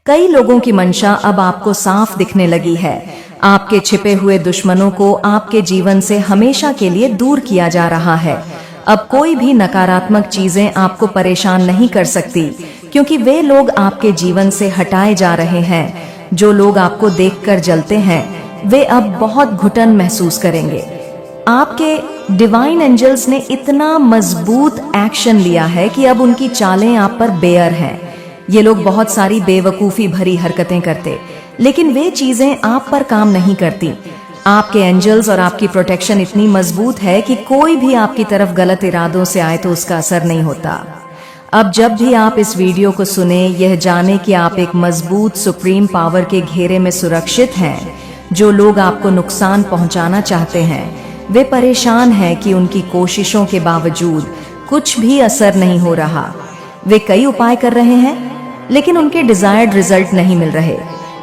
कई लोगों की मंशा अब आपको साफ दिखने लगी है। आपके छिपे हुए दुश्मनों को आपके जीवन से हमेशा के लिए दूर किया जा रहा है। अब कोई भी नकारात्मक चीजें आपको परेशान नहीं कर सकती, क्योंकि वे लोग आपके जीवन से हटाए जा रहे हैं। जो लोग आपको देखकर जलते हैं, वे अब बहुत घुटन महसूस करेंगे। आपके डिवाइन एंजल्स ने इतना मजबूत एक्शन लिया है कि अब उनकी चालें आप पर बेअर हैं। ये लोग बहुत सारी बेवकूफ़ी भरी हरकतें करते, लेकिन वे चीजें आप पर काम नहीं करती। आपके एंजल्स और आपकी प्रोटेक्शन इतनी मजबूत है कि कोई भी आपकी तरफ गलत इरादों से आए तो उसका असर नहीं होता। अब जब भी आप इस वीडियो को सुने, यह जाने कि आप एक मजबूत सुप्रीम पावर के घेरे में सुरक्षित हैं। जो लोग आपको नुकसान पहुंचाना चाहते हैं, वे परेशान हैं कि उनकी कोशिशों के बावजूद कुछ भी असर नहीं हो रहा। वे कई उपाय कर रहे हैं, लेकिन उनके डिजायर्ड रिजल्ट नहीं मिल रहे।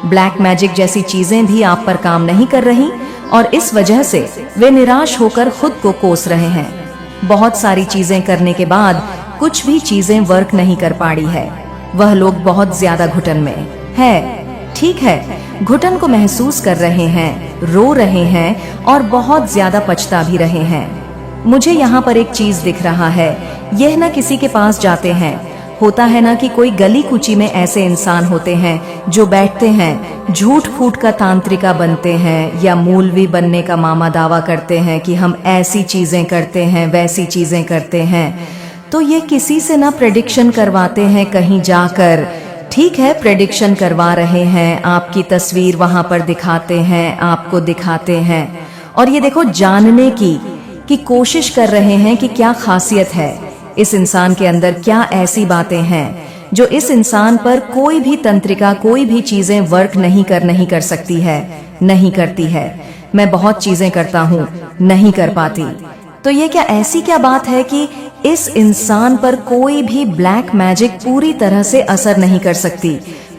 ब्लैक मैजिक जैसी चीजें भी आप पर काम नहीं कर रही, और इस वजह से वे निराश होकर खुद को कोस रहे हैं। बहुत सारी चीजें करने के बाद कुछ भी चीजें वर्क नहीं कर पाड़ी है। वह लोग बहुत ज्यादा घुटन में है। ठीक है, घुटन को महसूस कर रहे हैं, रो रहे हैं और बहुत ज्यादा पछता भी रहे हैं। मुझे यहाँ पर एक चीज दिख रहा है। यह ना किसी के पास जाते हैं, होता है ना कि कोई गली कुची में ऐसे इंसान होते हैं जो बैठते हैं, झूठ फूट का तांत्रिका बनते हैं या मूलवी बनने का मामा दावा करते हैं कि हम ऐसी चीजें करते हैं, वैसी चीजें करते हैं। तो ये किसी से ना प्रेडिक्शन करवाते हैं कहीं जाकर। ठीक है, प्रेडिक्शन करवा रहे हैं, आपकी तस्वीर वहां पर दिखाते हैं, आपको दिखाते हैं, और ये देखो जानने की कोशिश कर रहे हैं कि क्या खासियत है इस इंसान के अंदर, क्या ऐसी बातें हैं जो इस इंसान पर कोई भी तंत्रिका, कोई भी चीजें वर्क नहीं कर सकती है, नहीं करती है। मैं बहुत चीजें करता हूँ, नहीं कर पाती। तो ये क्या ऐसी क्या बात है कि इस इंसान पर कोई भी ब्लैक मैजिक पूरी तरह से असर नहीं कर सकती?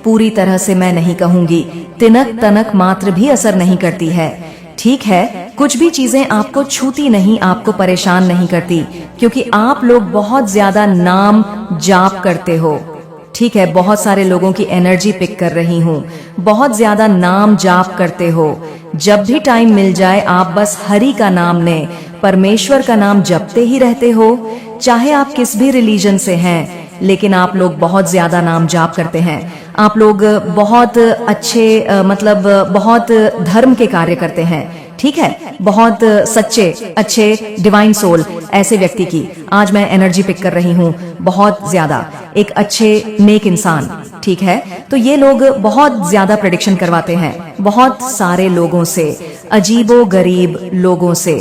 पूरी तरह से मैं नहीं कहूंगी, तिनक तनक मात्र भी असर नहीं करती है। ठीक है, कुछ भी चीजें आपको छूती नहीं, आपको परेशान नहीं करती, क्योंकि आप लोग बहुत ज्यादा नाम जाप करते हो। ठीक है, बहुत सारे लोगों की एनर्जी पिक कर रही हूँ। बहुत ज्यादा नाम जाप करते हो। जब भी टाइम मिल जाए आप बस हरि का नाम लें, परमेश्वर का नाम जपते ही रहते हो। चाहे आप किस भी रिलीजन से हैं, लेकिन आप लोग बहुत ज्यादा नाम जाप करते हैं। आप लोग बहुत अच्छे मतलब बहुत धर्म के कार्य करते हैं। ठीक है, बहुत सच्चे अच्छे डिवाइन सोल ऐसे व्यक्ति की आज मैं एनर्जी पिक कर रही हूँ। बहुत ज्यादा एक अच्छे नेक इंसान। ठीक है, तो ये लोग बहुत ज्यादा प्रेडिक्शन करवाते हैं बहुत सारे लोगों से, अजीबो गरीब लोगों से,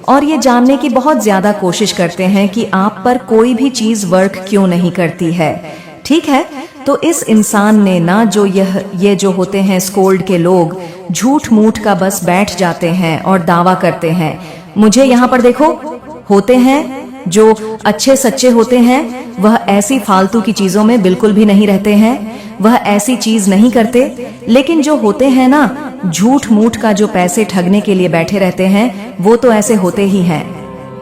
और ये जानने की बहुत ज्यादा कोशिश करते हैं कि आप पर कोई भी चीज वर्क क्यों नहीं करती है। ठीक है, तो इस इंसान ने ना जो ये जो होते हैं स्कोल्ड के लोग, झूठ मूठ का बस बैठ जाते हैं और दावा करते हैं। मुझे यहाँ पर देखो, होते हैं जो अच्छे सच्चे होते हैं, वह ऐसी फालतू की चीजों में बिल्कुल भी नहीं रहते हैं, वह ऐसी चीज नहीं करते। लेकिन जो होते हैं ना झूठ मूठ का, जो पैसे ठगने के लिए बैठे रहते हैं, वो तो ऐसे होते ही हैं।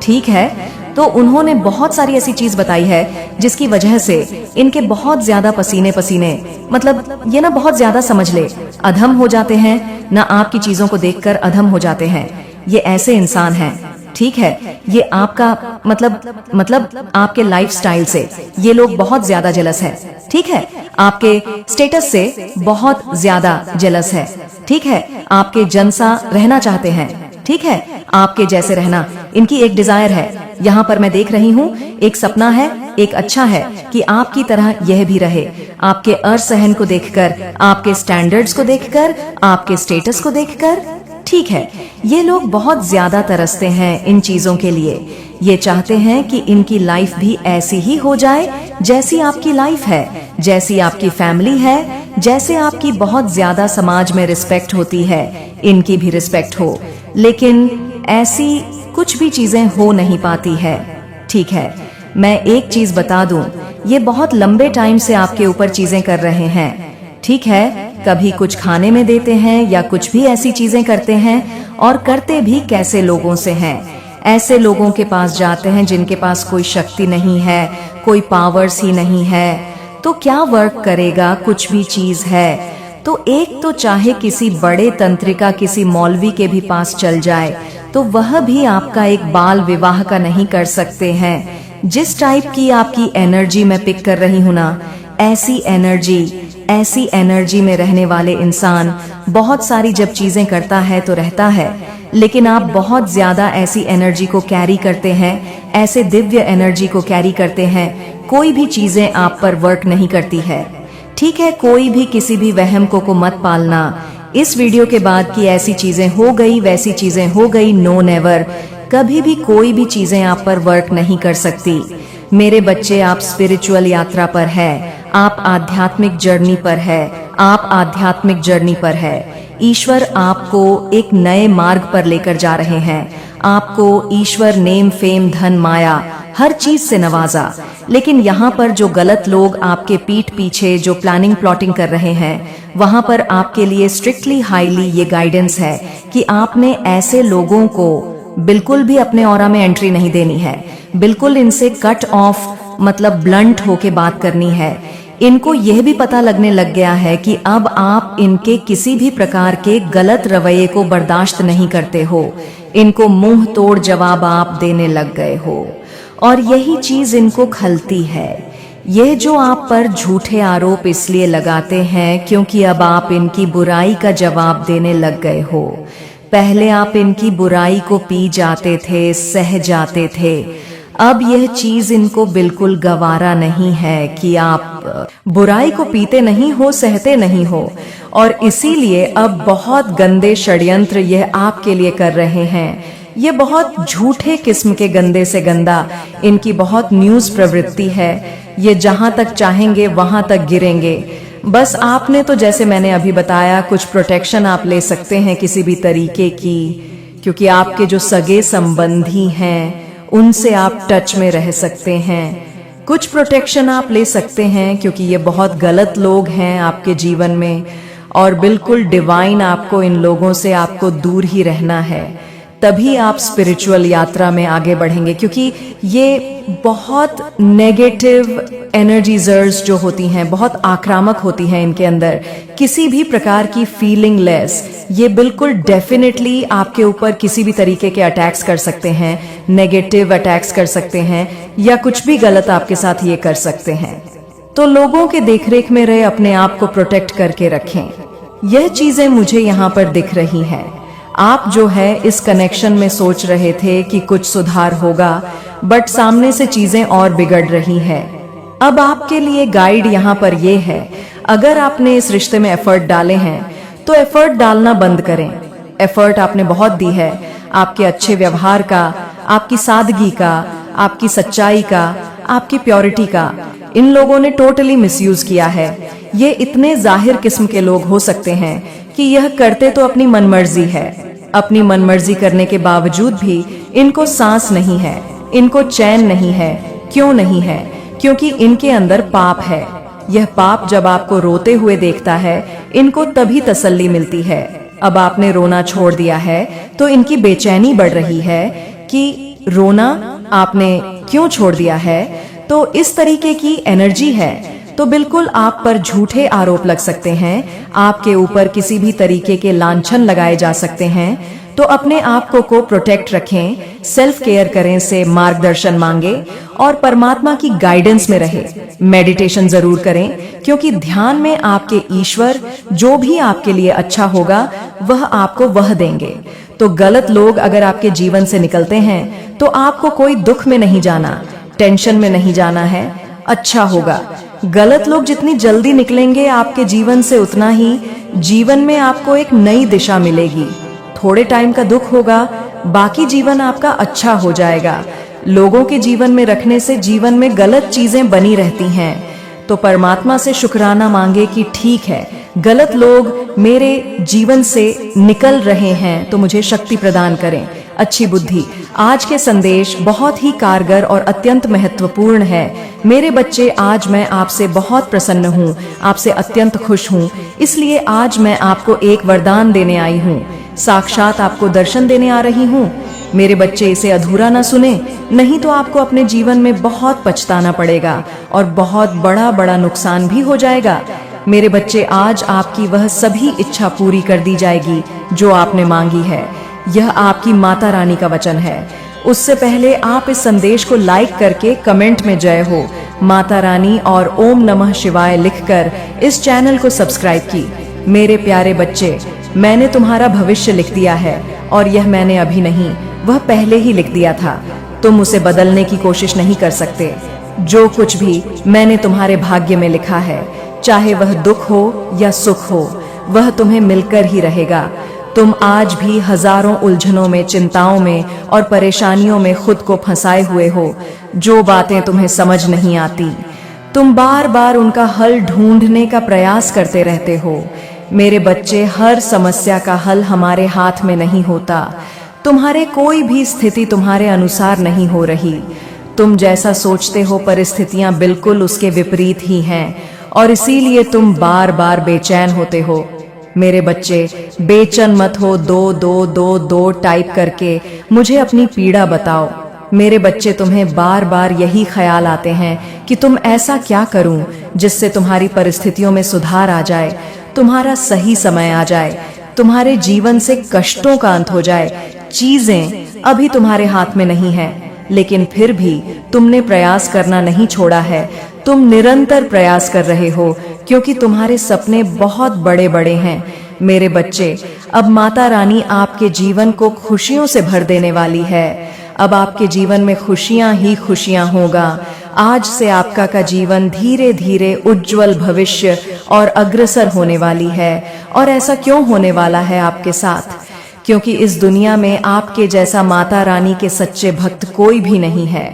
ठीक है, तो उन्होंने बहुत सारी ऐसी चीज बताई है जिसकी वजह से इनके बहुत ज्यादा पसीने मतलब ये ना बहुत ज्यादा समझ ले अधम हो जाते हैं ना, आपकी चीजों को देखकर अधम हो जाते हैं। ये ऐसे इंसान हैं। ठीक है, ये आपका मतलब आपके लाइफस्टाइल से ये लोग बहुत ज्यादा जेलस है। ठीक है, आपके स्टेटस से बहुत ज्यादा जेलस है। ठीक है, आपके जैसा रहना चाहते हैं। ठीक है, आपके जैसे रहना इनकी एक डिजायर है। यहाँ पर मैं देख रही हूँ एक सपना है, एक अच्छा है कि आपकी तरह यह भी रहे। आपके असहन को देखकर, आपके स्टैंडर्ड्स को देखकर, आपके स्टेटस को देखकर। ठीक है, ये लोग बहुत ज्यादा तरसते हैं इन चीजों के लिए। ये चाहते हैं कि इनकी लाइफ भी ऐसी ही हो जाए जैसी आपकी लाइफ है, जैसी आपकी फैमिली है, जैसे आपकी बहुत ज्यादा समाज में रिस्पेक्ट होती है, इनकी भी रिस्पेक्ट हो। लेकिन ऐसी कुछ भी चीजें हो नहीं पाती है। ठीक है, मैं एक चीज बता दूं, ये बहुत लंबे टाइम से आपके ऊपर चीजें कर रहे हैं। ठीक है, कभी कुछ खाने में देते हैं या कुछ भी ऐसी चीजें करते हैं, और करते भी कैसे लोगों से हैं। ऐसे लोगों के पास जाते हैं जिनके पास कोई शक्ति नहीं है, कोई पावर्स ही नहीं है। तो क्या वर्क करेगा? कुछ भी चीज है तो एक तो चाहे किसी बड़े तंत्रिका किसी मौलवी के भी पास चल जाए तो वह भी आपका एक बाल विवाह का नहीं कर सकते हैं। जिस टाइप की आपकी एनर्जी मैं पिक कर रही हूँ ना, ऐसी एनर्जी में रहने वाले इंसान बहुत सारी जब चीजें करता है तो रहता है, लेकिन आप बहुत ज्यादा ऐसी एनर्जी को कैरी करते हैं, ऐसे दिव्य एनर्जी को कैरी करते हैं, कोई भी चीजें आप पर वर्क नहीं करती है। ठीक है, कोई भी किसी भी वहम को मत पालना। इस वीडियो के बाद की ऐसी चीजें हो गई वैसी चीजें हो गई, नो नेवर, कभी भी कोई भी चीजें आप पर वर्क नहीं कर सकती। मेरे बच्चे, आप स्पिरिचुअल यात्रा पर है, आप आध्यात्मिक जर्नी पर है, आप आध्यात्मिक जर्नी पर है। ईश्वर आपको एक नए मार्ग पर लेकर जा रहे हैं। आपको ईश्वर नेम फेम धन माया हर चीज से नवाजा, लेकिन यहाँ पर जो गलत लोग आपके पीठ पीछे जो प्लानिंग प्लॉटिंग कर रहे हैं, वहां पर आपके लिए स्ट्रिक्टली हाईली ये गाइडेंस है कि आपने ऐसे लोगों को बिल्कुल भी अपने ऑरा में एंट्री नहीं देनी है। बिल्कुल इनसे कट ऑफ, मतलब ब्लंट होके बात करनी है। इनको यह भी पता लगने लग गया है कि अब आप इनके किसी भी प्रकार के गलत रवैये को बर्दाश्त नहीं करते हो। इनको मुंह तोड़ जवाब आप देने लग गए हो और यही चीज इनको खलती है। यह जो आप पर झूठे आरोप इसलिए लगाते हैं क्योंकि अब आप इनकी बुराई का जवाब देने लग गए हो। पहले आप इनकी बुराई को पी जाते थे, सह जाते थे, अब यह चीज इनको बिल्कुल गवारा नहीं है कि आप बुराई को पीते नहीं हो, सहते नहीं हो, और इसीलिए अब बहुत गंदे षड्यंत्र यह आपके लिए कर रहे हैं। ये बहुत झूठे किस्म के गंदे से गंदा इनकी बहुत न्यूज प्रवृत्ति है। ये जहां तक चाहेंगे वहां तक गिरेंगे। बस आपने तो जैसे मैंने अभी बताया कुछ प्रोटेक्शन आप ले सकते हैं किसी भी तरीके की, क्योंकि आपके जो सगे संबंधी हैं उनसे आप टच में रह सकते हैं। कुछ प्रोटेक्शन आप ले सकते हैं क्योंकि ये बहुत गलत लोग हैं आपके जीवन में, और बिल्कुल डिवाइन आपको इन लोगों से आपको दूर ही रहना है। तभी आप स्पिरिचुअल यात्रा में आगे बढ़ेंगे, क्योंकि ये बहुत नेगेटिव एनर्जीजर्स जो होती हैं, बहुत आक्रामक होती हैं इनके अंदर, किसी भी प्रकार की फीलिंग लेस, ये बिल्कुल डेफिनेटली आपके ऊपर किसी भी तरीके के अटैक्स कर सकते हैं, नेगेटिव अटैक्स कर सकते हैं, या कुछ भी गलत आपके साथ ये कर सकते हैं। तो लोगों के देखरेख में रहे, अपने आप को प्रोटेक्ट करके रखें। यह चीजें मुझे यहाँ पर दिख रही हैं। आप जो है इस कनेक्शन में सोच रहे थे कि कुछ सुधार होगा, बट सामने से चीजें और बिगड़ रही हैं। अब आपके लिए गाइड यहाँ पर ये है, अगर आपने इस रिश्ते में एफर्ट डाले हैं तो एफर्ट डालना बंद करें। एफर्ट आपने बहुत दी है, आपके अच्छे व्यवहार का, आपकी सादगी का, आपकी सच्चाई का, आपकी प्योरिटी का, इन लोगों ने टोटली मिसयूज किया है। ये इतने जाहिर किस्म के लोग हो सकते हैं कि यह करते तो अपनी मनमर्जी है, अपनी मनमर्जी करने के बावजूद भी इनको सांस नहीं है, इनको चैन नहीं है। क्यों नहीं है? क्योंकि इनके अंदर पाप है। यह पाप जब आपको रोते हुए देखता है, इनको तभी तसल्ली मिलती है। अब आपने रोना छोड़ दिया है तो इनकी बेचैनी बढ़ रही है कि रोना आपने क्यों छोड़ दिया है। तो इस तरीके की एनर्जी है, तो बिल्कुल आप पर झूठे आरोप लग सकते हैं, आपके ऊपर किसी भी तरीके के लांछन लगाए जा सकते हैं। तो अपने आप को प्रोटेक्ट रखें, सेल्फ केयर करें, से मार्गदर्शन मांगे और परमात्मा की गाइडेंस में रहे। मेडिटेशन जरूर करें, क्योंकि ध्यान में आपके ईश्वर जो भी आपके लिए अच्छा होगा वह आपको वह देंगे। तो गलत लोग अगर आपके जीवन से निकलते हैं तो आपको कोई दुख में नहीं जाना, टेंशन में नहीं जाना है, अच्छा होगा। गलत लोग जितनी जल्दी निकलेंगे आपके जीवन से, उतना ही जीवन में आपको एक नई दिशा मिलेगी। थोड़े टाइम का दुख होगा, बाकी जीवन आपका अच्छा हो जाएगा। लोगों के जीवन में रखने से जीवन में गलत चीजें बनी रहती हैं। तो परमात्मा से शुक्राना मांगे कि ठीक है, गलत लोग मेरे जीवन से निकल रहे हैं तो मुझे शक्ति प्रदान करें, अच्छी बुद्धि। आज के संदेश बहुत ही कारगर और अत्यंत महत्वपूर्ण है। मेरे बच्चे, आज मैं आपसे बहुत प्रसन्न हूँ, आपसे अत्यंत खुश हूँ, इसलिए आज मैं आपको एक वरदान देने आई हूँ, साक्षात आपको दर्शन देने आ रही हूँ। मेरे बच्चे इसे अधूरा ना सुने, नहीं तो आपको अपने जीवन में बहुत पछताना पड़ेगा और बहुत बड़ा बड़ा नुकसान भी हो जाएगा। मेरे बच्चे, आज आपकी वह सभी इच्छा पूरी कर दी जाएगी जो आपने मांगी है। यह आपकी माता रानी का वचन है। उससे पहले आप इस संदेश को लाइक करके कमेंट में जय हो, माता रानी और ओम नमः शिवाय लिखकर इस चैनल को सब्सक्राइब की। मेरे प्यारे बच्चे, मैंने तुम्हारा भविष्य लिख दिया है और यह मैंने अभी नहीं, वह पहले ही लिख दिया था। तुम उसे बदलने की कोशिश नहीं कर सकते। जो कुछ भी मैंने तुम्हारे भाग्य में लिखा है, चाहे वह दुख हो या सुख हो, वह तुम्हें मिलकर ही रहेगा। तुम आज भी हजारों उलझनों में, चिंताओं में और परेशानियों में खुद को फंसाए हुए हो। जो बातें तुम्हें समझ नहीं आती, तुम बार बार उनका हल ढूंढने का प्रयास करते रहते हो। मेरे बच्चे, हर समस्या का हल हमारे हाथ में नहीं होता। तुम्हारे कोई भी स्थिति तुम्हारे अनुसार नहीं हो रही। तुम जैसा सोचते हो, परिस्थितियां बिल्कुल उसके विपरीत ही हैं और इसीलिए तुम बार बार बेचैन होते हो। मेरे बच्चे, बेचैन मत हो। 2 टाइप करके मुझे अपनी पीड़ा बताओ। मेरे बच्चे, तुम्हें बार बार यही ख्याल आते हैं कि तुम ऐसा क्या करूं जिससे तुम्हारी परिस्थितियों में सुधार आ जाए, तुम्हारा सही समय आ जाए, तुम्हारे जीवन से कष्टों का अंत हो जाए। चीजें अभी तुम्हारे हाथ में नहीं है, लेकिन फिर भी तुमने प्रयास करना नहीं छोड़ा है। तुम निरंतर प्रयास कर रहे हो क्योंकि तुम्हारे सपने बहुत बड़े बड़े हैं। मेरे बच्चे, अब माता रानी आपके जीवन को खुशियों से भर देने वाली है। अब आपके जीवन में खुशियां ही खुशियां होगा। आज से आपका का जीवन धीरे धीरे उज्जवल भविष्य और अग्रसर होने वाली है। और ऐसा क्यों होने वाला है आपके साथ? क्योंकि इस दुनिया में आपके जैसा माता रानी के सच्चे भक्त कोई भी नहीं है।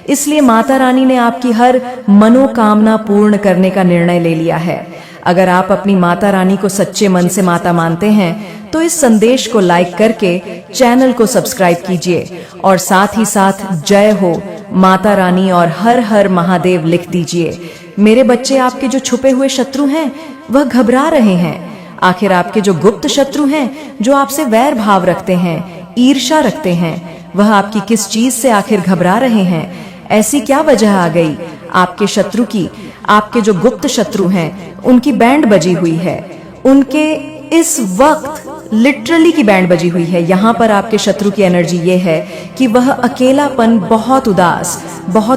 इसलिए माता रानी ने आपकी हर मनोकामना पूर्ण करने का निर्णय ले लिया है। अगर आप अपनी माता रानी को सच्चे मन से माता मानते हैं तो इस संदेश को लाइक करके चैनल को सब्सक्राइब कीजिए और साथ ही साथ जय हो माता रानी और हर हर महादेव लिख दीजिए। मेरे बच्चे, आपके जो छुपे हुए शत्रु हैं वह घबरा रहे हैं। आखिर आपके जो गुप्त शत्रु हैं, जो आपसे वैर भाव रखते हैं, ईर्ष्या रखते हैं, वह आपकी किस चीज से आखिर घबरा रहे हैं? ऐसी क्या वजह आ गई आपके शत्रु की? आपके जो गुप्त शत्रु हैं उनकी बैंड बजी हुई है। उनके इस वक्त लिटरली की बैंड बजी हुई है। यहाँ पर आपके शत्रु की एनर्जी ये है कि वह अकेलापन, बहुत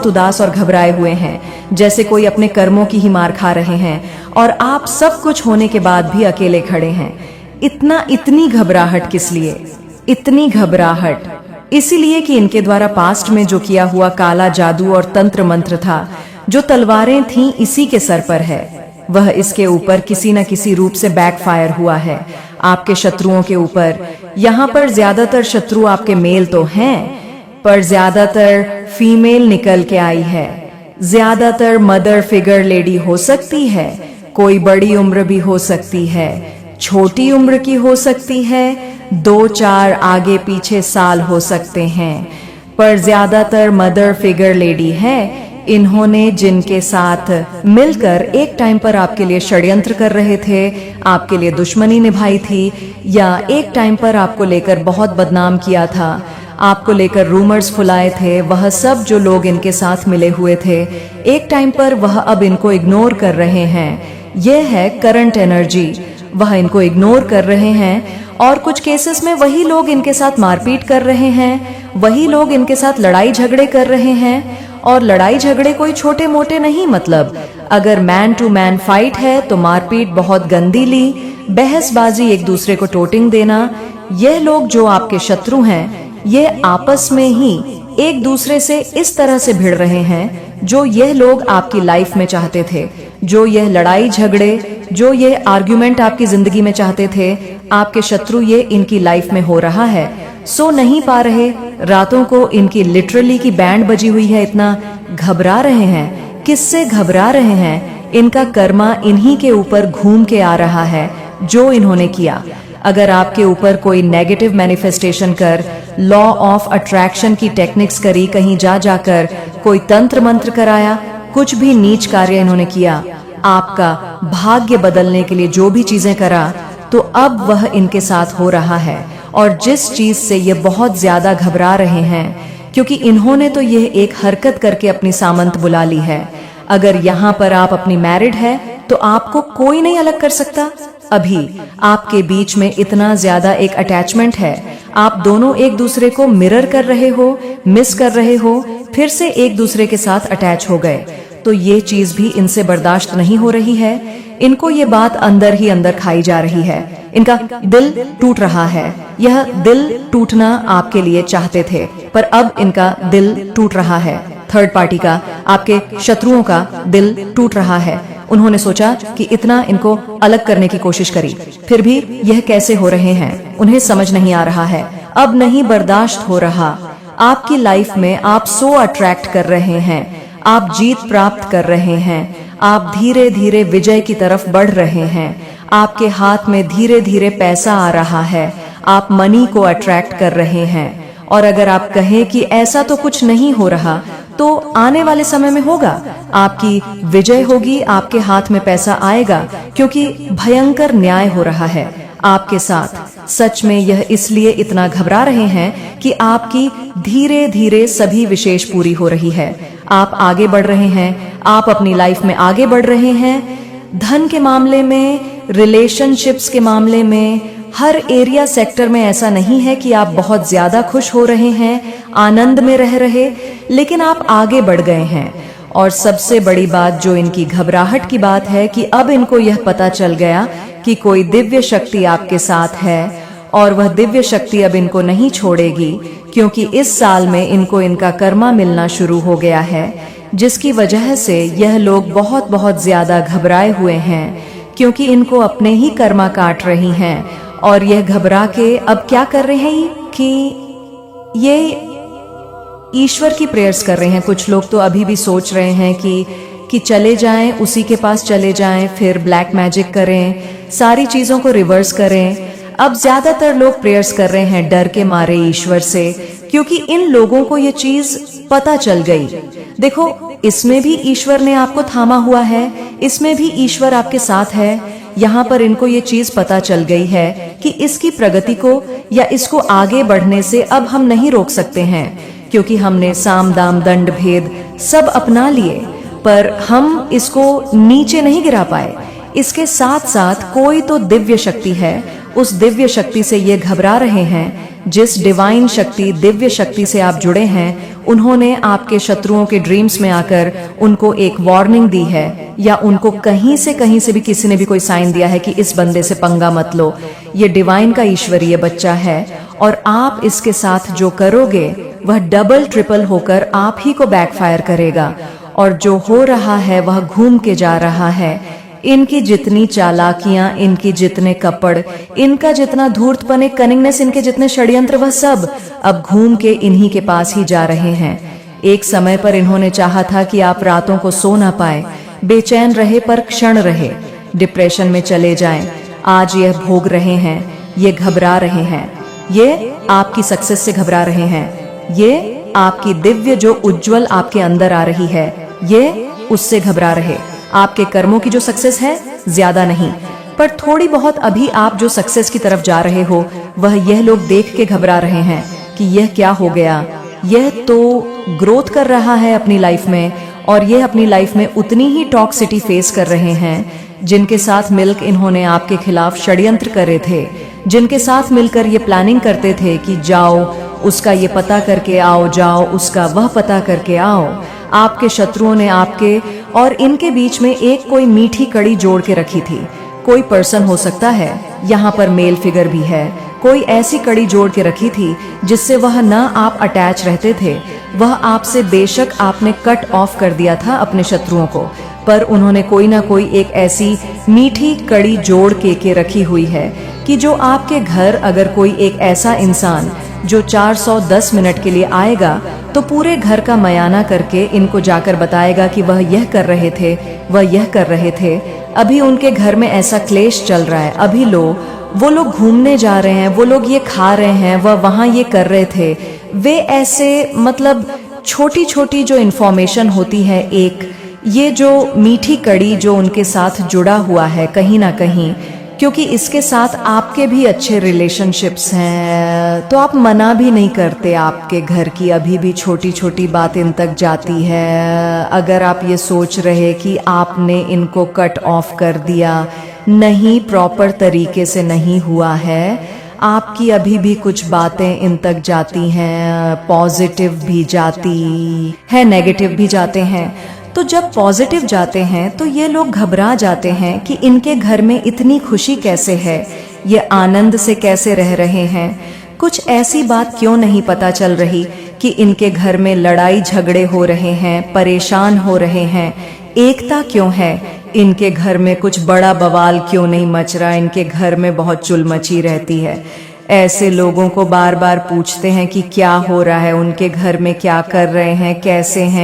उदास और घबराए हुए हैं, जैसे कोई अपने कर्मों की ही मार खा रहे हैं और आप सब कुछ होने के बाद भी अकेले खड़े हैं। इतनी घबराहट किस लिए? इतनी घबराहट इसीलिए कि इनके द्वारा पास्ट में जो किया हुआ काला जादू और तंत्र मंत्र था, जो तलवारें थीं इसी के सर पर है, वह इसके ऊपर किसी न किसी रूप से बैकफायर हुआ है आपके शत्रुओं के ऊपर। यहाँ पर ज्यादातर शत्रु आपके मेल तो हैं, पर ज्यादातर फीमेल निकल के आई है। ज्यादातर मदर फिगर लेडी हो सकती है, कोई बड़ी उम्र भी हो सकती है, छोटी उम्र की हो सकती है, 2-4 आगे पीछे साल हो सकते हैं, पर ज्यादातर मदर फिगर लेडी है। इन्होंने जिनके साथ मिलकर एक टाइम पर आपके लिए षड्यंत्र कर रहे थे, आपके लिए दुश्मनी निभाई थी, या एक टाइम पर आपको लेकर बहुत बदनाम किया था, आपको लेकर रूमर्स फुलाए थे, वह सब जो लोग इनके साथ मिले हुए थे, एक टाइम पर वह अब इनको इग्नोर कर रहे हैं। यह है करंट एनर्जी। वह इनको इग्नोर कर रहे हैं और कुछ केसेस में वही लोग इनके साथ मारपीट कर रहे हैं, वही लोग इनके साथ लड़ाई झगड़े कर रहे हैं। और लड़ाई झगड़े कोई छोटे मोटे नहीं, मतलब अगर मैन टू मैन फाइट है तो मारपीट बहुत गंदी ली, बहसबाजी, एक दूसरे को टोटिंग देना। यह लोग जो आपके शत्रु हैं, ये आपस में ही एक दूसरे से इस तरह से भिड़ रहे हैं जो यह लोग आपकी लाइफ में चाहते थे, जो यह लड़ाई झगड़े, जो ये आर्ग्यूमेंट आपकी जिंदगी में चाहते थे, आपके शत्रु ये इनकी लाइफ में हो रहा है। सो नहीं पा रहे, रातों को इनकी लिटरली की बैंड बजी हुई है, इतना घबरा रहे हैं। किससे घबरा रहे हैं? इनका कर्मा इन्हीं के ऊपर घूम के आ रहा है जो इन्होंने किया। अगर आपके ऊपर कोई नेगेटिव मैनिफेस्टेशन कर, लॉ ऑफ अट्रैक्शन की टेक्निक्स करी, कहीं जा जाकर कोई तंत्र मंत्र कराया, कुछ भी नीच कार्य इन्होंने किया, आपका भाग्य बदलने के लिए जो भी चीजें करा, तो अब वह इनके साथ हो रहा है और जिस चीज से ये बहुत ज्यादा घबरा रहे हैं, क्योंकि इन्होंने तो यह एक हरकत करके अपनी सामंत बुला ली है। अगर यहाँ पर आप अपनी मैरिड है तो आपको कोई नहीं अलग कर सकता। अभी आपके बीच में इतना ज्यादा एक अटैचमेंट है, आप दोनों एक दूसरे को मिरर कर रहे हो, मिस कर रहे हो, फिर से एक दूसरे के साथ अटैच हो गए। तो ये चीज भी इनसे बर्दाश्त नहीं हो रही है। इनको ये बात अंदर ही अंदर खाई जा रही है। इनका दिल टूट रहा है। यह दिल टूटना आपके लिए चाहते थे, पर अब इनका दिल टूट रहा है। थर्ड पार्टी का, आपके शत्रुओं का दिल टूट रहा है। उन्होंने सोचा कि इतना इनको अलग करने की कोशिश करी, फिर भी यह कैसे हो रहे हैं उन्हें समझ नहीं आ रहा है। अब नहीं बर्दाश्त हो रहा। आपकी लाइफ में आप सो अट्रैक्ट कर रहे हैं, आप जीत प्राप्त कर रहे हैं, आप धीरे धीरे विजय की तरफ बढ़ रहे हैं। आपके हाथ में धीरे धीरे पैसा आ रहा है, आप मनी को अट्रैक्ट कर रहे हैं। और अगर आप कहें कि ऐसा तो कुछ नहीं हो रहा, तो आने वाले समय में होगा। आपकी विजय होगी, आपके हाथ में पैसा आएगा, क्योंकि भयंकर न्याय हो रहा है आपके साथ। सच में यह इसलिए इतना घबरा रहे हैं कि आपकी धीरे धीरे सभी विशेष पूरी हो रही है। आप आगे बढ़ रहे हैं, आप अपनी लाइफ में आगे बढ़ रहे हैं। धन के मामले में, रिलेशनशिप्स के मामले में, हर एरिया सेक्टर में ऐसा नहीं है कि आप बहुत ज्यादा खुश हो रहे हैं, आनंद में रह रहे, लेकिन आप आगे बढ़ गए हैं। और सबसे बड़ी बात जो इनकी घबराहट की बात है कि अब इनको यह पता चल गया कि कोई दिव्य शक्ति आपके साथ है, और वह दिव्य शक्ति अब इनको नहीं छोड़ेगी, क्योंकि इस साल में इनको इनका कर्मा मिलना शुरू हो गया है, जिसकी वजह से यह लोग बहुत बहुत ज्यादा घबराए हुए हैं, क्योंकि इनको अपने ही कर्मा काट रही हैं। और यह घबरा के अब क्या कर रहे हैं कि ये ईश्वर की प्रेयर्स कर रहे हैं। कुछ लोग तो अभी भी सोच रहे हैं कि चले जाएं, उसी के पास चले जाएं, फिर ब्लैक मैजिक करें, सारी चीजों को रिवर्स करें। अब ज्यादातर लोग प्रेयर्स कर रहे हैं डर के मारे ईश्वर से, क्योंकि इन लोगों को ये चीज पता चल गई। देखो, इसमें भी ईश्वर ने आपको थामा हुआ है, इसमें भी ईश्वर आपके साथ है। यहाँ पर इनको ये चीज पता चल गई है कि इसकी प्रगति को या इसको आगे बढ़ने से अब हम नहीं रोक सकते हैं, क्योंकि हमने साम दाम दंड भेद सब अपना लिए, पर हम इसको नीचे नहीं गिरा पाए। इसके साथ साथ कोई तो दिव्य शक्ति है, उस दिव्य शक्ति से ये घबरा रहे हैं। जिस डिवाइन शक्ति, दिव्य शक्ति से आप जुड़े हैं, उन्होंने आपके शत्रुओं के ड्रीम्स में आकर उनको एक वार्निंग दी है, या उनको कहीं से भी किसी ने भी कोई साइन दिया है कि इस बंदे से पंगा मत लो। ये डिवाइन का ईश्वरीय बच्चा है, और आप इसके साथ जो करोगे वह डबल ट्रिपल होकर आप ही को बैकफायर करेगा। और जो हो रहा है वह घूम के जा रहा है। इनकी जितनी चालाकियां, इनकी जितने कपड़, इनका जितना धूर्तपन, कनिंगनेस, इनके जितने षड्यंत्र, वह सब अब घूम के इन्हीं के पास ही जा रहे हैं। एक समय पर इन्होंने चाहा था कि आप रातों को सो ना पाए, बेचैन रहे, पर क्षण रहे, डिप्रेशन में चले जाएं। आज यह भोग रहे हैं, ये घबरा रहे हैं, ये आपकी सक्सेस से घबरा रहे हैं, ये आपकी दिव्य जो उज्जवल आपके अंदर आ रही है, ये उससे घबरा रहे। आपके कर्मों की जो सक्सेस है ज्यादा नहीं, पर थोड़ी बहुत अभी आप जो सक्सेस की तरफ जा रहे हो, वह यह लोग देख के घबरा रहे हैं कि यह क्या हो गया। यह तो ग्रोथ कर रहा है अपनी लाइफ में, और यह अपनी लाइफ में उतनी ही टॉक्सिटी फेस कर रहे हैं जिनके साथ मिलकर इन्होंने आपके खिलाफ षड्यंत्र करे थे, जिनके साथ मिलकर ये प्लानिंग करते थे कि जाओ उसका ये पता करके आओ, जाओ उसका वह पता करके आओ। आपके शत्रुओं ने आपके और इनके बीच में एक कोई मीठी कड़ी जोड़ के रखी थी। कोई पर्सन हो सकता है, यहाँ पर मेल फिगर भी है, कोई ऐसी कड़ी जोड़ के रखी थी जिससे वह न आप अटैच रहते थे, वह आपसे बेशक आपने कट ऑफ कर दिया था अपने शत्रुओं को, पर उन्होंने कोई ना कोई एक ऐसी मीठी कड़ी जोड़ के रखी हुई है कि जो आपके घर अगर कोई एक ऐसा इंसान जो 410 मिनट के लिए आएगा तो पूरे घर का मयाना करके इनको जाकर बताएगा कि वह यह कर रहे थे, वह यह कर रहे थे, अभी उनके घर में ऐसा क्लेश चल रहा है, अभी वो लोग घूमने जा रहे हैं, वो लोग ये खा रहे हैं, वह वहाँ ये कर रहे थे। वे ऐसे मतलब छोटी छोटी जो इन्फॉर्मेशन होती है, एक ये जो मीठी कड़ी जो उनके साथ जुड़ा हुआ है कहीं ना कहीं, क्योंकि इसके साथ आपके भी अच्छे रिलेशनशिप्स हैं, तो आप मना भी नहीं करते। आपके घर की अभी भी छोटी छोटी बात इन तक जाती है। अगर आप ये सोच रहे कि आपने इनको कट ऑफ कर दिया, नहीं, प्रॉपर तरीके से नहीं हुआ है। आपकी अभी भी कुछ बातें इन तक जाती हैं, पॉजिटिव भी जाती है, नेगेटिव भी जाते हैं। तो जब पॉजिटिव जाते हैं तो ये लोग घबरा जाते हैं कि इनके घर में इतनी खुशी कैसे है, ये आनंद से कैसे रह रहे हैं। कुछ ऐसी बात क्यों नहीं पता चल रही कि इनके घर में लड़ाई झगड़े हो रहे हैं, परेशान हो रहे हैं, एकता क्यों है, इनके घर में कुछ बड़ा बवाल क्यों नहीं मच रहा, इनके घर में बहुत चुल मची रहती है। ऐसे लोगों को बार बार पूछते हैं कि क्या हो रहा है, उनके घर में क्या कर रहे हैं,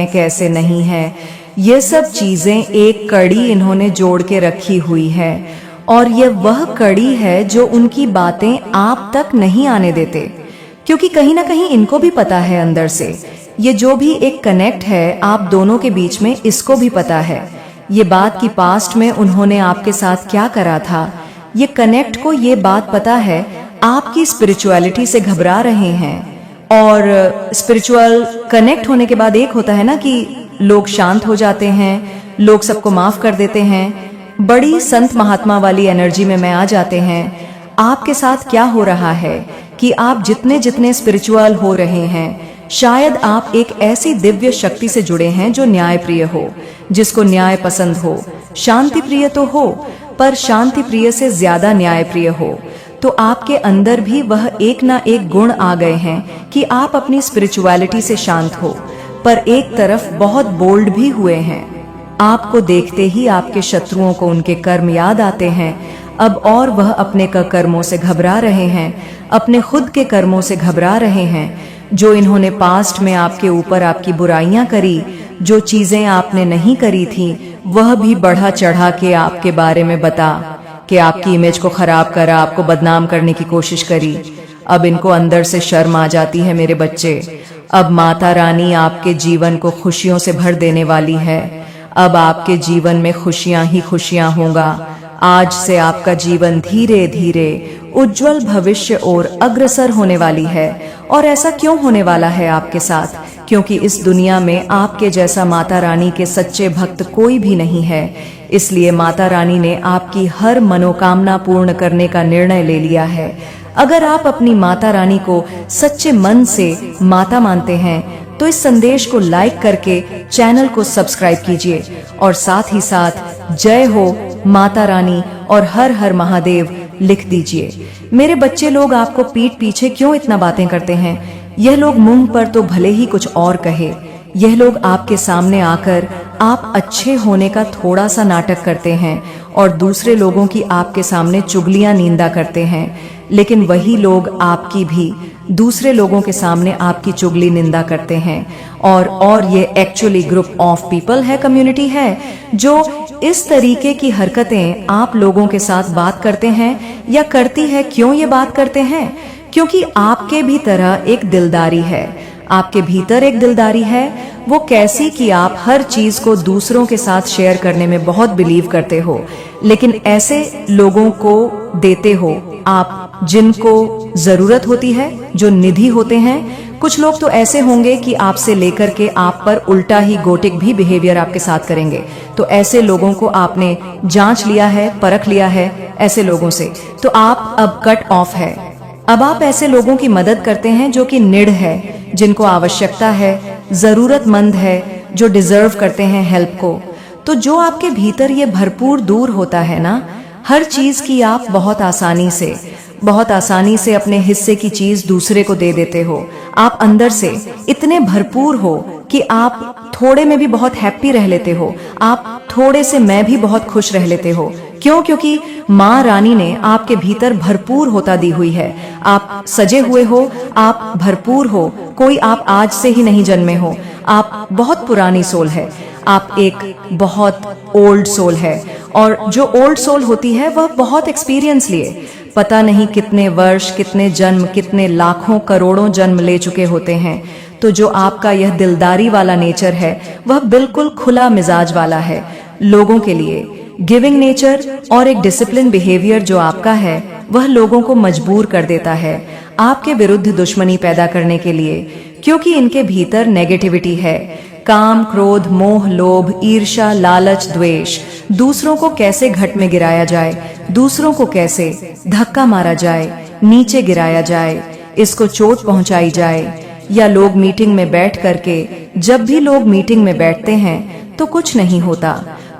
कैसे नहीं है। ये सब चीजें एक कड़ी इन्होंने जोड़ के रखी हुई है, और ये वह कड़ी है जो उनकी बातें आप तक नहीं आने देते, क्योंकि कहीं ना कहीं इनको भी पता है अंदर से, ये जो भी एक कनेक्ट है आप दोनों के बीच में, इसको भी पता है ये बात की पास्ट में उन्होंने आपके साथ क्या करा था। ये कनेक्ट को ये बात पता है आपकी स्पिरिचुअलिटी से घबरा रहे हैं। और स्पिरिचुअल कनेक्ट होने के बाद एक होता है ना कि लोग शांत हो जाते हैं, लोग सबको माफ कर देते हैं, बड़ी संत महात्मा वाली एनर्जी में आ जाते हैं। आपके साथ क्या हो रहा है कि आप जितने जितने स्पिरिचुअल हो रहे हैं, शायद आप एक ऐसी दिव्य शक्ति से जुड़े हैं जो न्याय प्रिय हो, जिसको न्याय पसंद हो। शांति प्रिय तो हो, पर शांति प्रिय से ज्यादा न्याय प्रिय हो। तो आपके अंदर भी वह एक ना एक गुण आ गए हैं कि आप अपनी स्पिरिचुअलिटी से शांत हो, पर एक तरफ बहुत बोल्ड भी हुए हैं। आपको देखते ही आपके शत्रुओं को उनके कर्म याद आते हैं अब, और वह अपने कर्मों से घबरा रहे हैं, अपने खुद के कर्मों से घबरा रहे हैं। जो इन्होंने पास्ट में आपके ऊपर आपकी बुराइयां करी, जो चीजें आपने नहीं करी थी, वह भी बढ़ा चढ़ा के आपके बारे में बता कि आपकी इमेज को खराब करा, आपको बदनाम करने की कोशिश करी। अब इनको अंदर से शर्म आ जाती है मेरे बच्चे। अब माता रानी आपके जीवन को खुशियों से भर देने वाली है। अब आपके जीवन में खुशियां ही खुशियां होगा। आज से आपका जीवन धीरे धीरे उज्जवल भविष्य और अग्रसर होने वाली है। और ऐसा क्यों होने वाला है आपके साथ? क्योंकि इस दुनिया में आपके जैसा माता रानी के सच्चे भक्त कोई भी नहीं है। इसलिए माता रानी ने आपकी हर मनोकामना पूर्ण करने का निर्णय ले लिया है। अगर आप अपनी माता रानी को सच्चे मन से माता मानते हैं तो इस संदेश को लाइक करके चैनल को सब्सक्राइब कीजिए, और साथ ही साथ जय हो माता रानी और हर हर महादेव लिख दीजिए। मेरे बच्चे लोग आपको पीठ पीछे क्यों इतना बातें करते हैं? यह लोग मुंह पर तो भले ही कुछ और कहे, यह लोग आपके सामने आकर आप अच्छे होने का थोड़ा सा नाटक करते हैं और दूसरे लोगों की आपके सामने चुगलियां निंदा करते हैं। लेकिन वही लोग आपकी भी दूसरे लोगों के सामने आपकी चुगली निंदा करते हैं। और ये एक्चुअली ग्रुप ऑफ पीपल है, कम्युनिटी है, जो इस तरीके की हरकतें आप लोगों के साथ बात करते हैं या करती है। क्यों ये बात करते हैं? क्योंकि आपके भी तरह एक दिलदारी है, आपके भीतर एक दिलदारी है। वो कैसी कि आप हर चीज को दूसरों के साथ शेयर करने में बहुत बिलीव करते हो, लेकिन ऐसे लोगों को देते हो आप जिनको जरूरत होती है, जो निधि होते हैं। कुछ लोग तो ऐसे होंगे कि आपसे लेकर के आप पर उल्टा ही गोटिक भी बिहेवियर आपके साथ करेंगे। तो ऐसे लोगों को आपने जांच लिया है, परख लिया है ऐसे लोगों से, तो आप अब कट ऑफ है। अब आप ऐसे लोगों की मदद करते हैं जो कि निड है, जिनको आवश्यकता है, जरूरतमंद है, जो डिजर्व करते हैं हेल्प को। तो जो आपके भीतर ये भरपूर दूर होता है ना, हर चीज की आप बहुत आसानी से अपने हिस्से की चीज दूसरे को दे देते हो। आप अंदर से इतने भरपूर हो कि आप थोड़े में भी बहुत हैप्पी रह लेते हो, आप थोड़े से मैं भी बहुत खुश रह लेते हो। क्यों? क्योंकि माँ रानी ने आपके भीतर भरपूर होता दी हुई है। आप सजे हुए हो, आप भरपूर हो, कोई आप आज से ही नहीं जन्मे हो, आप बहुत पुरानी सोल है, आप एक बहुत ओल्ड सोल है। और जो ओल्ड सोल होती है वह बहुत एक्सपीरियंस लिए, पता नहीं कितने वर्ष, कितने जन्म, कितने लाखों करोड़ों जन्म ले चुके होते हैं। तो जो आपका यह दिलदारी वाला नेचर है वह बिल्कुल खुला मिजाज वाला है, लोगों के लिए, गिविंग नेचर और एक डिसिप्लिन बिहेवियर जो आपका है, वह लोगों को मजबूर कर देता है आपके विरुद्ध दुश्मनी पैदा करने के लिए, क्योंकि इनके भीतर नेगेटिविटी है। काम, क्रोध, मोह, लोभ, ईर्ष्या, लालच, द्वेष, दूसरों को कैसे घट में गिराया जाए, दूसरों को कैसे धक्का मारा जाए, नीचे गिराया जाए, इसको चोट पहुंचाई जाए। या लोग मीटिंग में बैठ करके, जब भी लोग मीटिंग में बैठते हैं तो कुछ नहीं होता,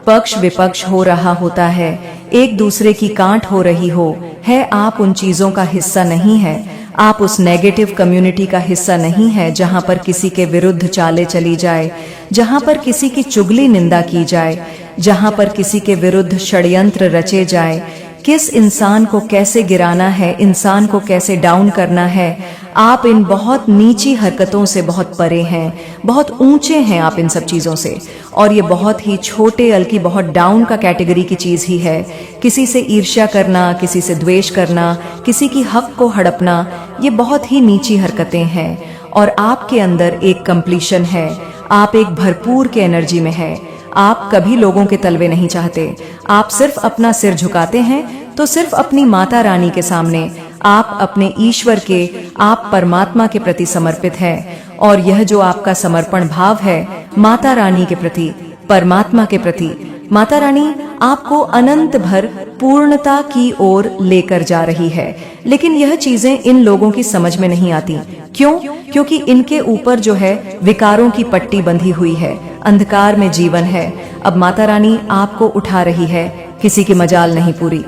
पक्ष विपक्ष हो रहा होता है, एक दूसरे की काट हो रही हो है। आप उन चीजों का हिस्सा नहीं है, आप उस नेगेटिव कम्युनिटी का हिस्सा नहीं है जहां पर किसी के विरुद्ध चाले चली जाए, जहां पर किसी की चुगली निंदा की जाए, जहां पर किसी के विरुद्ध षड्यंत्र रचे जाए। किस इंसान को कैसे गिराना है, इंसान को कैसे डाउन करना है, आप इन बहुत नीची हरकतों से बहुत परे हैं, बहुत ऊंचे हैं आप इन सब चीज़ों से। और ये बहुत ही छोटे बल्कि बहुत डाउन का कैटेगरी की चीज़ ही है। किसी से ईर्ष्या करना, किसी से द्वेष करना, किसी की हक को हड़पना, ये बहुत ही नीची हरकतें हैं। और आपके अंदर एक कंप्लीशन है, आप एक भरपूर के एनर्जी में है। आप कभी लोगों के तलवे नहीं चाहते, आप सिर्फ अपना सिर झुकाते हैं तो सिर्फ अपनी माता रानी के सामने। आप अपने ईश्वर के, आप परमात्मा के प्रति समर्पित हैं। और यह जो आपका समर्पण भाव है माता रानी के प्रति, परमात्मा के प्रति, माता रानी आपको अनंत भर पूर्णता की ओर लेकर जा रही है। लेकिन यह चीजें इन लोगों की समझ में नहीं आती। क्यों? क्योंकि इनके ऊपर जो है विकारों की पट्टी बंधी हुई है, अंधकार में जीवन है। अब माता रानी आपको उठा रही है, किसी की मजाल नहीं पूरी।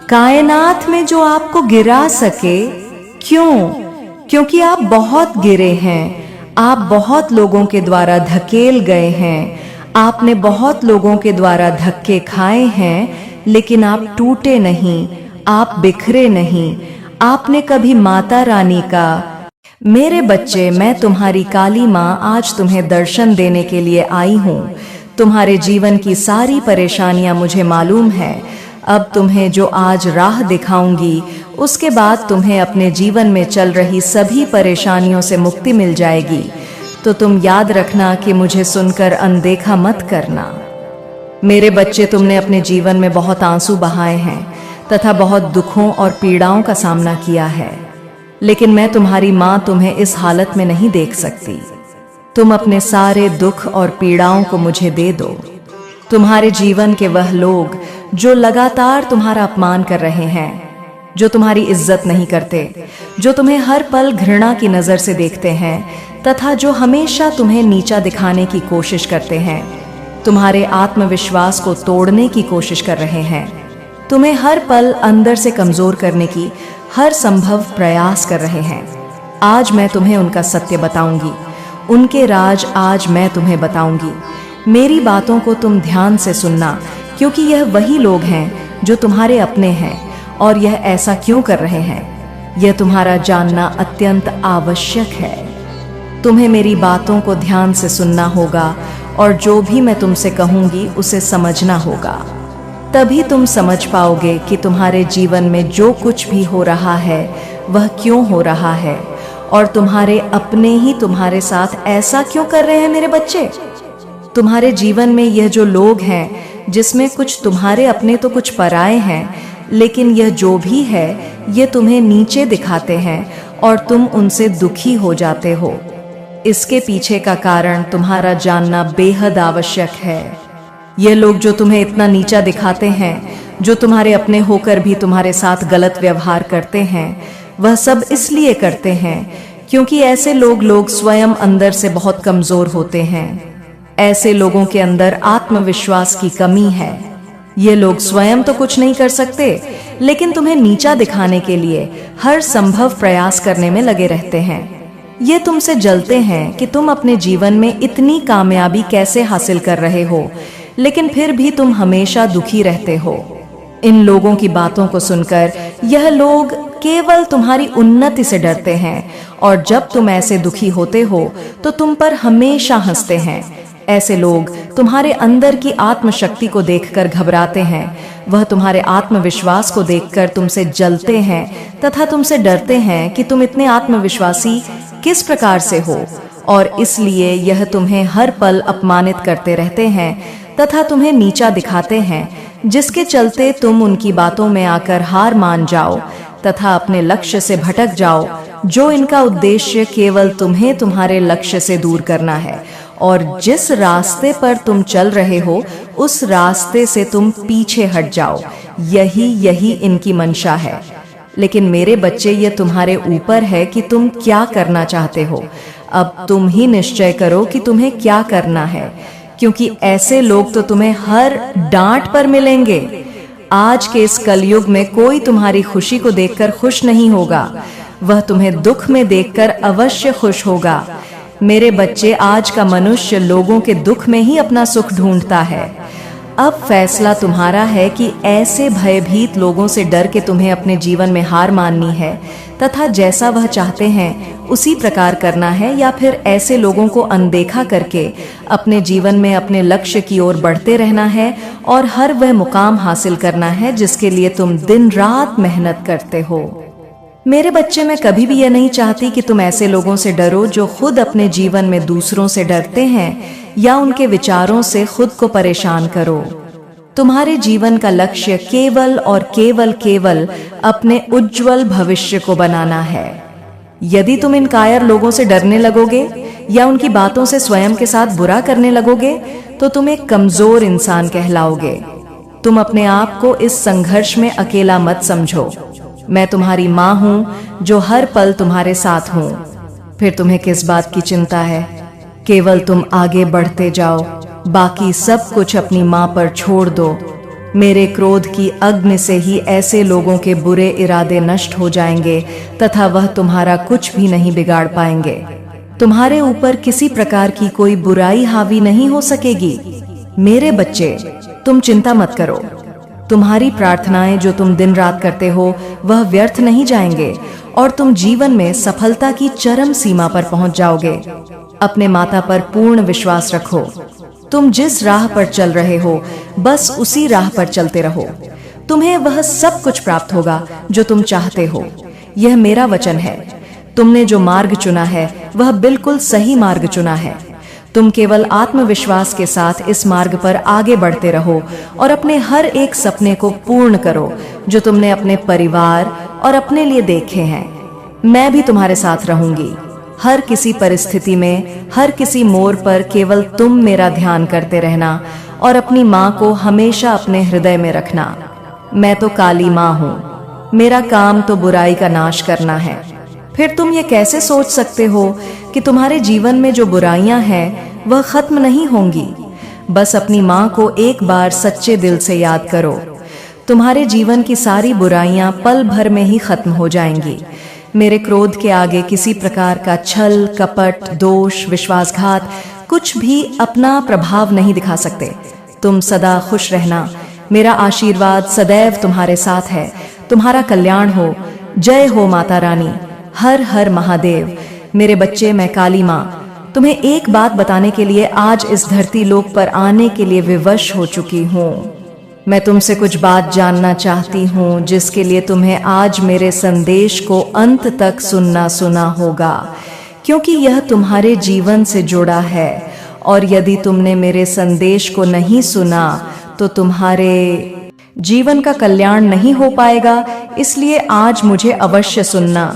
कायनात में जो आपको गिरा सके, क्यों? क्योंकि आप बहुत गिरे हैं, आप बहुत लोगों के द्वारा धकेल गए हैं, आपने बहुत लोगों के द्वारा धक्के खाए हैं, लेकिन आप टूटे नहीं, आप बिखरे नहीं। आपने कभी माता रानी का, मेरे बच्चे, मैं तुम्हारी काली माँ आज तुम्हें दर्शन देने के लिए आई हूँ। तुम्हारे जीवन की सारी परेशानियां मुझे मालूम है। अब तुम्हें जो आज राह दिखाऊंगी, उसके बाद तुम्हें अपने जीवन में चल रही सभी परेशानियों से मुक्ति मिल जाएगी। तो तुम याद रखना कि मुझे सुनकर अनदेखा मत करना। मेरे बच्चे, तुमने अपने जीवन में बहुत आंसू बहाए हैं तथा बहुत दुखों और पीड़ाओं का सामना किया है, लेकिन मैं तुम्हारी माँ तुम्हें इस हालत में नहीं देख सकती। तुम अपने सारे दुख और पीड़ाओं को मुझे दे दो। तुम्हारे जीवन के वह लोग जो लगातार तुम्हारा अपमान कर रहे हैं, जो तुम्हारी इज्जत नहीं करते, जो तुम्हें हर पल घृणा की नजर से देखते हैं तथा जो हमेशा तुम्हें नीचा दिखाने की कोशिश करते हैं, तुम्हारे आत्मविश्वास को तोड़ने की कोशिश कर रहे हैं, तुम्हें हर पल अंदर से कमजोर करने की हर संभव प्रयास कर रहे हैं, आज मैं तुम्हें उनका सत्य बताऊंगी, उनके राज आज मैं तुम्हें बताऊंगी। मेरी बातों को तुम ध्यान से सुनना, क्योंकि यह वही लोग हैं जो तुम्हारे अपने हैं। और यह ऐसा क्यों कर रहे हैं, यह तुम्हारा जानना अत्यंत आवश्यक है। तुम्हें मेरी बातों को ध्यान से सुनना होगा और जो भी मैं तुमसे कहूंगी उसे समझना होगा। तभी तुम समझ पाओगे कि तुम्हारे जीवन में जो कुछ भी हो रहा है वह क्यों हो रहा है, और तुम्हारे अपने ही तुम्हारे साथ ऐसा क्यों कर रहे हैं। मेरे बच्चे, तुम्हारे जीवन में यह जो लोग हैं, जिसमें कुछ तुम्हारे अपने तो कुछ पराए हैं, लेकिन यह जो भी है ये तुम्हें नीचे दिखाते हैं और तुम उनसे दुखी हो जाते हो। इसके पीछे का कारण तुम्हारा जानना बेहद आवश्यक है। ये लोग जो तुम्हें इतना नीचा दिखाते हैं, जो तुम्हारे अपने होकर भी तुम्हारे साथ गलत व्यवहार करते हैं, वह सब इसलिए करते हैं क्योंकि ऐसे लोग स्वयं अंदर से बहुत कमजोर होते हैं। ऐसे लोगों के अंदर आत्मविश्वास की कमी है। ये लोग स्वयं तो कुछ नहीं कर सकते, लेकिन तुम्हें नीचा दिखाने के लिए हर संभव प्रयास करने में लगे रहते हैं। ये तुमसे जलते हैं कि तुम अपने जीवन में इतनी कामयाबी कैसे हासिल कर रहे हो, लेकिन फिर भी तुम हमेशा दुखी रहते हो। इन लोगों की बातों को सुनकर यह लोग केवल तुम्हारी उन्नति से डरते हैं, और जब तुम ऐसे दुखी होते हो तो तुम पर हमेशा हंसते हैं। ऐसे लोग तुम्हारे अंदर की आत्मशक्ति को देखकर घबराते हैं, वह तुम्हारे आत्मविश्वास को देखकर तुमसे जलते हैं तथा तुमसे डरते हैं कि तुम इतने आत्मविश्वासी किस प्रकार से हो, और इसलिए यह तुम्हें हर पल अपमानित करते रहते हैं तथा तुम्हें नीचा दिखाते हैं, जिसके चलते तुम उनकी बातों में आकर हार मान जाओ तथा अपने लक्ष्य से भटक जाओ, जो इनका उद्देश्य केवल तुम्हें तुम्हारे लक्ष्य से दूर करना है। और जिस रास्ते पर तुम चल रहे हो उस रास्ते से तुम पीछे हट जाओ, यही इनकी मंशा है। लेकिन मेरे बच्चे, ये तुम्हारे ऊपर है कि तुम क्या करना चाहते हो। अब तुम ही निश्चय करो कि तुम्हें क्या करना है, क्योंकि ऐसे लोग तो तुम्हें हर डांट पर मिलेंगे। आज के इस कलयुग में कोई तुम्हारी खुशी को देखकर खुश नहीं होगा, वह तुम्हें दुख में देखकर अवश्य खुश होगा। मेरे बच्चे, आज का मनुष्य लोगों के दुख में ही अपना सुख ढूंढता है। अब फैसला तुम्हारा है कि ऐसे भयभीत लोगों से डर के तुम्हें अपने जीवन में हार माननी है तथा जैसा वह चाहते हैं उसी प्रकार करना है, या फिर ऐसे लोगों को अनदेखा करके अपने जीवन में अपने लक्ष्य की ओर बढ़ते रहना है और हर वह मुकाम हासिल करना है जिसके लिए तुम दिन रात मेहनत करते हो। मेरे बच्चे, मैं कभी भी यह नहीं चाहती कि तुम ऐसे लोगों से डरो जो खुद अपने जीवन में दूसरों से डरते हैं या उनके विचारों से खुद को परेशान करो। तुम्हारे जीवन का लक्ष्य केवल और केवल अपने उज्जवल भविष्य को बनाना है। यदि तुम इन कायर लोगों से डरने लगोगे या उनकी बातों से स्वयं के साथ बुरा करने लगोगे तो तुम एक कमजोर इंसान कहलाओगे। तुम अपने आप को इस संघर्ष में अकेला मत समझो। मैं तुम्हारी माँ हूँ जो हर पल तुम्हारे साथ हूँ। फिर तुम्हें किस बात की चिंता है? केवल तुम आगे बढ़ते जाओ, बाकी सब कुछ अपनी माँ पर छोड़ दो। मेरे क्रोध की अग्नि से ही ऐसे लोगों के बुरे इरादे नष्ट हो जाएंगे तथा वह तुम्हारा कुछ भी नहीं बिगाड़ पाएंगे। तुम्हारे ऊपर किसी प्रकार की कोई बुराई हावी नहीं हो सकेगी। मेरे बच्चे, तुम चिंता मत करो। तुम्हारी प्रार्थनाएं जो तुम दिन रात करते हो वह व्यर्थ नहीं जाएंगे और तुम जीवन में सफलता की चरम सीमा पर पहुंच जाओगे। अपने माता पर पूर्ण विश्वास रखो। तुम जिस राह पर चल रहे हो बस उसी राह पर चलते रहो। तुम्हें वह सब कुछ प्राप्त होगा जो तुम चाहते हो। यह मेरा वचन है। तुमने जो मार्ग चुना है वह बिल्कुल सही मार्ग चुना है। तुम केवल आत्मविश्वास के साथ इस मार्ग पर आगे बढ़ते रहो और अपने हर एक सपने को पूर्ण करो जो तुमने अपने परिवार और अपने लिए देखे हैं। मैं भी तुम्हारे साथ रहूंगी। हर किसी परिस्थिति में, हर किसी मोड़ पर केवल तुम मेरा ध्यान करते रहना और अपनी माँ को हमेशा अपने हृदय में रखना। मैं तो काली माँ हूँ। मेरा काम तो बुराई का नाश करना है। फिर तुम ये कैसे सोच सकते हो कि तुम्हारे जीवन में जो बुराइयां हैं वह खत्म नहीं होंगी? बस अपनी माँ को एक बार सच्चे दिल से याद करो। तुम्हारे जीवन की सारी बुराइयां पल भर में ही खत्म हो जाएंगी। मेरे क्रोध के आगे किसी प्रकार का छल, कपट, दोष, विश्वासघात कुछ भी अपना प्रभाव नहीं दिखा सकते। तुम सदा खुश रहना। मेरा आशीर्वाद सदैव तुम्हारे साथ है। तुम्हारा कल्याण हो। जय हो माता रानी। हर हर महादेव। मेरे बच्चे, मैं काली माँ तुम्हें एक बात बताने के लिए आज इस धरती लोक पर आने के लिए विवश हो चुकी हूँ। मैं तुमसे कुछ बात जानना चाहती हूँ जिसके लिए तुम्हें आज मेरे संदेश को अंत तक सुनना होगा, क्योंकि यह तुम्हारे जीवन से जुड़ा है। और यदि तुमने मेरे संदेश को नहीं सुना तो तुम्हारे जीवन का कल्याण नहीं हो पाएगा। इसलिए आज मुझे अवश्य सुनना।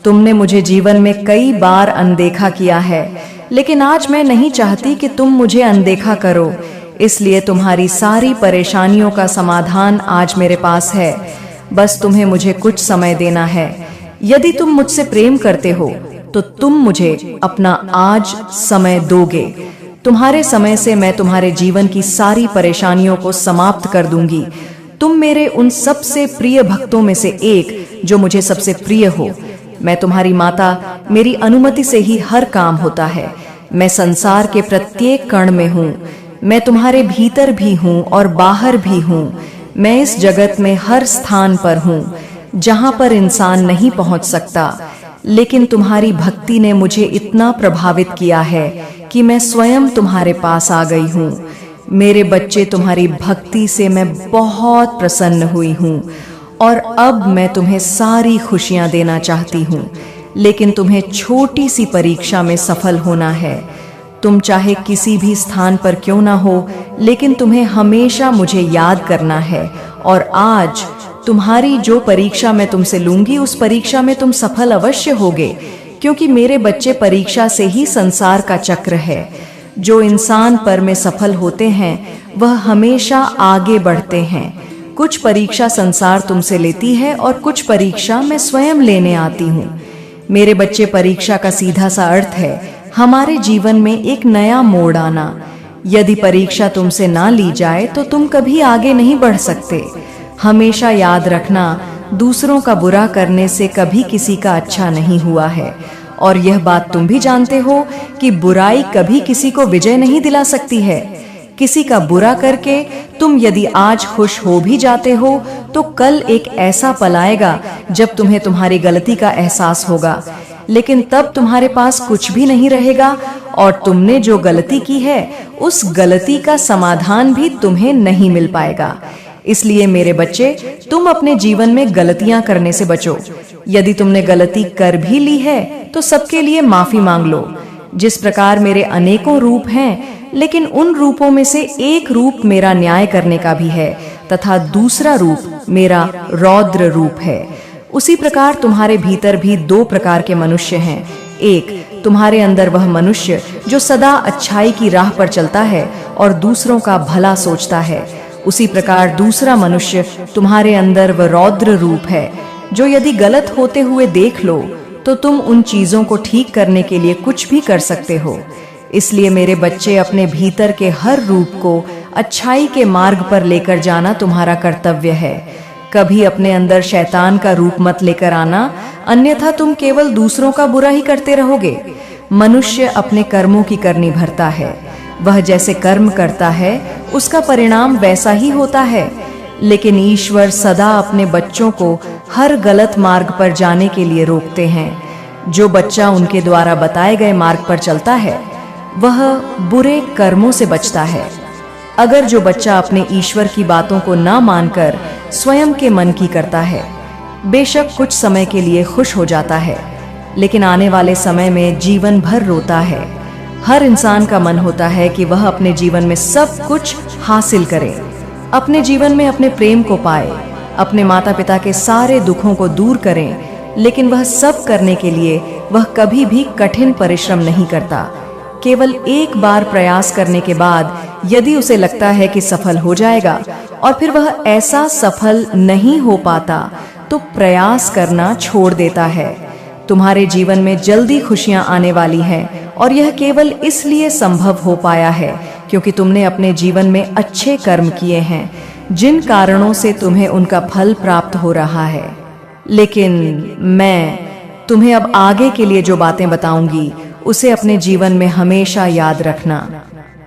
तुमने मुझे जीवन में कई बार अनदेखा किया है, लेकिन आज मैं नहीं चाहती कि तुम मुझे अनदेखा करो। इसलिए तुम्हारी सारी परेशानियों का समाधान आज मेरे पास है। बस तुम्हें मुझे कुछ समय देना है। यदि तुम मुझसे प्रेम करते हो तो तुम मुझे अपना आज समय दोगे। तुम्हारे समय से मैं तुम्हारे जीवन की सारी परेशानियों को समाप्त कर दूंगी। तुम मेरे उन सबसे प्रिय भक्तों में से एक जो मुझे सबसे प्रिय हो। मैं तुम्हारी माता, मेरी अनुमति से ही हर काम होता है। मैं संसार के प्रत्येक कण में हूँ। मैं तुम्हारे भीतर भी हूँ और बाहर भी हूँ। मैं इस जगत में हर स्थान पर हूँ जहाँ पर इंसान नहीं पहुँच सकता। लेकिन तुम्हारी भक्ति ने मुझे इतना प्रभावित किया है कि मैं स्वयं तुम्हारे पास आ गई हूँ। मेरे बच्चे, तुम्हारी भक्ति से मैं बहुत प्रसन्न हुई हूँ और अब मैं तुम्हें सारी खुशियां देना चाहती हूँ। लेकिन तुम्हें छोटी सी परीक्षा में सफल होना है। तुम चाहे किसी भी स्थान पर क्यों ना हो, लेकिन तुम्हें हमेशा मुझे याद करना है। और आज तुम्हारी जो परीक्षा मैं तुमसे लूंगी, उस परीक्षा में तुम सफल अवश्य होगे, क्योंकि मेरे बच्चे परीक्षा से ही संसार का चक्र है। जो इंसान पर में सफल होते हैं वह हमेशा आगे बढ़ते हैं। कुछ परीक्षा संसार तुमसे लेती है और कुछ परीक्षा मैं स्वयं लेने आती हूँ। मेरे बच्चे, परीक्षा का सीधा सा अर्थ है हमारे जीवन में एक नया मोड़ आना। यदि परीक्षा तुमसे ना ली जाए तो तुम कभी आगे नहीं बढ़ सकते। हमेशा याद रखना, दूसरों का बुरा करने से कभी किसी का अच्छा नहीं हुआ है। और यह बात तुम भी जानते हो कि बुराई कभी किसी को विजय नहीं दिला सकती है। किसी का बुरा करके तुम यदि आज खुश हो भी जाते हो तो कल एक ऐसा पल आएगा जब तुम्हें तुम्हारी गलती का एहसास होगा, लेकिन तब तुम्हारे पास कुछ भी नहीं रहेगा और तुमने जो गलती की है उस गलती का समाधान भी तुम्हें नहीं मिल पाएगा। इसलिए मेरे बच्चे, तुम अपने जीवन में गलतियां करने से बचो। यदि तुमने गलती कर भी ली है तो सबके लिए माफी मांग लो। जिस प्रकार मेरे अनेकों रूप हैं, लेकिन उन रूपों में से एक रूप मेरा न्याय करने का भी है तथा दूसरा रूप मेरा रौद्र रूप है। उसी प्रकार तुम्हारे भीतर भी दो प्रकार के मनुष्य हैं। एक तुम्हारे अंदर वह मनुष्य जो सदा अच्छाई की राह पर चलता है और दूसरों का भला सोचता है। उसी प्रकार दूसरा मनुष्य तुम्हारे अंदर वह रौद्र रूप है जो यदि गलत होते हुए देख लो तो तुम उन चीजों को ठीक करने के लिए कुछ भी कर सकते हो। इसलिए मेरे बच्चे, अपने भीतर के हर रूप को अच्छाई के मार्ग पर लेकर जाना तुम्हारा कर्तव्य है। कभी अपने अंदर शैतान का रूप मत लेकर आना, अन्यथा तुम केवल दूसरों का बुरा ही करते रहोगे। मनुष्य अपने कर्मों की करनी भरता है। वह जैसे कर्म करता है उसका परिणाम वैसा ही होता है। लेकिन ईश्वर सदा अपने बच्चों को हर गलत मार्ग पर जाने के लिए रोकते हैं। जो बच्चा उनके द्वारा बताए गए मार्ग पर चलता है वह बुरे कर्मों से बचता है। अगर जो बच्चा अपने ईश्वर की बातों को ना मानकर स्वयं के मन की करता है, बेशक कुछ समय के लिए खुश हो जाता है, लेकिन आने वाले समय में जीवन भर रोता है। हर इंसान का मन होता है कि वह अपने जीवन में सब कुछ हासिल करे, अपने जीवन में अपने प्रेम को पाए, अपने माता पिता के सारे दुखों को दूर करें, लेकिन वह सब करने के लिए वह कभी भी कठिन परिश्रम नहीं करता। केवल एक बार प्रयास करने के बाद यदि उसे लगता है कि सफल हो जाएगा और फिर वह ऐसा सफल नहीं हो पाता तो प्रयास करना छोड़ देता है। तुम्हारे जीवन में जल्दी खुशियां आने वाली हैं और यह केवल इसलिए संभव हो पाया है क्योंकि तुमने अपने जीवन में अच्छे कर्म किए हैं, जिन कारणों से तुम्हें उनका फल प्राप्त हो रहा है। लेकिन मैं तुम्हें अब आगे के लिए जो बातें बताऊंगी उसे अपने जीवन में हमेशा याद रखना।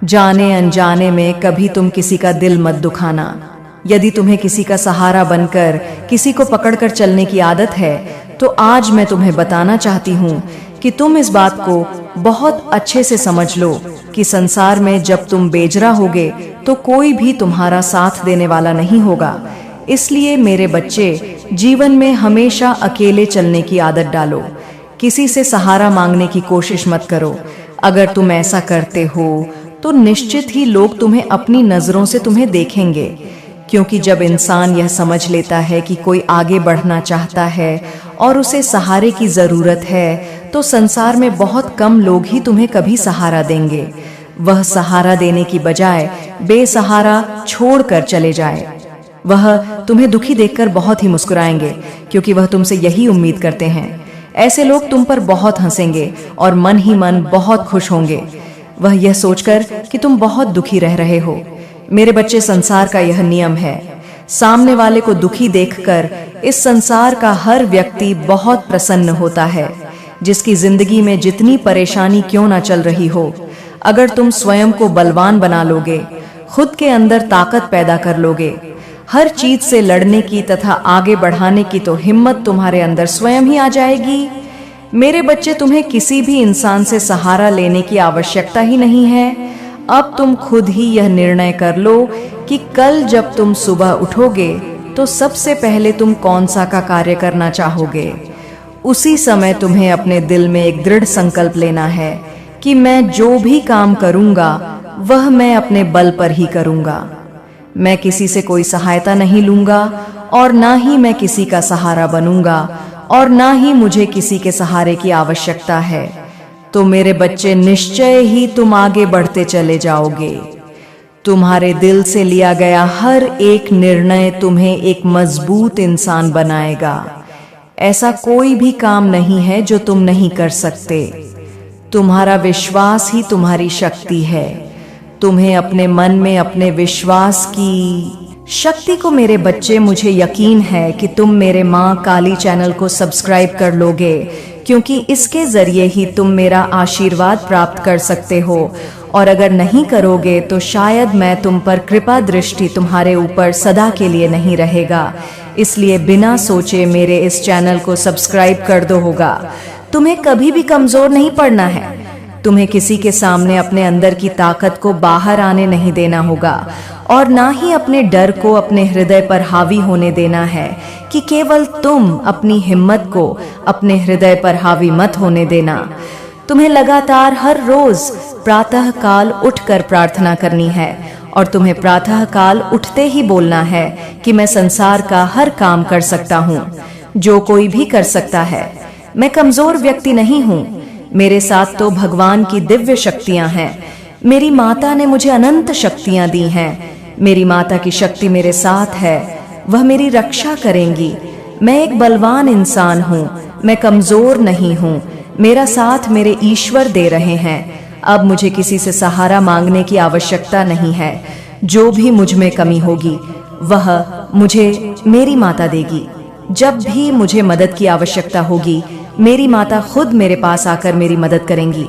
जाने अनजाने में कभी तुम किसी का दिल मत दुखाना। यदि तुम्हें किसी का सहारा बनकर किसी को पकड़कर चलने की आदत है तो आज मैं तुम्हें बताना चाहती हूँ कि तुम इस बात को बहुत अच्छे से समझ लो कि संसार में जब तुम बेजरा होगे तो कोई भी तुम्हारा साथ देने वाला नहीं होगा। इसलिए मेरे बच्चे, जीवन में हमेशा अकेले चलने की आदत डालो। किसी से सहारा मांगने की कोशिश मत करो। अगर तुम ऐसा करते हो तो निश्चित ही लोग तुम्हें अपनी नजरों से तुम्हें देखेंगे, क्योंकि जब इंसान यह समझ लेता है कि कोई आगे बढ़ना चाहता है और उसे सहारे की जरूरत है तो संसार में बहुत कम लोग ही तुम्हें कभी सहारा देंगे। वह सहारा देने की बजाय बेसहारा छोड़कर चले जाए। वह तुम्हें दुखी देखकर बहुत ही मुस्कुराएंगे, क्योंकि वह तुमसे यही उम्मीद करते हैं। ऐसे लोग तुम पर बहुत हंसेंगे और मन ही मन बहुत खुश होंगे, वह यह सोचकर कि तुम बहुत दुखी रह रहे हो। मेरे बच्चे, संसार का यह नियम है। सामने वाले को दुखी देखकर इस संसार का हर व्यक्ति बहुत प्रसन्न होता है। जिसकी जिंदगी में जितनी परेशानी क्यों ना चल रही हो, अगर तुम स्वयं को बलवान बना लोगे, खुद के अंदर ताकत पैदा कर लोगे, हर चीज से लड़ने की तथा आगे बढ़ाने की तो हिम्मत तुम्हारे अंदर स्वयं ही आ जाएगी। मेरे बच्चे, तुम्हें किसी भी इंसान से सहारा लेने की आवश्यकता ही नहीं है। अब तुम खुद ही यह निर्णय कर लो कि कल जब तुम सुबह उठोगे तो सबसे पहले तुम कौन सा का कार्य करना चाहोगे। उसी समय तुम्हें अपने दिल में एक दृढ़ संकल्प लेना है कि मैं जो भी काम करूंगा वह मैं अपने बल पर ही करूंगा। मैं किसी से कोई सहायता नहीं लूंगा और ना ही मैं किसी का सहारा बनूंगा और ना ही मुझे किसी के सहारे की आवश्यकता है। तो मेरे बच्चे, निश्चय ही तुम आगे बढ़ते चले जाओगे। तुम्हारे दिल से लिया गया हर एक निर्णय तुम्हें एक मजबूत इंसान बनाएगा। ऐसा कोई भी काम नहीं है जो तुम नहीं कर सकते। तुम्हारा विश्वास ही तुम्हारी शक्ति है। तुम्हें अपने मन में अपने विश्वास की शक्ति को, मेरे बच्चे, मुझे यकीन है कि तुम मेरे माँ काली चैनल को सब्सक्राइब कर लोगे, क्योंकि इसके जरिए ही तुम मेरा आशीर्वाद प्राप्त कर सकते हो। और अगर नहीं करोगे तो शायद मैं तुम पर कृपा दृष्टि तुम्हारे ऊपर सदा के लिए नहीं रहेगा। इसलिए बिना सोचे मेरे इस चैनल को सब्सक्राइब कर दो होगा। तुम्हें कभी भी कमजोर नहीं पड़ना है। तुम्हें किसी के सामने अपने अंदर की ताकत को बाहर आने नहीं देना होगा और ना ही अपने डर को अपने हृदय पर हावी होने देना है कि केवल तुम अपनी हिम्मत को अपने हृदय पर हावी मत होने देना। तुम्हें लगातार हर रोज प्रातः काल उठकर प्रार्थना करनी है और तुम्हें प्रातः काल उठते ही बोलना है कि मैं संसार का हर काम कर सकता हूँ, जो कोई भी कर सकता है। मैं कमजोर व्यक्ति नहीं हूँ, मेरे साथ तो भगवान की दिव्य शक्तियां हैं। मेरी माता ने मुझे अनंत शक्तियां दी हैं। मेरी माता की शक्ति मेरे साथ है, वह मेरी रक्षा करेंगी। मैं एक बलवान इंसान हूँ, मैं कमजोर नहीं हूँ। मेरा साथ मेरे ईश्वर दे रहे हैं। अब मुझे किसी से सहारा मांगने की आवश्यकता नहीं है। जो भी मुझ में कमी होगी वह मुझे मेरी माता देगी। जब भी मुझे मदद की आवश्यकता होगी मेरी माता खुद मेरे पास आकर मेरी मदद करेंगी।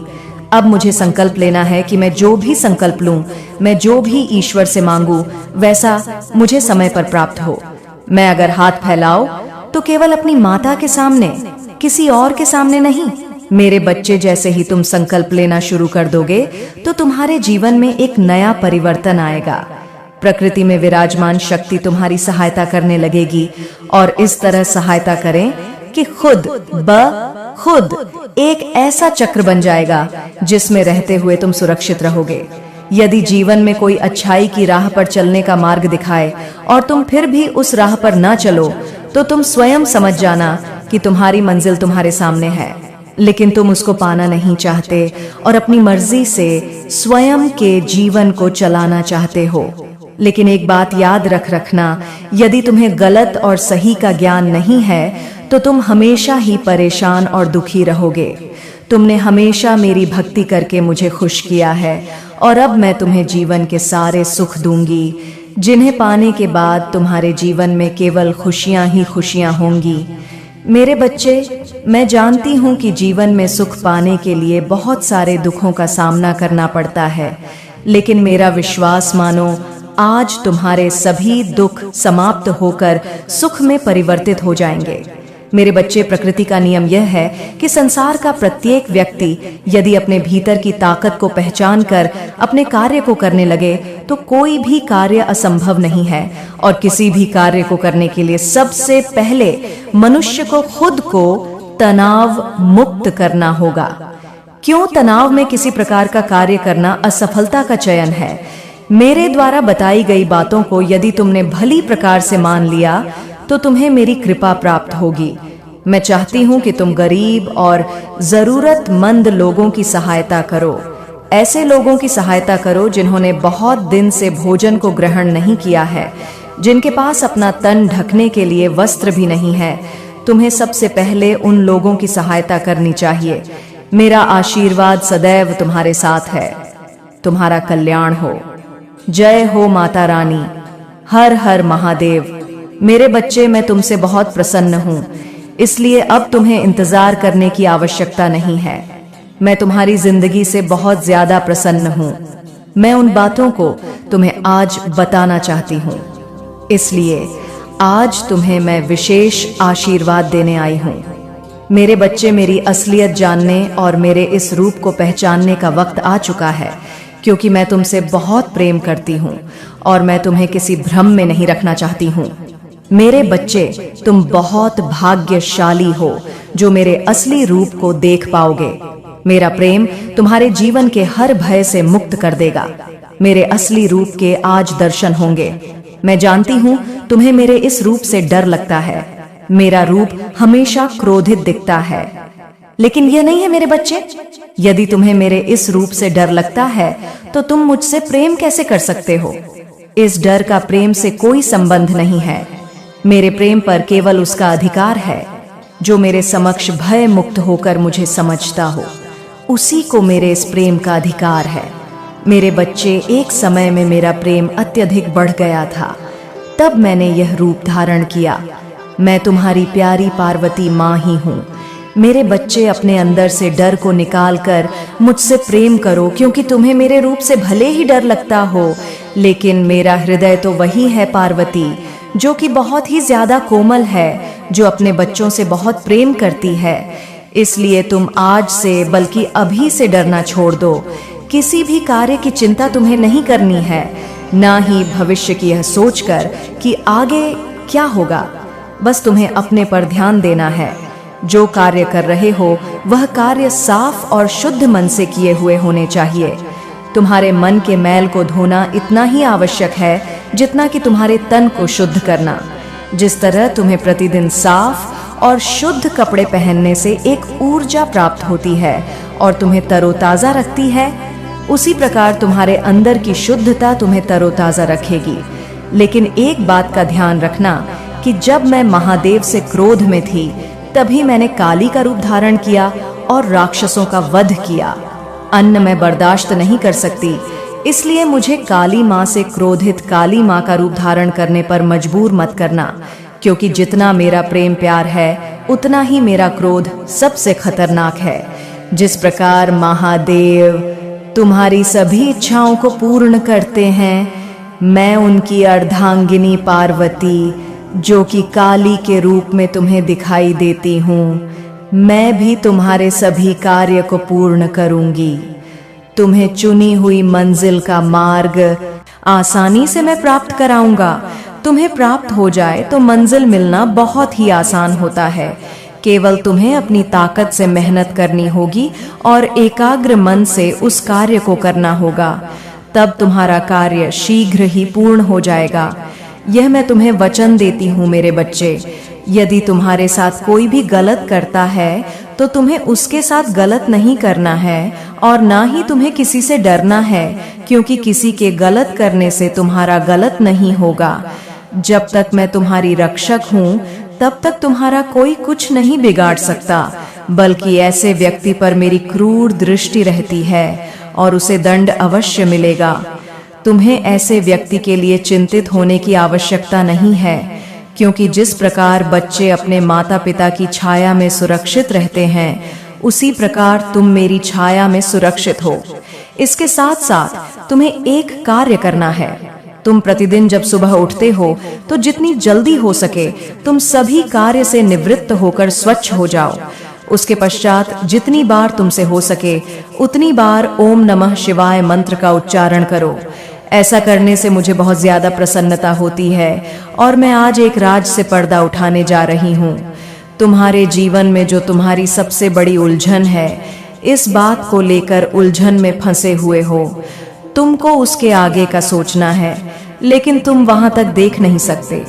अब मुझे संकल्प लेना है कि मैं जो भी संकल्प लूं, मैं जो भी ईश्वर से मांगू, वैसा मुझे समय पर प्राप्त हो। मैं अगर हाथ फैलाऊं तो केवल अपनी माता के सामने, किसी और के सामने नहीं। मेरे बच्चे, जैसे ही तुम संकल्प लेना शुरू कर दोगे तो तुम्हारे जीवन में एक नया परिवर्तन आएगा। प्रकृति में विराजमान शक्ति तुम्हारी सहायता करने लगेगी और इस तरह सहायता करें कि खुद एक ऐसा चक्र बन जाएगा जिसमें रहते हुए तुम सुरक्षित रहोगे। यदि जीवन में कोई अच्छाई की राह पर चलने का मार्ग दिखाए और तुम फिर भी उस राह पर ना चलो तो तुम स्वयं समझ जाना कि तुम्हारी मंजिल तुम्हारे सामने है, लेकिन तुम उसको पाना नहीं चाहते और अपनी मर्जी से स्वयं के जीवन को चलाना चाहते हो। लेकिन एक बात याद रखना, यदि तुम्हें गलत और सही का ज्ञान नहीं है तो तुम हमेशा ही परेशान और दुखी रहोगे। तुमने हमेशा मेरी भक्ति करके मुझे खुश किया है और अब मैं तुम्हें जीवन के सारे सुख दूंगी, जिन्हें पाने के बाद तुम्हारे जीवन में केवल खुशियां ही खुशियां होंगी। मेरे बच्चे, मैं जानती हूँ कि जीवन में सुख पाने के लिए बहुत सारे दुखों का सामना करना पड़ता है, लेकिन मेरा विश्वास मानो, आज तुम्हारे सभी दुख समाप्त होकर सुख में परिवर्तित हो जाएंगे। मेरे बच्चे, प्रकृति का नियम यह है कि संसार का प्रत्येक व्यक्ति यदि अपने भीतर की ताकत को पहचान कर अपने कार्य को करने लगे तो कोई भी कार्य असंभव नहीं है। और किसी भी कार्य को करने के लिए सबसे पहले मनुष्य को खुद को तनाव मुक्त करना होगा। क्यों? तनाव में किसी प्रकार का कार्य करना असफलता का चयन है। मेरे द्वारा बताई गई बातों को यदि तुमने भली प्रकार से मान लिया तो तुम्हें मेरी कृपा प्राप्त होगी। मैं चाहती हूँ कि तुम गरीब और जरूरतमंद लोगों की सहायता करो। ऐसे लोगों की सहायता करो जिन्होंने बहुत दिन से भोजन को ग्रहण नहीं किया है, जिनके पास अपना तन ढकने के लिए वस्त्र भी नहीं है। तुम्हें सबसे पहले उन लोगों की सहायता करनी चाहिए। मेरा आशीर्वाद सदैव तुम्हारे साथ है। तुम्हारा कल्याण हो। जय हो माता रानी। हर हर महादेव। मेरे बच्चे, मैं तुमसे बहुत प्रसन्न हूँ, इसलिए अब तुम्हें इंतजार करने की आवश्यकता नहीं है। मैं तुम्हारी जिंदगी से बहुत ज्यादा प्रसन्न हूँ। मैं उन बातों को तुम्हें आज बताना चाहती हूँ, इसलिए आज तुम्हें मैं विशेष आशीर्वाद देने आई हूँ। मेरे बच्चे, मेरी असलियत जानने और मेरे इस रूप को पहचानने का वक्त आ चुका है, क्योंकि मैं तुमसे बहुत प्रेम करती हूँ और मैं तुम्हें किसी भ्रम में नहीं रखना चाहती हूँ। मेरे बच्चे, तुम बहुत भाग्यशाली हो जो मेरे असली रूप को देख पाओगे। मेरा प्रेम तुम्हारे जीवन के हर भय से मुक्त कर देगा। मेरे असली रूप के आज दर्शन होंगे। मैं जानती हूँ तुम्हें मेरे इस रूप से डर लगता है। मेरा रूप हमेशा क्रोधित दिखता है, लेकिन यह नहीं है मेरे बच्चे। यदि तुम्हें मेरे इस रूप से डर लगता है तो तुम मुझसे प्रेम कैसे कर सकते हो? इस डर का प्रेम से कोई संबंध नहीं है। मेरे प्रेम पर केवल उसका अधिकार है जो मेरे समक्ष भय मुक्त होकर मुझे समझता हो, उसी को मेरे इस प्रेम का अधिकार है। मेरे बच्चे, एक समय में मेरा प्रेम अत्यधिक बढ़ गया था, तब मैंने यह रूप धारण किया। मैं तुम्हारी प्यारी पार्वती माँ ही हूँ। मेरे बच्चे, अपने अंदर से डर को निकालकर मुझसे प्रेम करो, क्योंकि तुम्हें मेरे रूप से भले ही डर लगता हो, लेकिन मेरा हृदय तो वही है पार्वती, जो कि बहुत ही ज्यादा कोमल है, जो अपने बच्चों से बहुत प्रेम करती है। इसलिए तुम आज से, बल्कि अभी से डरना छोड़ दो। किसी भी कार्य की चिंता तुम्हें नहीं करनी है, ना ही भविष्य की यह सोचकर कि आगे क्या होगा। बस तुम्हें अपने पर ध्यान देना है। जो कार्य कर रहे हो वह कार्य साफ और शुद्ध मन से किए हुए होने चाहिए। तुम्हारे मन के मैल को धोना इतना ही आवश्यक है जितना कि तुम्हारे तन को शुद्ध करना। जिस तरह तुम्हें प्रतिदिन साफ और शुद्ध कपड़े पहनने से एक ऊर्जा प्राप्त होती है और तुम्हें तरोताजा रखती है, उसी प्रकार तुम्हारे अंदर की शुद्धता तुम्हें तरोताजा रखेगी। लेकिन एक बात का ध्यान रखना कि जब मैं महादेव से क्रोध में थी, तभी मैंने काली का रूप धारण किया और राक्षसों का वध किया। अन्न मैं बर्दाश्त नहीं कर सकती, इसलिए मुझे काली माँ से क्रोधित काली माँ का रूप धारण करने पर मजबूर मत करना, क्योंकि जितना मेरा प्रेम प्यार है उतना ही मेरा क्रोध सबसे खतरनाक है। जिस प्रकार महादेव तुम्हारी सभी इच्छाओं को पूर्ण करते हैं, मैं उनकी अर्धांगिनी पार्वती, जो कि काली के रूप में तुम्हें दिखाई देती हूँ, मैं भी तुम्हारे सभी कार्य को पूर्ण करूंगी। तुम्हें चुनी हुई मंजिल का मार्ग आसानी से मैं प्राप्त कराऊंगा। तुम्हें प्राप्त हो जाए तो मंजिल मिलना बहुत ही आसान होता है। केवल तुम्हें अपनी ताकत से मेहनत करनी होगी और एकाग्र मन से उस कार्य को करना होगा, तब तुम्हारा कार्य शीघ्र ही पूर्ण हो जाएगा। यह मैं तुम्हें वचन देती हूँ मेरे बच्चे। यदि तुम्हारे साथ कोई भी गलत करता है तो तुम्हें उसके साथ गलत नहीं करना है और ना ही तुम्हें किसी से डरना है, क्योंकि किसी के गलत करने से तुम्हारा गलत नहीं होगा। जब तक मैं तुम्हारी रक्षक हूँ तब तक तुम्हारा कोई कुछ नहीं बिगाड़ सकता, बल्कि ऐसे व्यक्ति पर मेरी क्रूर दृष्टि रहती है और उसे दंड अवश्य मिलेगा। तुम्हें ऐसे व्यक्ति के लिए चिंतित होने की आवश्यकता नहीं है, क्योंकि जिस प्रकार बच्चे अपने माता पिता की छाया में सुरक्षित रहते हैं, उसी प्रकार तुम मेरी छाया में सुरक्षित हो। इसके साथ साथ तुम्हें एक कार्य करना है। तुम प्रतिदिन जब सुबह उठते हो तो जितनी जल्दी हो सके तुम सभी कार्य से निवृत्त होकर स्वच्छ हो जाओ। उसके पश्चात जितनी बार तुमसे हो सके उतनी बार ओम नमः शिवाय मंत्र का उच्चारण करो। ऐसा करने से मुझे बहुत ज्यादा प्रसन्नता होती है और मैं आज एक राज से पर्दा उठाने जा रही हूँ। तुम्हारे जीवन में जो तुम्हारी सबसे बड़ी उलझन है, इस बात को लेकर उलझन में फंसे हुए हो। तुमको उसके आगे का सोचना है, लेकिन तुम वहां तक देख नहीं सकते।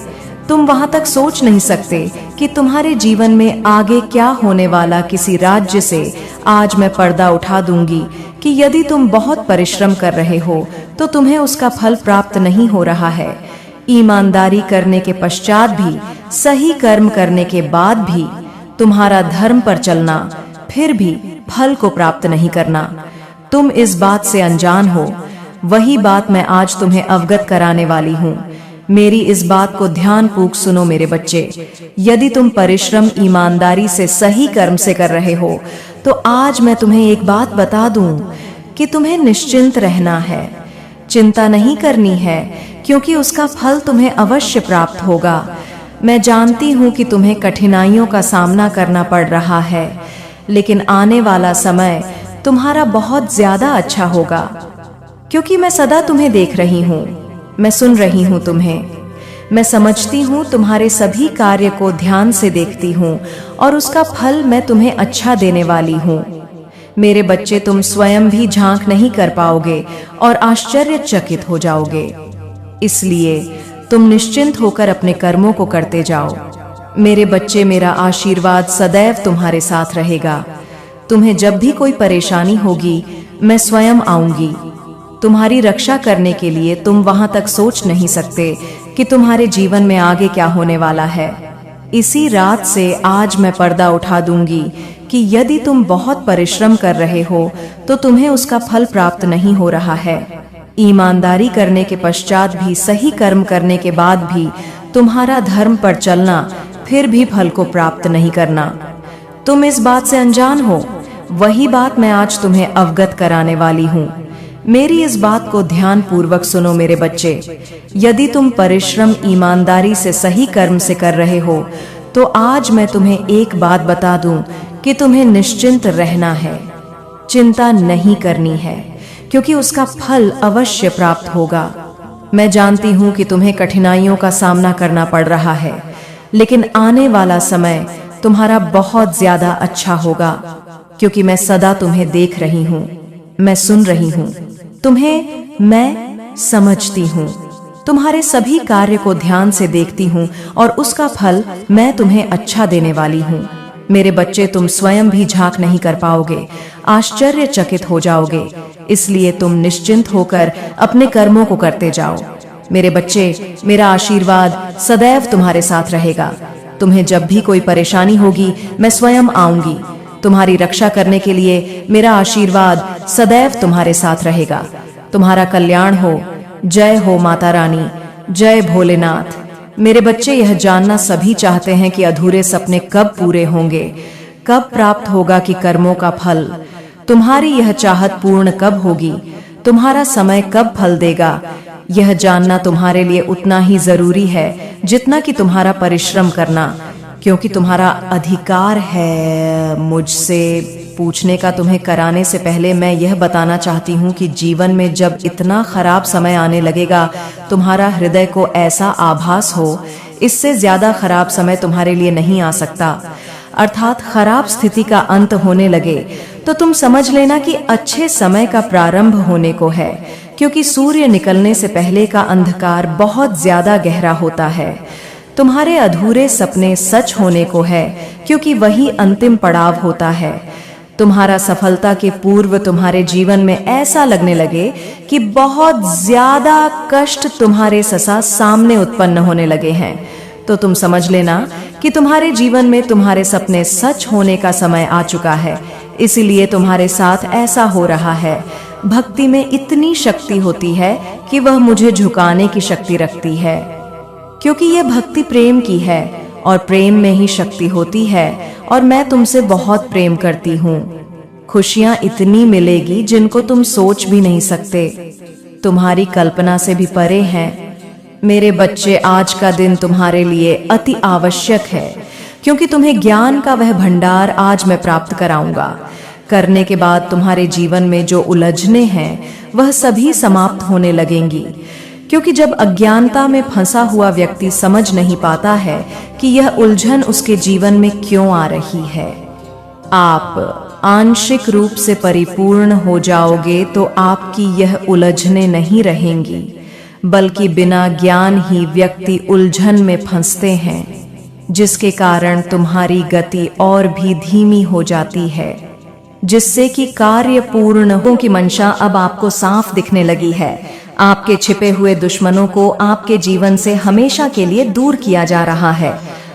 तुम वहां तक सोच नहीं सकते कि तुम्हारे जीवन में आगे क्या होने वाला किसी राज्य से आज मैं पर्दा उठा दूंगी कि यदि तुम बहुत परिश्रम कर रहे हो तो तुम्हें उसका फल प्राप्त नहीं हो रहा है। ईमानदारी करने के पश्चात भी, सही कर्म करने के बाद भी तुम्हारा धर्म पर चलना, फिर भी फल को प्राप्त नहीं करना। तुम इस बात से अनजान हो। वही बात मैं आज तुम्हें अवगत कराने वाली हूँ। मेरी इस बात को ध्यानपूर्वक सुनो मेरे बच्चे। यदि तुम परिश्रम ईमानदारी से सही कर्म से कर रहे हो तो आज मैं तुम्हें एक बात बता दूं कि तुम्हें निश्चिंत रहना है, चिंता नहीं करनी है, क्योंकि उसका फल तुम्हें अवश्य प्राप्त होगा। मैं जानती हूँ कि तुम्हें कठिनाइयों का सामना करना पड़ रहा है, लेकिन आने वाला समय तुम्हारा बहुत ज्यादा अच्छा होगा, क्योंकि मैं सदा तुम्हें देख रही हूँ, मैं सुन रही हूँ तुम्हें। मैं समझती हूँ, तुम्हारे सभी कार्य को ध्यान से देखती हूँ और उसका फल मैं तुम्हें अच्छा देने वाली हूँ। मेरे बच्चे तुम स्वयं भी झांक नहीं कर पाओगे और आश्चर्यचकित हो जाओगे। इसलिए तुम निश्चिंत होकर अपने कर्मों को करते जाओ। मेरे बच्चे, मेरा आशीर्वाद सदैव तुम्हारे साथ रहेगा। तुम्हें जब भी कोई परेशानी होगी मैं स्वयं आऊंगी। तुम्हारी रक्षा करने के लिए तुम वहां तक सोच नहीं सकते कि तुम्हारे जीवन में आगे क्या होने वाला है। इसी रात से आज मैं पर्दा उठा दूंगी कि यदि तुम बहुत परिश्रम कर रहे हो तो तुम्हें उसका फल प्राप्त नहीं हो रहा है। ईमानदारी करने के पश्चात भी, सही कर्म करने के बाद भी तुम्हारा धर्म पर चलना फिर भी फल को प्राप्त नहीं करना। तुम इस बात से अनजान हो। वही बात मैं आज तुम्हें अवगत कराने वाली हूँ। मेरी इस बात को ध्यान पूर्वक सुनो मेरे बच्चे। यदि तुम परिश्रम ईमानदारी से, सही कर्म से कर रहे हो तो आज मैं तुम्हें एक बात बता दूं कि तुम्हें निश्चिंत रहना है, चिंता नहीं करनी है, क्योंकि उसका फल अवश्य प्राप्त होगा। मैं जानती हूं कि तुम्हें कठिनाइयों का सामना करना पड़ रहा है, लेकिन आने वाला समय तुम्हारा बहुत ज्यादा अच्छा होगा, क्योंकि मैं सदा तुम्हें देख रही हूं, मैं सुन रही हूं, तुम्हें मैं समझती हूं, तुम्हारे सभी कार्य को ध्यान से देखती हूं और उसका फल मैं तुम्हें अच्छा देने वाली हूं। मेरे बच्चे, तुम स्वयं भी झांक नहीं कर पाओगे, आश्चर्यचकित हो जाओगे। इसलिए तुम निश्चिंत होकर अपने कर्मों को करते जाओ। मेरे बच्चे, मेरा आशीर्वाद सदैव तुम्हारे साथ रहेगा। तुम्हें जब भी कोई परेशानी होगी मैं स्वयं आऊंगी। तुम्हारी रक्षा करने के लिए मेरा आशीर्वाद सदैव तुम्हारे साथ रहेगा। तुम्हारा कल्याण हो। जय हो माता रानी, जय भोलेनाथ। मेरे बच्चे, यह जानना सभी चाहते हैं कि अधूरे सपने कब पूरे होंगे, कब प्राप्त होगा कि कर्मों का फल। तुम्हारी यह चाहत पूर्ण कब होगी, तुम्हारा समय कब फल देगा, यह जानना तुम्हारे लिए उतना ही जरूरी है जितना कि तुम्हारा परिश्रम करना, क्योंकि तुम्हारा अधिकार है मुझसे पूछने का। तुम्हें कराने से पहले मैं यह बताना चाहती हूँ कि जीवन में जब इतना खराब समय आने लगेगा, तुम्हारा हृदय को ऐसा आभास हो इससे ज्यादा खराब समय तुम्हारे लिए नहीं आ सकता, अर्थात खराब स्थिति का अंत होने लगे, तो तुम समझ लेना कि अच्छे समय का प्रारंभ होने को है, क्योंकि सूर्य निकलने से पहले का अंधकार बहुत ज्यादा गहरा होता है। तुम्हारे अधूरे सपने सच होने को है, क्योंकि वही अंतिम पड़ाव होता है। तुम्हारा सफलता के पूर्व तुम्हारे जीवन में ऐसा लगने लगे कि बहुत ज्यादा कष्ट तुम्हारे ससा सामने उत्पन्न होने लगे हैं, तो तुम समझ लेना कि तुम्हारे जीवन में तुम्हारे सपने सच होने का समय आ चुका है। इसीलिए तुम्हारे साथ ऐसा हो रहा है। भक्ति में इतनी शक्ति होती है कि वह मुझे झुकाने की शक्ति रखती है, क्योंकि यह भक्ति प्रेम की है और प्रेम में ही शक्ति होती है, और मैं तुमसे बहुत प्रेम करती हूँ। खुशियाँ इतनी मिलेगी जिनको तुम सोच भी नहीं सकते, तुम्हारी कल्पना से भी परे हैं। मेरे बच्चे, आज का दिन तुम्हारे लिए अति आवश्यक है, क्योंकि तुम्हें ज्ञान का वह भंडार आज मैं प्राप्त कराऊंगा। करने के बाद तुम्हारे जीवन में जो उलझने हैं वह सभी समाप्त होने लगेंगी, क्योंकि जब अज्ञानता में फंसा हुआ व्यक्ति समझ नहीं पाता है कि यह उलझन उसके जीवन में क्यों आ रही है। आप आंशिक रूप से परिपूर्ण हो जाओगे तो आपकी यह उलझने नहीं रहेंगी, बल्कि बिना ज्ञान ही व्यक्ति उलझन में फंसते हैं, जिसके कारण तुम्हारी गति और भी धीमी हो जाती है, जिससे कि कार्य पूर्ण हो की मंशा अब आपको साफ दिखने लगी है। आपके छिपे हुए दुश्मनों को आपके जीवन से हमेशा के लिए दूर किया जा रहा है।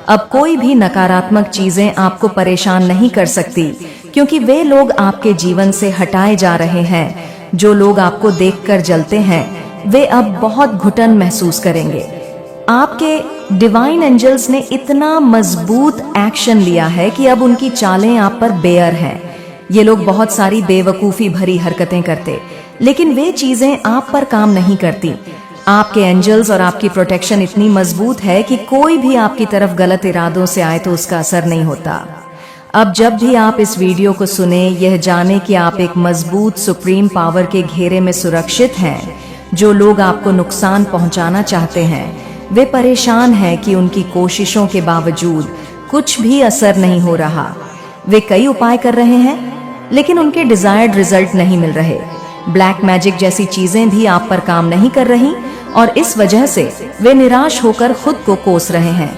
अब कोई भी नकारात्मक चीजें आपको परेशान नहीं कर सकती, क्योंकि वे लोग आपके जीवन से हटाए जा रहे हैं। जो लोग आपको देखकर जलते हैं वे अब बहुत घुटन महसूस करेंगे। आपके डिवाइन एंजल्स ने इतना मजबूत एक्शन लिया है कि अब उनकी चालें आप पर बेअर हैं। ये लोग बहुत सारी बेवकूफी भरी हरकतें करते, लेकिन वे चीजें आप पर काम नहीं करती। आपके एंजल्स और आपकी प्रोटेक्शन इतनी मजबूत है कि कोई भी आपकी तरफ गलत इरादों से आए तो उसका असर नहीं होता। अब जब भी आप इस वीडियो को सुने, यह जाने कि आप एक मजबूत सुप्रीम पावर के घेरे में सुरक्षित हैं। जो लोग आपको नुकसान पहुंचाना चाहते हैं वे परेशान हैं कि उनकी कोशिशों के बावजूद कुछ भी असर नहीं हो रहा। वे कई उपाय कर रहे हैं, लेकिन उनके डिजायर्ड रिजल्ट नहीं मिल रहे। ब्लैक मैजिक जैसी चीजें भी आप पर काम नहीं कर रही और इस वजह से वे निराश होकर खुद को कोस रहे हैं।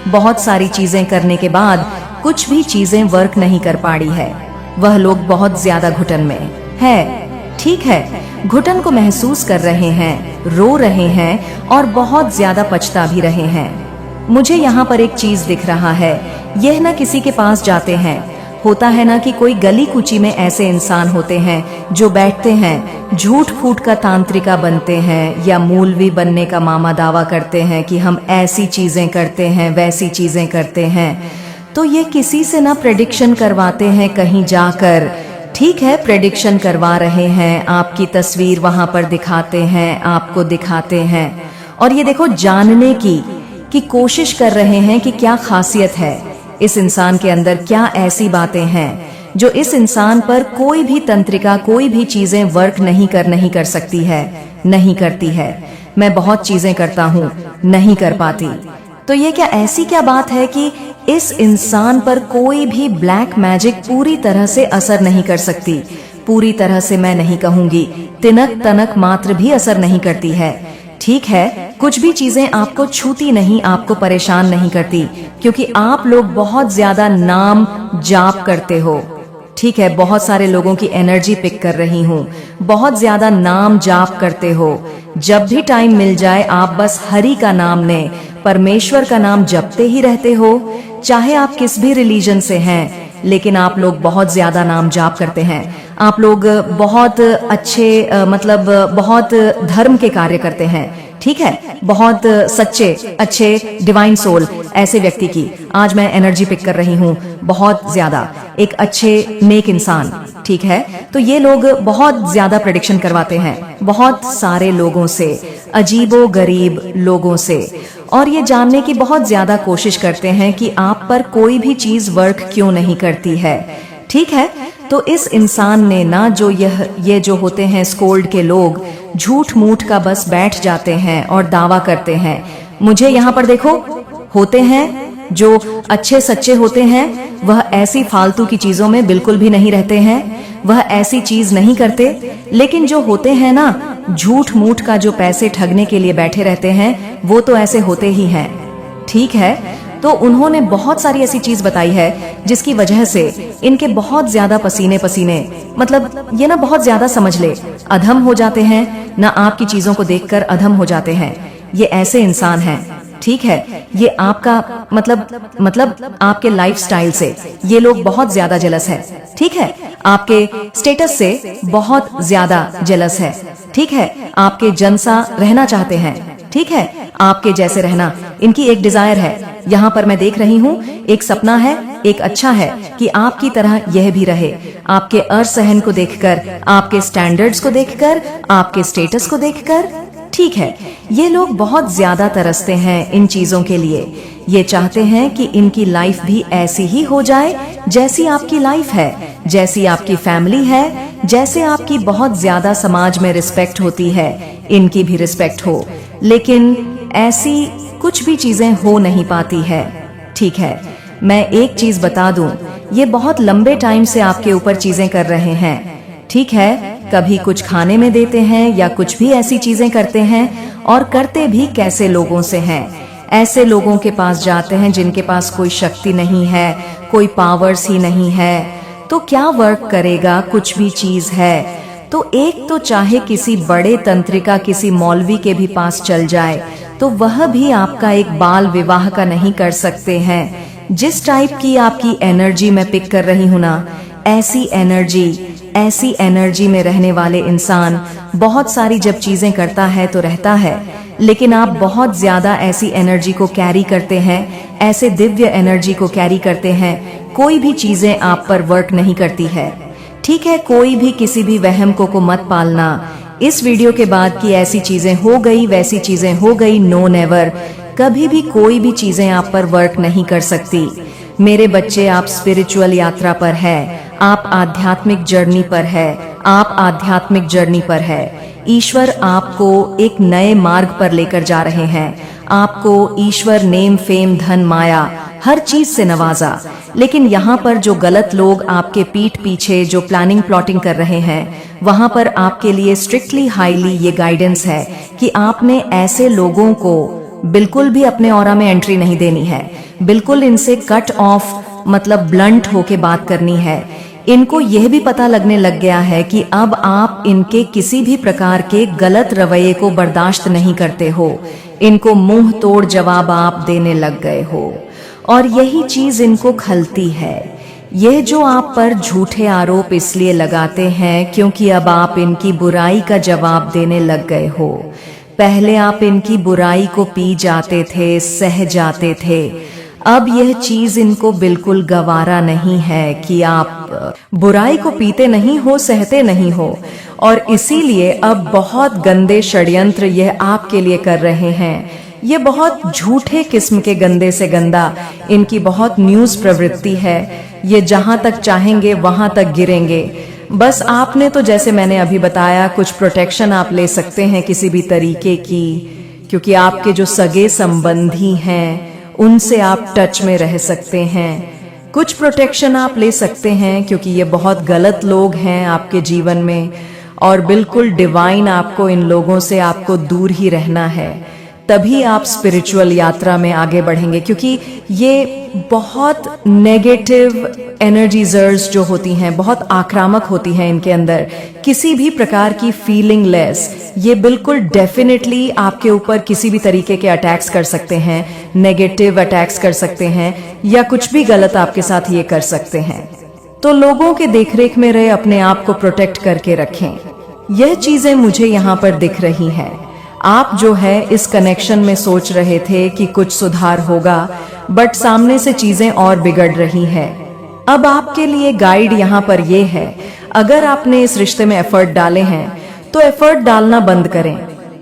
बहुत सारी चीजें करने के बाद कुछ भी चीजें वर्क नहीं कर पाड़ी है। वह लोग बहुत ज्यादा घुटन में है। ठीक है, घुटन को महसूस कर रहे हैं, रो रहे हैं और बहुत ज्यादा पछता भी रहे हैं। मुझे यहाँ पर एक चीज दिख रहा है, यह ना किसी के पास जाते हैं, होता है ना कि कोई गली कुची में ऐसे इंसान होते हैं जो बैठते हैं, झूठ फूट का तांत्रिका बनते हैं या मूलवी बनने का मामा दावा करते हैं कि हम ऐसी चीजें करते हैं, वैसी चीजें करते हैं। तो ये किसी से ना प्रेडिक्शन करवाते हैं कहीं जाकर। ठीक है, प्रेडिक्शन करवा रहे हैं, आपकी तस्वीर वहां पर दिखाते हैं, आपको दिखाते हैं और ये देखो जानने की कोशिश कर रहे हैं कि क्या खासियत है इस इंसान के अंदर, क्या ऐसी बातें हैं जो इस इंसान पर कोई भी तंत्रिका, कोई भी चीजें वर्क नहीं कर सकती है, नहीं करती है। मैं बहुत चीजें करता हूँ, नहीं कर पाती। तो ये क्या ऐसी क्या बात है कि इस इंसान पर कोई भी ब्लैक मैजिक पूरी तरह से असर नहीं कर सकती? पूरी तरह से मैं नहीं कहूंगी, तिनक तनक मात्र भी असर नहीं करती है। ठीक है, कुछ भी चीजें आपको छूती नहीं, आपको परेशान नहीं करती, क्योंकि आप लोग बहुत ज्यादा नाम जाप करते हो। ठीक है, बहुत सारे लोगों की एनर्जी पिक कर रही हूँ, बहुत ज्यादा नाम जाप करते हो। जब भी टाइम मिल जाए आप बस हरि का नाम लें, परमेश्वर का नाम जपते ही रहते हो। चाहे आप किस भी रिलीजन से हैं, लेकिन आप लोग बहुत ज्यादा नाम जाप करते हैं। आप लोग बहुत अच्छे मतलब बहुत धर्म के कार्य करते हैं। ठीक है, बहुत सच्चे अच्छे डिवाइन सोल ऐसे व्यक्ति की आज मैं एनर्जी पिक कर रही हूँ, बहुत ज्यादा एक अच्छे नेक इंसान। ठीक है, तो ये लोग बहुत ज्यादा प्रेडिक्शन करवाते हैं बहुत सारे लोगों से, अजीबो गरीब लोगों से, और ये जानने की बहुत ज्यादा कोशिश करते हैं कि आप पर कोई भी चीज वर्क क्यों नहीं करती है। ठीक है, तो इस इंसान ने ना जो ये जो होते हैं स्कोल्ड के लोग, झूठ मूठ का बस बैठ जाते हैं और दावा करते हैं। मुझे यहाँ पर देखो, होते हैं जो अच्छे सच्चे होते हैं, वह ऐसी फालतू की चीजों में बिल्कुल भी नहीं रहते हैं, वह ऐसी चीज नहीं करते। लेकिन जो होते हैं ना झूठ मूठ का, जो पैसे ठगने के लिए बैठे रहते हैं, वो तो ऐसे होते ही हैं। ठीक है, तो उन्होंने बहुत सारी ऐसी चीज बताई है जिसकी वजह से इनके बहुत ज्यादा पसीने मतलब ये ना बहुत ज्यादा समझ ले अधम हो जाते हैं ना, आपकी चीजों को देखकर अधम हो जाते हैं। ये ऐसे इंसान हैं। ठीक है, ये आपका मतलब आपके लाइफस्टाइल से ये लोग बहुत ज्यादा जेलस है। ठीक है, आपके स्टेटस से बहुत ज्यादा जेलस है। ठीक है, आपके जैसा रहना चाहते हैं। ठीक है, आपके जैसे रहना इनकी एक डिजायर है। यहाँ पर मैं देख रही हूँ, एक सपना है, एक अच्छा है कि आपकी तरह यह भी रहे। आपके असहन को देखकर, आपके स्टैंडर्ड्स को देखकर, आपके स्टेटस को देखकर। ठीक है, ये लोग बहुत ज्यादा तरसते हैं इन चीजों के लिए। ये चाहते हैं कि इनकी लाइफ भी ऐसी ही हो जाए जैसी आपकी लाइफ है, जैसी आपकी फैमिली है, जैसे आपकी बहुत ज्यादा समाज में रिस्पेक्ट होती है, इनकी भी रिस्पेक्ट हो। लेकिन ऐसी कुछ भी चीजें हो नहीं पाती है। ठीक है, मैं एक चीज बता दूं, ये बहुत लंबे टाइम से आपके ऊपर चीजें कर रहे हैं। ठीक है, कभी कुछ खाने में देते हैं या कुछ भी ऐसी चीजें करते हैं, और करते भी कैसे लोगों से हैं। ऐसे लोगों के पास जाते हैं जिनके पास कोई शक्ति नहीं है, कोई पावर्स ही नहीं है, तो क्या वर्क करेगा? कुछ भी चीज है तो एक तो चाहे किसी बड़े तंत्रिका, किसी मौलवी के भी पास चल जाए, तो वह भी आपका एक बाल विवाह का नहीं कर सकते हैं। जिस टाइप की आपकी एनर्जी मैं पिक कर रही हूँ ना, ऐसी एनर्जी में रहने वाले इंसान बहुत सारी जब चीजें करता है तो रहता है, लेकिन आप बहुत ज्यादा ऐसी एनर्जी को कैरी करते हैं, ऐसे दिव्य एनर्जी को कैरी करते हैं। कोई भी चीजें आप पर वर्क नहीं करती है। ठीक है, कोई भी किसी भी वहम को मत पालना। इस वीडियो के बाद की ऐसी चीजें हो गई, वैसी चीजें हो गई, नो नेवर, कभी भी कोई भी चीजें आप पर वर्क नहीं कर सकती। मेरे बच्चे, आप स्पिरिचुअल यात्रा पर है, आप आध्यात्मिक जर्नी पर है, आप आध्यात्मिक जर्नी पर है। ईश्वर आपको एक नए मार्ग पर लेकर जा रहे हैं। आपको ईश्वर नेम, फेम, धन, माया, हर चीज से नवाजा। लेकिन यहाँ पर जो गलत लोग आपके पीठ पीछे जो प्लानिंग प्लॉटिंग कर रहे हैं, वहां पर आपके लिए स्ट्रिक्टली हाईली ये गाइडेंस है कि आपने ऐसे लोगों को बिल्कुल भी अपने ऑरा में एंट्री नहीं देनी है। बिल्कुल इनसे कट ऑफ, मतलब ब्लंट होके बात करनी है। इनको यह भी पता लगने लग गया है कि अब आप इनके किसी भी प्रकार के गलत रवैये को बर्दाश्त नहीं करते हो। इनको मुंह तोड़ जवाब आप देने लग गए हो और यही चीज इनको खलती है। यह जो आप पर झूठे आरोप इसलिए लगाते हैं क्योंकि अब आप इनकी बुराई का जवाब देने लग गए हो। पहले आप इनकी बुराई को पी जाते थे, सह जाते थे। अब यह चीज इनको बिल्कुल गवारा नहीं है कि आप बुराई को पीते नहीं हो, सहते नहीं हो, और इसीलिए अब बहुत गंदे षड्यंत्र यह आपके लिए कर रहे हैं। ये बहुत झूठे किस्म के गंदे से गंदा इनकी बहुत न्यूज प्रवृत्ति है। ये जहां तक चाहेंगे वहां तक गिरेंगे। बस आपने तो जैसे मैंने अभी बताया कुछ प्रोटेक्शन आप ले सकते हैं किसी भी तरीके की, क्योंकि आपके जो सगे संबंधी हैं उनसे आप टच में रह सकते हैं। कुछ प्रोटेक्शन आप ले सकते हैं क्योंकि ये बहुत गलत लोग हैं आपके जीवन में, और बिल्कुल डिवाइन आपको इन लोगों से आपको दूर ही रहना है। तभी आप स्पिरिचुअल यात्रा में आगे बढ़ेंगे, क्योंकि ये बहुत नेगेटिव एनर्जीजर्स जो होती हैं, बहुत आक्रामक होती हैं इनके अंदर, किसी भी प्रकार की फीलिंग लेस। ये बिल्कुल डेफिनेटली आपके ऊपर किसी भी तरीके के अटैक्स कर सकते हैं, नेगेटिव अटैक्स कर सकते हैं, या कुछ भी गलत आपके साथ ये कर सकते हैं। तो लोगों के देखरेख में रहे, अपने आप को प्रोटेक्ट करके रखें। यह चीजें मुझे यहाँ पर दिख रही हैं। आप जो है इस कनेक्शन में सोच रहे थे कि कुछ सुधार होगा, बट सामने से चीजें और बिगड़ रही है। अब आपके लिए गाइड यहाँ पर ये है, अगर आपने इस रिश्ते में एफर्ट डाले हैं तो एफर्ट डालना बंद करें।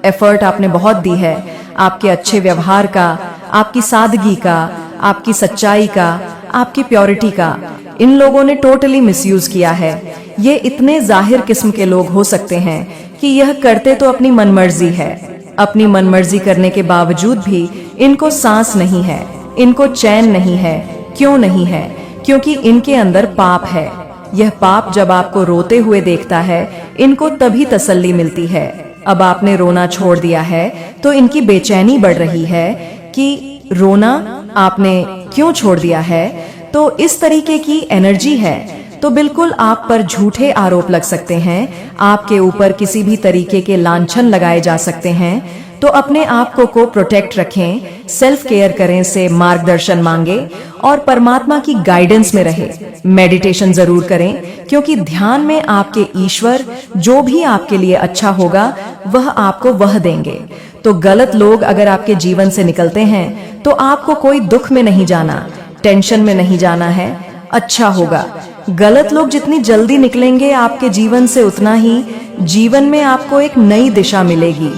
एफर्ट आपने बहुत दी है, आपके अच्छे व्यवहार का, आपकी सादगी का, आपकी सच्चाई का, आपकी प्योरिटी का। इन लोगों ने टोटली मिसयूज किया है। ये इतने जाहिर किस्म के लोग हो सकते हैं कि यह करते तो अपनी मनमर्जी है। अपनी मनमर्जी करने के बावजूद भी इनको सांस नहीं है, इनको चैन नहीं है। क्यों नहीं है? क्योंकि इनके अंदर पाप है। यह पाप जब आपको रोते हुए देखता है, इनको तभी तसल्ली मिलती है। अब आपने रोना छोड़ दिया है तो इनकी बेचैनी बढ़ रही है कि रोना आपने क्यों छोड़ दिया है। तो इस तरीके की एनर्जी है, तो बिल्कुल आप पर झूठे आरोप लग सकते हैं, आपके ऊपर किसी भी तरीके के लांछन लगाए जा सकते हैं। तो अपने आप को प्रोटेक्ट रखें, सेल्फ केयर करें, से मार्गदर्शन मांगे और परमात्मा की गाइडेंस में रहे। मेडिटेशन जरूर करें, क्योंकि ध्यान में आपके ईश्वर जो भी आपके लिए अच्छा होगा वह आपको वह देंगे। तो गलत लोग अगर आपके जीवन से निकलते हैं तो आपको कोई दुख में नहीं जाना, टेंशन में नहीं जाना है, अच्छा होगा। गलत लोग जितनी जल्दी निकलेंगे आपके जीवन से, उतना ही जीवन में आपको एक नई दिशा मिलेगी।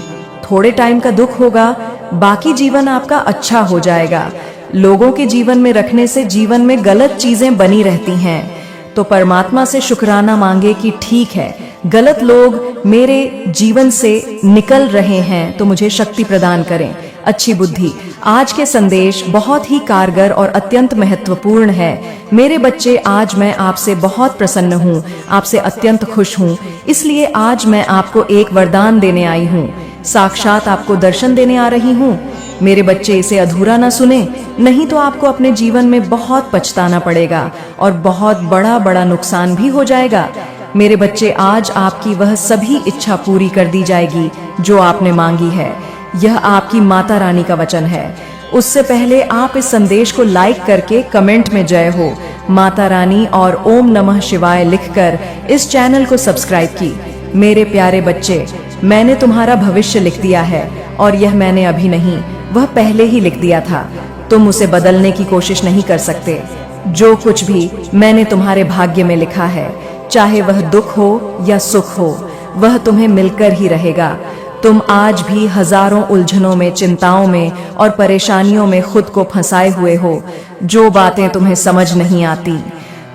थोड़े टाइम का दुख होगा, बाकी जीवन आपका अच्छा हो जाएगा। लोगों के जीवन में रखने से जीवन में गलत चीजें बनी रहती हैं। तो परमात्मा से शुक्राना मांगे कि ठीक है, गलत लोग मेरे जीवन से निकल रहे हैं तो मुझे शक्ति प्रदान करें, अच्छी बुद्धि। आज के संदेश बहुत ही कारगर और अत्यंत महत्वपूर्ण है। मेरे बच्चे, आज मैं आपसे बहुत प्रसन्न हूँ, आपसे अत्यंत खुश हूँ। इसलिए आज मैं आपको एक वरदान देने आई हूँ, साक्षात आपको दर्शन देने आ रही हूँ। मेरे बच्चे, इसे अधूरा ना सुने, नहीं तो आपको अपने जीवन में बहुत पछताना पड़ेगा और बहुत बड़ा नुकसान भी हो जाएगा। मेरे बच्चे, आज आपकी वह सभी इच्छा पूरी कर दी जाएगी जो आपने मांगी है। यह आपकी माता रानी का वचन है। उससे पहले आप इस संदेश को लाइक करके कमेंट में जय हो, माता रानी और ओम नमः शिवाय लिखकर इस चैनल को सब्सक्राइब की। मेरे प्यारे बच्चे, मैंने तुम्हारा भविष्य लिख दिया है, और यह मैंने अभी नहीं, वह पहले ही लिख दिया था। तुम उसे बदलने की कोशिश नहीं कर सकते। जो कुछ भी मैंने तुम्हारे भाग्य में लिखा है, चाहे वह दुख हो या सुख हो, वह तुम्हें मिलकर ही रहेगा। तुम आज भी हजारों उलझनों में, चिंताओं में और परेशानियों में खुद को फंसाए हुए हो। जो बातें तुम्हें समझ नहीं आती,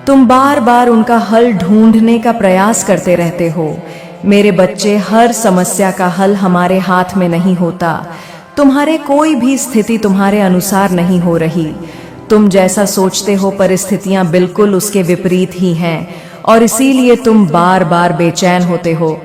तुम बार बार उनका हल ढूंढने का प्रयास करते रहते हो। मेरे बच्चे, हर समस्या का हल हमारे हाथ में नहीं होता। तुम्हारे कोई भी स्थिति तुम्हारे अनुसार नहीं हो रही। तुम जैसा सोचते हो परिस्थितियां बिल्कुल उसके विपरीत ही हैं और इसीलिए तुम बार बार बेचैन होते हो।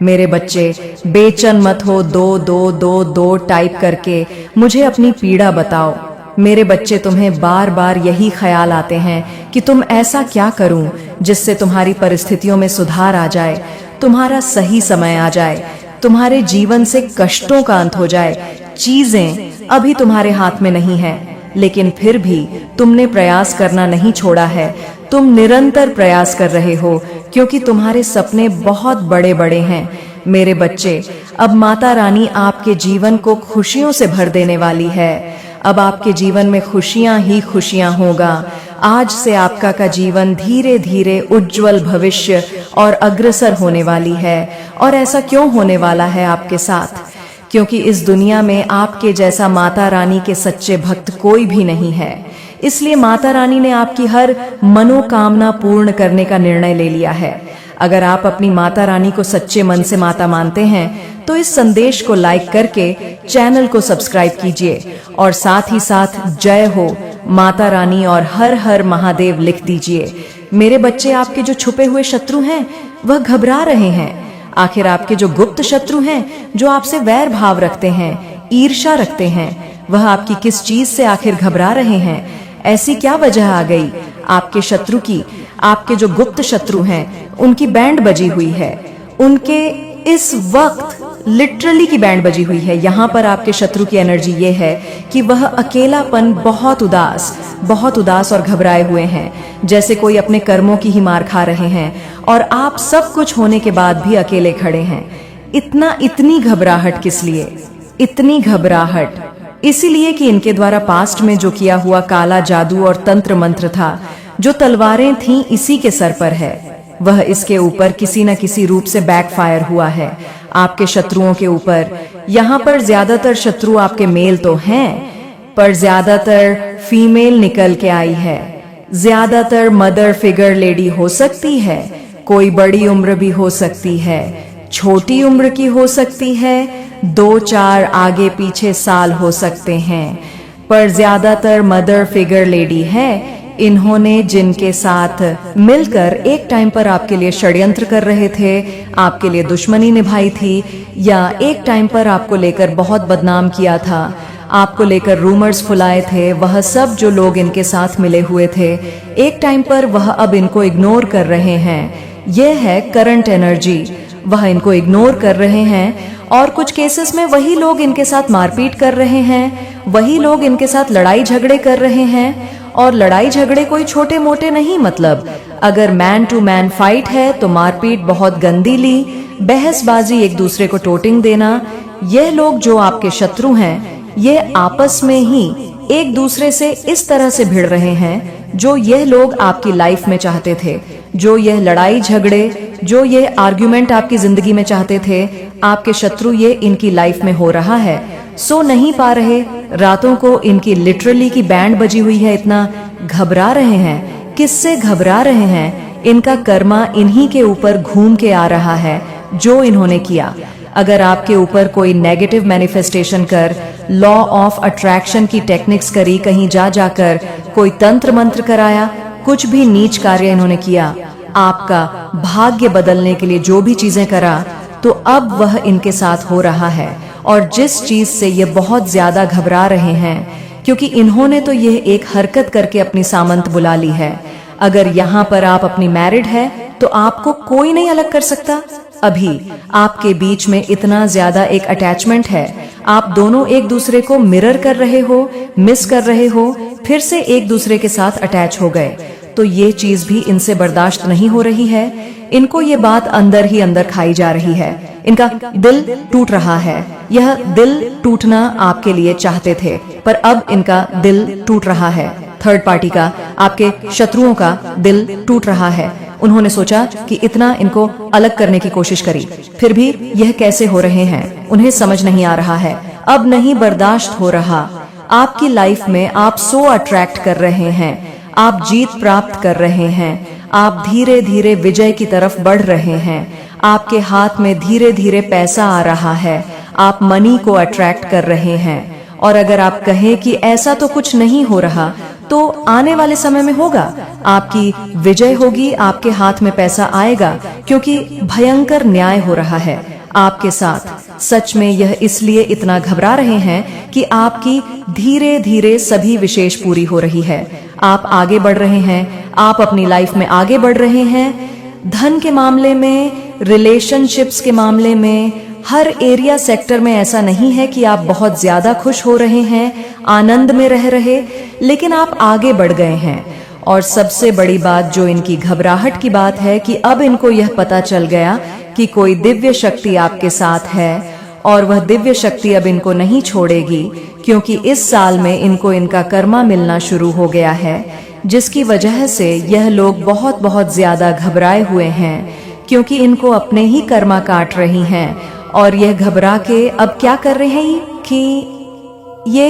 मेरे बच्चे, बेचैन मत हो, 2 टाइप करके मुझे अपनी पीड़ा बताओ। मेरे बच्चे, तुम्हें बार बार यही ख्याल आते हैं कि तुम ऐसा क्या करूं जिससे तुम्हारी परिस्थितियों में सुधार आ जाए, तुम्हारा सही समय आ जाए, तुम्हारे जीवन से कष्टों का अंत हो जाए। चीजें अभी तुम्हारे हाथ में नहीं है, लेकिन फिर भी तुमने प्रयास करना नहीं छोड़ा है। तुम निरंतर प्रयास कर रहे हो क्योंकि तुम्हारे सपने बहुत बड़े बड़े हैं। मेरे बच्चे, अब माता रानी आपके जीवन को खुशियों से भर देने वाली है। अब आपके जीवन में खुशियां ही खुशियां होगा। आज से आपका का जीवन धीरे धीरे उज्जवल भविष्य और अग्रसर होने वाली है। और ऐसा क्यों होने वाला है आपके साथ? क्योंकि इस दुनिया में आपके जैसा माता रानी के सच्चे भक्त कोई भी नहीं है। इसलिए माता रानी ने आपकी हर मनोकामना पूर्ण करने का निर्णय ले लिया है। अगर आप अपनी माता रानी को सच्चे मन से माता मानते हैं तो इस संदेश को लाइक करके चैनल को सब्सक्राइब कीजिए और साथ ही साथ जय हो माता रानी और हर हर महादेव लिख दीजिए। मेरे बच्चे, आपके जो छुपे हुए शत्रु हैं वह घबरा रहे हैं। आखिर आपके जो गुप्त शत्रु हैं, जो आपसे वैर भाव रखते हैं, ईर्ष्या रखते हैं, वह आपकी किस चीज से आखिर घबरा रहे हैं? ऐसी क्या वजह आ गई आपके शत्रु की? आपके जो गुप्त शत्रु हैं उनकी बैंड बजी हुई है। उनके इस वक्त लिटरली की बैंड बजी हुई है। यहाँ पर आपके शत्रु की एनर्जी ये है कि वह अकेलापन, बहुत उदास और घबराए हुए हैं, जैसे कोई अपने कर्मों की ही मार खा रहे हैं और आप सब कुछ होने के बाद भी अकेले खड़े हैं। इतनी घबराहट किस लिए? इतनी घबराहट इसीलिए कि इनके द्वारा पास्ट में जो किया हुआ काला जादू और तंत्र मंत्र था, जो तलवारें थीं इसी के सर पर है, वह इसके ऊपर किसी न किसी रूप से बैकफायर हुआ है आपके शत्रुओं के ऊपर। यहाँ पर ज्यादातर शत्रु आपके मेल तो हैं, पर ज्यादातर फीमेल निकल के आई है। ज्यादातर मदर फिगर लेडी हो सकती है, कोई बड़ी उम्र भी हो सकती है, छोटी उम्र की हो सकती है, 2-4 आगे पीछे साल हो सकते हैं, पर ज्यादातर मदर फिगर लेडी है। इन्होंने जिनके साथ मिलकर एक टाइम पर आपके लिए षड्यंत्र कर रहे थे, आपके लिए दुश्मनी निभाई थी, या एक टाइम पर आपको लेकर बहुत बदनाम किया था, आपको लेकर रूमर्स फुलाए थे, वह सब जो लोग इनके साथ मिले हुए थे, एक टाइम पर वह अब इनको इग्नोर कर रहे हैं। यह है करंट एनर्जी। वह इनको इग्नोर कर रहे हैं और कुछ केसेस में वही लोग इनके साथ मारपीट कर रहे हैं, वही लोग इनके साथ लड़ाई झगड़े कर रहे हैं। और लड़ाई झगड़े कोई छोटे मोटे नहीं, मतलब अगर मैन टू मैन फाइट है तो मारपीट बहुत गंदी ली, बहसबाजी, एक दूसरे को टोटिंग देना। यह लोग जो आपके शत्रु हैं, ये आपस में ही एक दूसरे से इस तरह से भिड़ रहे हैं जो यह लोग आपकी लाइफ में चाहते थे। जो यह लड़ाई झगड़े, जो ये आर्ग्यूमेंट आपकी जिंदगी में चाहते थे, आपके शत्रु ये इनकी लाइफ में हो रहा है। सो नहीं पा रहे, रातों को इनकी लिटरली की बैंड बजी हुई है, इतना घबरा रहे हैं। किससे घबरा रहे हैं? इनका कर्मा इन्हीं के ऊपर घूम के आ रहा है जो इन्होंने किया। अगर आपके ऊपर कोई नेगेटिव मैनिफेस्टेशन कर, लॉ ऑफ अट्रैक्शन की टेक्निक्स करी, कहीं जा जाकर कोई तंत्र मंत्र कराया, कुछ भी नीच कार्य इन्होंने किया, आपका भाग्य बदलने के लिए जो भी चीजें करा, तो अब वह इनके साथ हो रहा है। और जिस चीज से ये बहुत ज्यादा घबरा रहे हैं, क्योंकि इन्होंने तो यह एक हरकत करके अपनी सामंत बुला ली है। अगर यहाँ पर आप अपनी मैरिड है तो आपको कोई नहीं अलग कर सकता। अभी आपके बीच में इतना ज्यादा एक अटैचमेंट है, आप दोनों एक दूसरे को मिरर कर रहे हो, मिस कर रहे हो, फिर से एक दूसरे के साथ अटैच हो गए, तो ये चीज भी इनसे बर्दाश्त नहीं हो रही है। इनको ये बात अंदर ही अंदर खाई जा रही है। इनका दिल टूट रहा है। यह दिल टूटना आपके लिए चाहते थे, पर अब इनका दिल टूट रहा है। थर्ड पार्टी का, आपके शत्रुओं का दिल टूट रहा है। उन्होंने सोचा कि इतना इनको अलग करने की कोशिश करी, फिर भी यह कैसे हो रहे हैं उन्हें समझ नहीं आ रहा है। अब नहीं बर्दाश्त हो रहा। आपकी लाइफ में आप सो अट्रैक्ट कर रहे हैं, आप जीत प्राप्त कर रहे हैं, आप धीरे धीरे विजय की तरफ बढ़ रहे हैं, आपके हाथ में धीरे धीरे पैसा आ रहा है, आप मनी को अट्रैक्ट कर रहे हैं। और अगर आप कहें कि ऐसा तो कुछ नहीं हो रहा, तो आने वाले समय में होगा, आपकी विजय होगी, आपके हाथ में पैसा आएगा, क्योंकि भयंकर न्याय हो रहा है आपके साथ। सच में यह इसलिए इतना घबरा रहे हैं कि आपकी धीरे धीरे सभी विशेष पूरी हो रही है। आप आगे बढ़ रहे हैं, आप अपनी लाइफ में आगे बढ़ रहे हैं, धन के मामले में, रिलेशनशिप्स के मामले में, हर एरिया सेक्टर में। ऐसा नहीं है कि आप बहुत ज्यादा खुश हो रहे हैं, आनंद में रह रहे, लेकिन आप आगे बढ़ गए हैं। और सबसे बड़ी बात जो इनकी घबराहट की बात है कि अब इनको यह पता चल गया कि कोई दिव्य शक्ति आपके साथ है, और वह दिव्य शक्ति अब इनको नहीं छोड़ेगी, क्योंकि इस साल में इनको इनका कर्मा मिलना शुरू हो गया है, जिसकी वजह से यह लोग बहुत बहुत ज्यादा घबराए हुए हैं, क्योंकि इनको अपने ही कर्मा काट रही हैं। और यह घबरा के अब क्या कर रहे हैं कि ये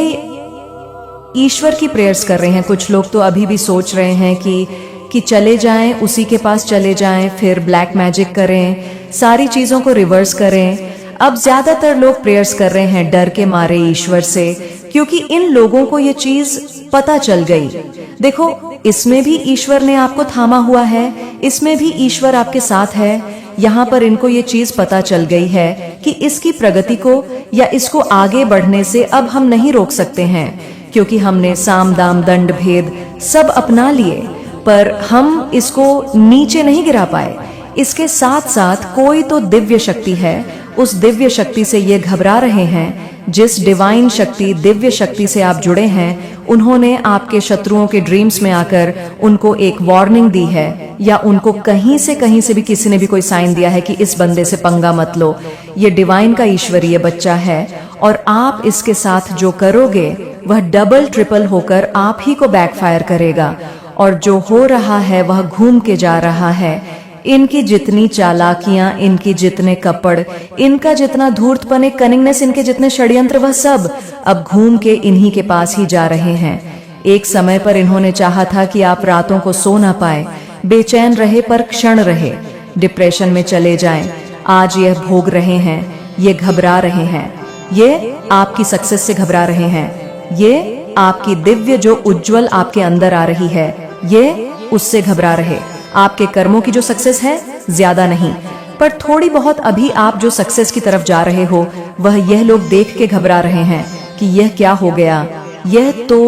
ईश्वर की प्रेयर्स कर रहे हैं। कुछ लोग तो अभी भी सोच रहे हैं कि चले जाएं, उसी के पास चले जाएं, फिर ब्लैक मैजिक करें, सारी चीजों को रिवर्स करें। अब ज्यादातर लोग प्रेयर्स कर रहे हैं डर के मारे ईश्वर से, क्योंकि इन लोगों को ये चीज पता चल गई। देखो, इसमें भी ईश्वर ने आपको थामा हुआ है, इसमें भी ईश्वर आपके साथ है। यहाँ पर इनको ये चीज पता चल गई है कि इसकी प्रगति को या इसको आगे बढ़ने से अब हम नहीं रोक सकते हैं, क्योंकि हमने साम दाम दंड भेद सब अपना लिए, पर हम इसको नीचे नहीं गिरा पाए। इसके साथ साथ कोई तो दिव्य शक्ति है, उस दिव्य शक्ति से ये घबरा रहे हैं। जिस डिवाइन शक्ति, दिव्य शक्ति से आप जुड़े हैं, उन्होंने आपके शत्रुओं के ड्रीम्स में आकर उनको एक वार्निंग दी है, या उनको कहीं से भी किसी ने भी कोई साइन दिया है कि इस बंदे से पंगा मत लो। ये डिवाइन का ईश्वरीय बच्चा है, और आप इसके साथ जो करोगे वह डबल ट्रिपल होकर आप ही को बैकफायर करेगा। और जो हो रहा है वह घूम के जा रहा है। इनकी जितनी चालाकियां, इनकी जितने कपड़, इनका जितना धूर्तपन, कनिंगनेस, इनके जितने षड्यंत्र, वह सब अब घूम के इन्हीं के पास ही जा रहे हैं। एक समय पर इन्होंने चाहा था कि आप रातों को सो ना पाए, बेचैन रहे, पर क्षण रहे, डिप्रेशन में चले जाएं। आज यह भोग रहे हैं, ये घबरा रहे हैं, ये आपकी सक्सेस से घबरा रहे हैं, ये आपकी दिव्य जो उज्जवल आपके अंदर आ रही है, ये उससे घबरा रहे। आपके कर्मों की जो सक्सेस है ज्यादा नहीं, पर थोड़ी बहुत अभी आप जो सक्सेस की तरफ जा रहे हो, वह यह लोग देख के घबरा रहे हैं कि यह क्या हो गया। यह तो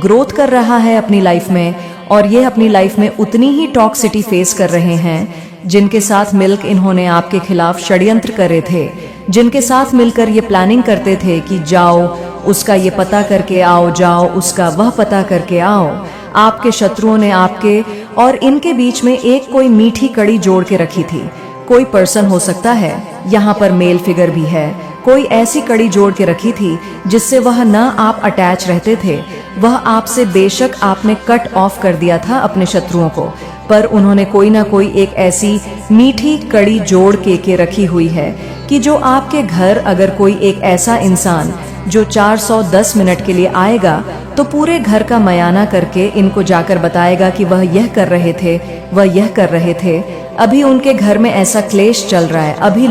ग्रोथ कर रहा है अपनी लाइफ में, और यह अपनी लाइफ में उतनी ही टॉक्सिटी फेस कर रहे हैं जिनके साथ मिलकर इन्होंने आपके खिलाफ षड्यंत्र करे थे, जिनके साथ मिलकर ये प्लानिंग करते थे कि जाओ उसका ये पता करके आओ, जाओ उसका वह पता करके आओ। आपके शत्रुओं ने आपके और इनके बीच में एक कोई मीठी कड़ी जोड़ के रखी थी। कोई पर्सन हो सकता है, यहाँ पर मेल फिगर भी है, कोई ऐसी कड़ी जोड़ के रखी थी जिससे वह न आप अटैच रहते थे, वह आपसे बेशक आपने कट ऑफ कर दिया था अपने शत्रुओं को, पर उन्होंने कोई ना कोई एक ऐसी मीठी कड़ी जोड़ के रखी हुई है कि जो आपके घर अगर कोई एक ऐसा इंसान जो 410 मिनट के लिए आएगा तो पूरे घर का मयाना करके इनको जाकर बताएगा कि वह यह कर रहे थे, वह यह कर रहे थे, अभी उनके घर में ऐसा क्लेश चल रहा है, अभी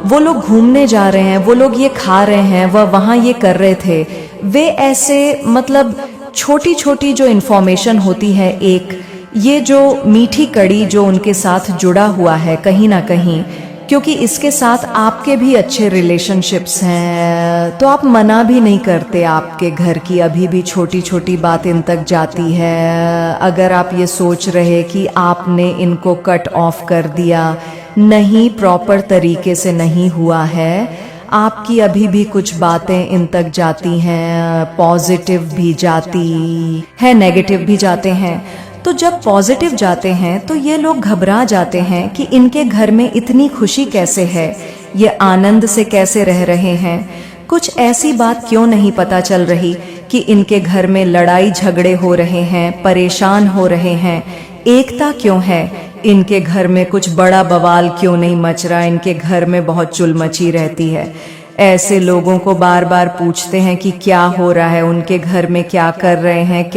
वो लोग घूमने जा रहे हैं, वो लोग ये खा रहे हैं, वह वहाँ ये कर रहे थे। वे ऐसे मतलब छोटी छोटी जो इन्फॉर्मेशन होती है, एक ये जो मीठी कड़ी जो उनके साथ जुड़ा हुआ है कहीं ना कहीं, क्योंकि इसके साथ आपके भी अच्छे रिलेशनशिप्स हैं, तो आप मना भी नहीं करते। आपके घर की अभी भी छोटी छोटी बात इन तक जाती है। अगर आप ये सोच रहे कि आपने इनको कट ऑफ कर दिया, नहीं, प्रॉपर तरीके से नहीं हुआ है, आपकी अभी भी कुछ बातें इन तक जाती हैं, पॉजिटिव भी जाती है, नेगेटिव भी जाते हैं। तो जब पॉजिटिव जाते हैं तो ये लोग घबरा जाते हैं कि इनके घर में इतनी खुशी कैसे है, ये आनंद से कैसे रह रहे हैं, कुछ ऐसी बात क्यों नहीं पता चल रही कि इनके घर में लड़ाई झगड़े हो रहे हैं, परेशान हो रहे हैं, एकता क्यों है, इनके घर में कुछ बड़ा बवाल क्यों नहीं मच रहा, इनके घर में बहुत चुल मची रहती है। ऐसे लोगों को बार बार पूछते हैं कि क्या हो रहा है, उनके घर में क्या कर रहे हैं,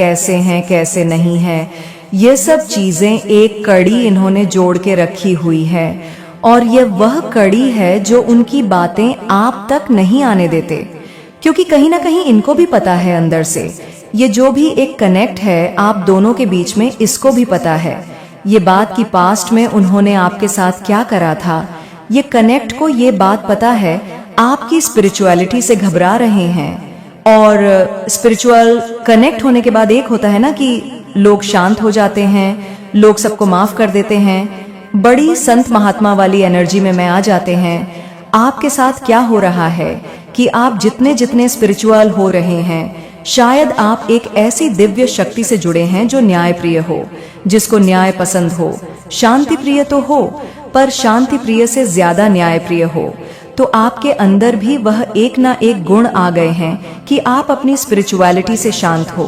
कैसे नहीं है। ये सब चीजें एक कड़ी इन्होंने जोड़ के रखी हुई है, और ये वह कड़ी है जो उनकी बातें आप तक नहीं आने देते, क्योंकि कहीं ना कहीं इनको भी पता है अंदर से ये जो भी एक कनेक्ट है आप दोनों के बीच में, इसको भी पता है ये बात कि पास्ट में उन्होंने आपके साथ क्या करा था। ये कनेक्ट को ये बात पता है आपकी स्पिरिचुअलिटी से घबरा रहे हैं। और स्पिरिचुअल कनेक्ट होने के बाद एक होता है ना कि लोग शांत हो जाते हैं, लोग सबको माफ कर देते हैं, बड़ी संत महात्मा वाली एनर्जी में आ जाते हैं। आपके साथ क्या हो रहा है कि आप जितने जितने स्पिरिचुअल हो रहे हैं, शायद आप एक ऐसी दिव्य शक्ति से जुड़े हैं जो न्याय प्रिय हो, जिसको न्याय पसंद हो। शांति प्रिय तो हो, पर शांति प्रिय से ज्यादा न्याय प्रिय हो। तो आपके अंदर भी वह एक ना एक गुण आ गए हैं कि आप अपनी स्पिरिचुअलिटी से शांत हो,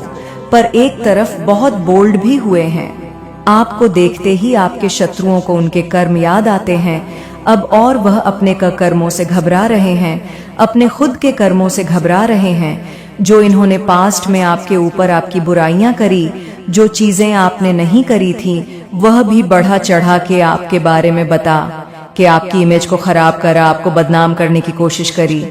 पर एक तरफ बहुत बोल्ड भी हुए हैं। आपको देखते ही आपके शत्रुओं को उनके कर्म याद आते हैं अब, और वह अपने कर्मों से घबरा रहे हैं, अपने खुद के कर्मों से घबरा रहे हैं। जो इन्होंने पास्ट में आपके ऊपर आपकी बुराइयां करी, जो चीजें आपने नहीं करी थी, वह भी बढ़ा चढ़ा के आपके बारे में बता कि आपकी इमेज को खराब करा, आपको बदनाम करने की कोशिश करी।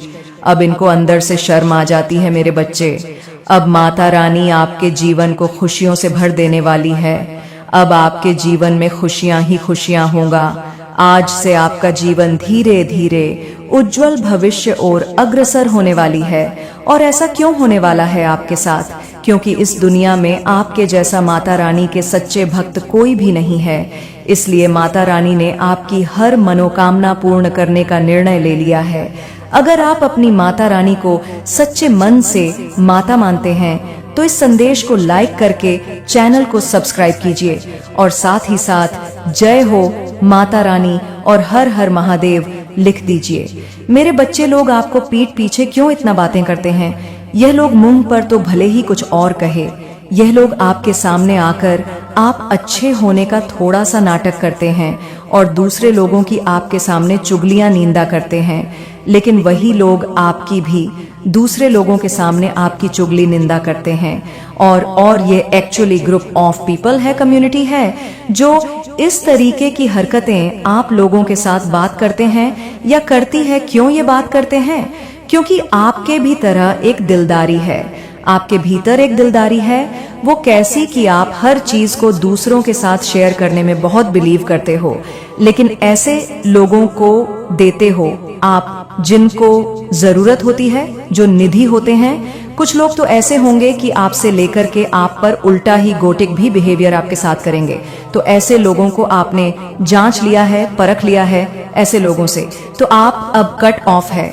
अब इनको अंदर से शर्म आ जाती है मेरे बच्चे। अब माता रानी आपके जीवन को खुशियों से भर देने वाली है। अब आपके जीवन में खुशियां ही खुशियां होगा। आज से आपका जीवन धीरे धीरे उज्जवल भविष्य और अग्रसर होने वाली है। और ऐसा क्यों होने वाला है आपके साथ? क्योंकि इस दुनिया में आपके जैसा माता रानी के सच्चे भक्त कोई भी नहीं है। इसलिए माता रानी ने आपकी हर मनोकामना पूर्ण करने का निर्णय ले लिया है। अगर आप अपनी माता रानी को सच्चे मन से माता मानते हैं तो इस संदेश को लाइक करके चैनल को सब्सक्राइब कीजिए, और साथ ही साथ जय हो माता रानी और हर हर महादेव लिख दीजिए। मेरे बच्चे लोग आपको पीठ पीछे क्यों इतना बातें करते हैं? यह लोग मुंह पर तो भले ही कुछ और कहे, यह लोग आपके सामने आकर आप अच्छे होने का थोड़ा सा नाटक करते हैं और दूसरे लोगों की आपके सामने चुगलियां निंदा करते हैं। लेकिन वही लोग आपकी भी दूसरे लोगों के सामने आपकी चुगली निंदा करते हैं। और ये एक्चुअली ग्रुप ऑफ पीपल है, कम्युनिटी है, जो इस तरीके की हरकतें आप लोगों के साथ बात करते हैं या करती है। क्यों ये बात करते हैं? क्योंकि आपके भी तरह एक दिलदारी है, आपके भीतर एक दिलदारी है। वो कैसी कि आप हर चीज को दूसरों के साथ शेयर करने में बहुत बिलीव करते हो, लेकिन ऐसे लोगों को देते हो आप जिनको जरूरत होती है, जो निधि होते हैं। कुछ लोग तो ऐसे होंगे कि आपसे लेकर के आप पर उल्टा ही गोटिक भी बिहेवियर आपके साथ करेंगे। तो ऐसे लोगों को आपने जांच लिया है, परख लिया है ऐसे लोगों से, तो आप अब कट ऑफ है।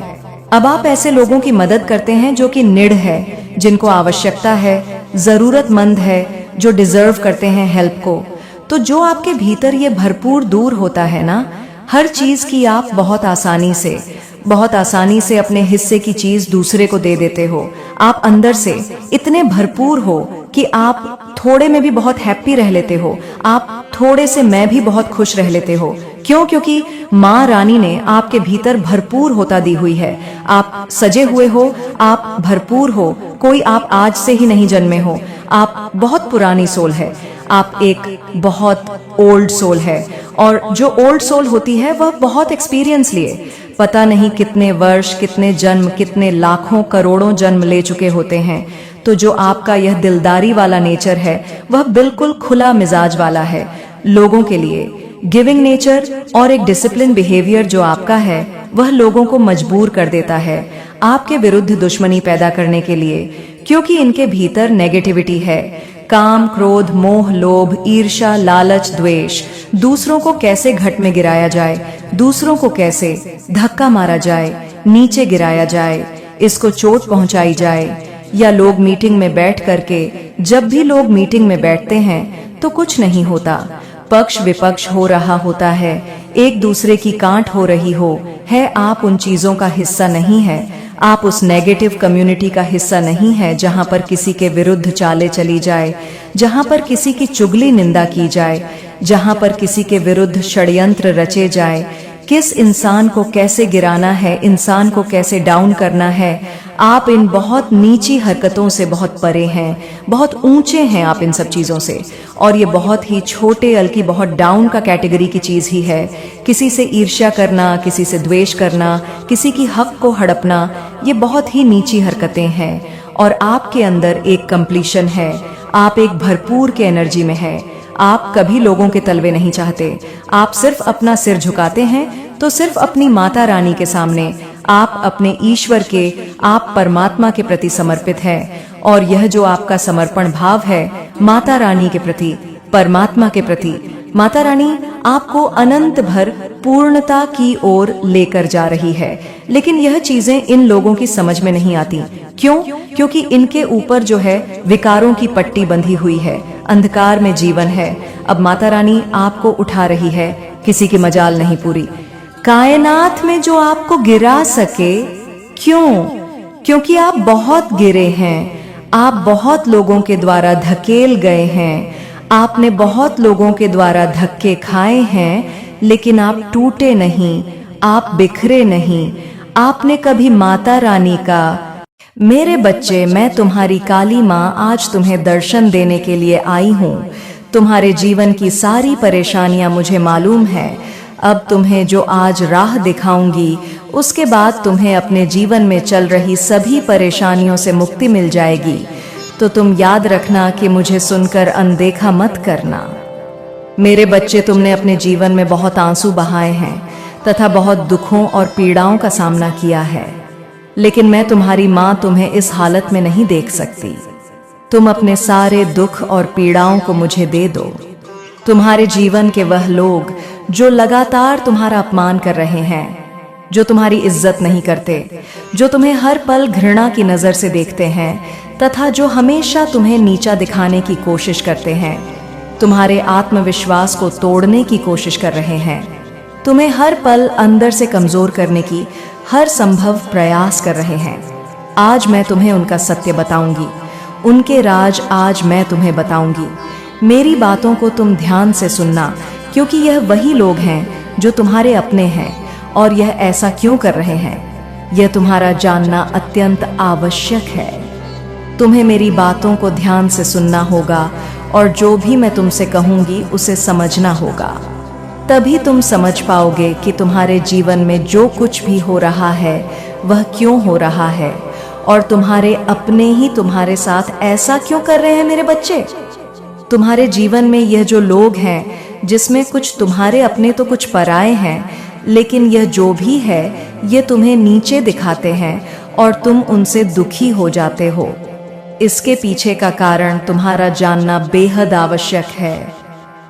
अब आप ऐसे लोगों की मदद करते हैं जो कि निड है, जिनको आवश्यकता है, जरूरतमंद है, जो डिजर्व करते हैं हेल्प को। तो जो आपके भीतर ये भरपूर दूर होता है ना, हर चीज की आप बहुत आसानी से अपने हिस्से की चीज दूसरे को दे देते हो। आप अंदर से इतने भरपूर हो कि आप थोड़े में भी बहुत हैप्पी रह लेते हो, आप थोड़े से मैं भी बहुत खुश रह लेते हो। क्यों? क्योंकि माँ रानी ने आपके भीतर भरपूर होता दी हुई है। आप सजे हुए हो, आप भरपूर हो, कोई आप आज से ही नहीं जन्मे हो, आप बहुत पुरानी सोल है, आप एक बहुत ओल्ड सोल है। और जो ओल्ड सोल होती है वह बहुत एक्सपीरियंस लिए, पता नहीं कितने वर्ष, कितने जन्म, कितने लाखों करोड़ों जन्म ले चुके होते हैं। तो जो आपका यह दिलदारी वाला नेचर है वह बिल्कुल खुला मिजाज वाला है, लोगों के लिए गिविंग नेचर। और एक डिसिप्लिन बिहेवियर जो आपका है वह लोगों को मजबूर कर देता है आपके विरुद्ध दुश्मनी पैदा करने के लिए, क्योंकि इनके भीतर नेगेटिविटी है। काम, क्रोध, मोह, लोभ, ईर्ष्या, लालच, द्वेष, दूसरों को कैसे घट में गिराया जाए, दूसरों को कैसे धक्का मारा जाए, नीचे गिराया जाए, इसको चोट पहुंचाई जाए। या लोग मीटिंग में बैठ करके, जब भी लोग मीटिंग में बैठते हैं तो कुछ नहीं होता, पक्ष विपक्ष हो रहा होता है, एक दूसरे की काट हो रही है। आप उन चीजों का हिस्सा नहीं है, आप उस नेगेटिव कम्युनिटी का हिस्सा नहीं है जहां पर किसी के विरुद्ध चाले चली जाए, जहां पर किसी की चुगली निंदा की जाए, जहां पर किसी के विरुद्ध षड्यंत्र रचे जाए। किस इंसान को कैसे गिराना है, इंसान को कैसे डाउन करना है, आप इन बहुत नीची हरकतों से बहुत परे हैं, बहुत ऊंचे हैं आप इन सब चीजों से। और ये बहुत ही छोटे हल्की बहुत डाउन का कैटेगरी की चीज ही है। किसी से ईर्ष्या करना, किसी से द्वेष करना, किसी की हक को हड़पना, ये बहुत ही नीची हरकतें हैं। और आपके अंदर एक कंप्लीशन है। आप एक भरपूर के एनर्जी में है। आप कभी लोगों के तलवे नहीं चाहते। आप सिर्फ अपना सिर झुकाते हैं तो सिर्फ अपनी माता रानी के सामने। आप अपने ईश्वर के, आप परमात्मा के प्रति समर्पित है। और यह जो आपका समर्पण भाव है माता रानी के प्रति, परमात्मा के प्रति, माता रानी आपको अनंत भर पूर्णता की ओर लेकर जा रही है। लेकिन यह चीजें इन लोगों की समझ में नहीं आती। क्यों? क्योंकि इनके ऊपर जो है विकारों की पट्टी बंधी हुई है, अंधकार में जीवन है। अब माता रानी आपको उठा रही है, किसी की मजाल नहीं पूरी। कायनात में जो आपको गिरा सके, क्यों? क्योंकि आप बहुत गिरे हैं। आप बहुत लोगों के द्वारा धकेल गए हैं। आपने बहुत लोगों के द्वारा धक्के खाए हैं, लेकिन आप टूटे नहीं, आप बिखरे नहीं। आपने कभी माता रानी का, मेरे बच्चे, मैं तुम्हारी काली माँ आज तुम्हें दर्शन देने के लिए आई हूँ। तुम्हारे जीवन की सारी परेशानियां मुझे मालूम है। अब तुम्हें जो आज राह दिखाऊंगी, उसके बाद तुम्हें अपने जीवन में चल रही सभी परेशानियों से मुक्ति मिल जाएगी। तो तुम याद रखना कि मुझे सुनकर अनदेखा मत करना। मेरे बच्चे, तुमने अपने जीवन में बहुत आंसू बहाए हैं तथा बहुत दुखों और पीड़ाओं का सामना किया है। लेकिन मैं तुम्हारी माँ तुम्हें इस हालत में नहीं देख सकती। तुम अपने सारे दुख और पीड़ाओं को मुझे दे दो। तुम्हारे जीवन के वह लोग जो लगातार तुम्हारा अपमान कर रहे हैं, जो तुम्हारी इज्जत नहीं करते, जो तुम्हें हर पल घृणा की नजर से देखते हैं तथा जो हमेशा तुम्हें नीचा दिखाने की कोशिश करते हैं, तुम्हारे आत्मविश्वास को तोड़ने की कोशिश कर रहे हैं, तुम्हें हर पल अंदर से कमजोर करने की हर संभव प्रयास कर रहे हैं, आज मैं तुम्हें उनका सत्य बताऊंगी। उनके राज आज मैं तुम्हें बताऊंगी। मेरी बातों को तुम ध्यान से सुनना, क्योंकि यह वही लोग हैं जो तुम्हारे अपने हैं। और यह ऐसा क्यों कर रहे हैं, यह तुम्हारा जानना अत्यंत आवश्यक है। तुम्हें मेरी बातों को ध्यान से सुनना होगा और जो भी मैं तुमसे कहूंगी उसे समझना होगा। तभी तुम समझ पाओगे कि तुम्हारे जीवन में जो कुछ भी हो रहा है वह क्यों हो रहा है, और तुम्हारे अपने ही तुम्हारे साथ ऐसा क्यों कर रहे हैं। मेरे बच्चे, तुम्हारे जीवन में यह जो लोग हैं, जिसमें कुछ तुम्हारे अपने तो कुछ पराए हैं, लेकिन यह जो भी है ये तुम्हें नीचे दिखाते हैं और तुम उनसे दुखी हो जाते हो। इसके पीछे का कारण तुम्हारा जानना बेहद आवश्यक है।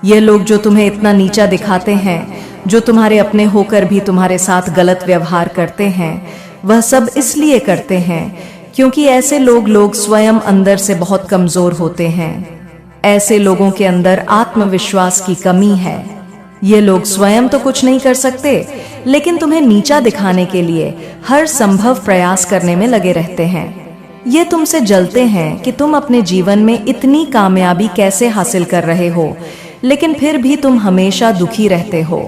ये लोग जो तुम्हें इतना नीचा दिखाते हैं, जो तुम्हारे अपने होकर भी तुम्हारे साथ गलत व्यवहार करते हैं, वह सब इसलिए करते हैं क्योंकि ऐसे लोग स्वयं अंदर से बहुत कमजोर होते हैं। ऐसे लोगों के अंदर आत्मविश्वास की कमी है। ये लोग स्वयं तो कुछ नहीं कर सकते, लेकिन तुम्हें नीचा दिखाने के लिए हर संभव प्रयास करने में लगे रहते हैं। ये तुमसे जलते हैं कि तुम अपने जीवन में इतनी कामयाबी कैसे हासिल कर रहे हो, लेकिन फिर भी तुम हमेशा दुखी रहते हो।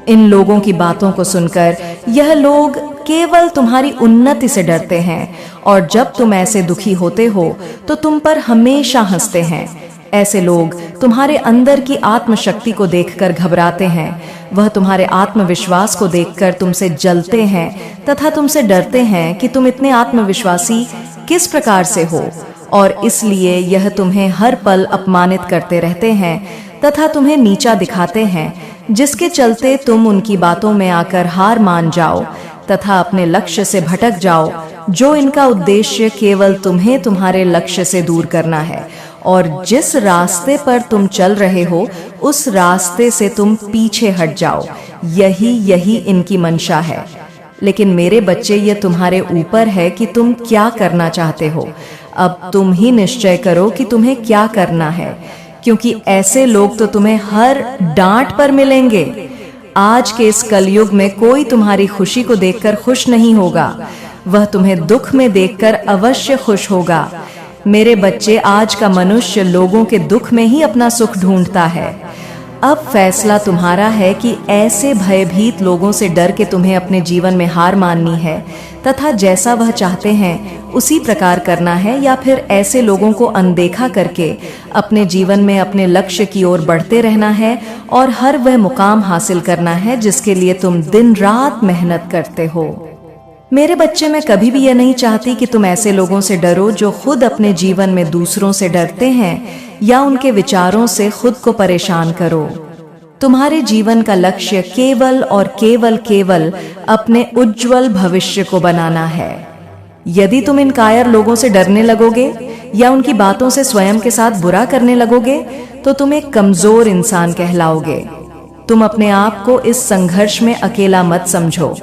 इन लोगों की बातों को सुनकर यह लोग केवल तुम्हारी उन्नति से डरते हैं, और जब तुम ऐसे दुखी होते हो तो तुम पर हमेशा हंसते हैं। ऐसे लोग तुम्हारे अंदर की आत्मशक्ति को देखकर घबराते हैं। वह तुम्हारे आत्मविश्वास को देखकर तुमसे जलते हैं तथा तुमसे डरते हैं कि तुम इतने आत्मविश्वासी किस प्रकार से हो, और इसलिए यह तुम्हें हर पल अपमानित करते रहते हैं तथा तुम्हें नीचा दिखाते हैं, जिसके चलते तुम उनकी बातों में आकर हार मान जाओ तथा अपने लक्ष्य से भटक जाओ, जो इनका उद्देश्य केवल तुम्हें तुम्हारे लक्ष्य से दूर करना है। और जिस रास्ते पर तुम चल रहे हो उस रास्ते से तुम पीछे हट जाओ, यही इनकी मंशा है। लेकिन मेरे बच्चे, ये तुम्हारे ऊपर है कि तुम क्या करना चाहते हो। अब तुम ही निश्चय करो कि तुम्हें क्या करना है, क्योंकि ऐसे लोग तो तुम्हें हर डांट पर मिलेंगे। आज के इस कलयुग में कोई तुम्हारी खुशी को देखकर खुश नहीं होगा, वह तुम्हें दुख में देखकर अवश्य खुश होगा। मेरे बच्चे, आज का मनुष्य लोगों के दुख में ही अपना सुख ढूंढता है। अब फैसला तुम्हारा है कि ऐसे भयभीत लोगों से डर के तुम्हें अपने जीवन में हार माननी है तथा जैसा वह चाहते हैं उसी प्रकार करना है, या फिर ऐसे लोगों को अनदेखा करके अपने जीवन में अपने लक्ष्य की ओर बढ़ते रहना है और हर वह मुकाम हासिल करना है जिसके लिए तुम दिन रात मेहनत करते हो। मेरे बच्चे, मैं कभी भी यह नहीं चाहती कि तुम ऐसे लोगों से डरो जो खुद अपने जीवन में दूसरों से डरते हैं या उनके विचारों से खुद को परेशान करो। तुम्हारे जीवन का लक्ष्य केवल और केवल अपने उज्जवल भविष्य को बनाना है। यदि तुम इन कायर लोगों से डरने लगोगे या उनकी बातों से स्वयं के साथ बुरा करने लगोगे तो तुम एक कमजोर इंसान कहलाओगे। तुम अपने आप को इस संघर्ष में अकेला मत समझो।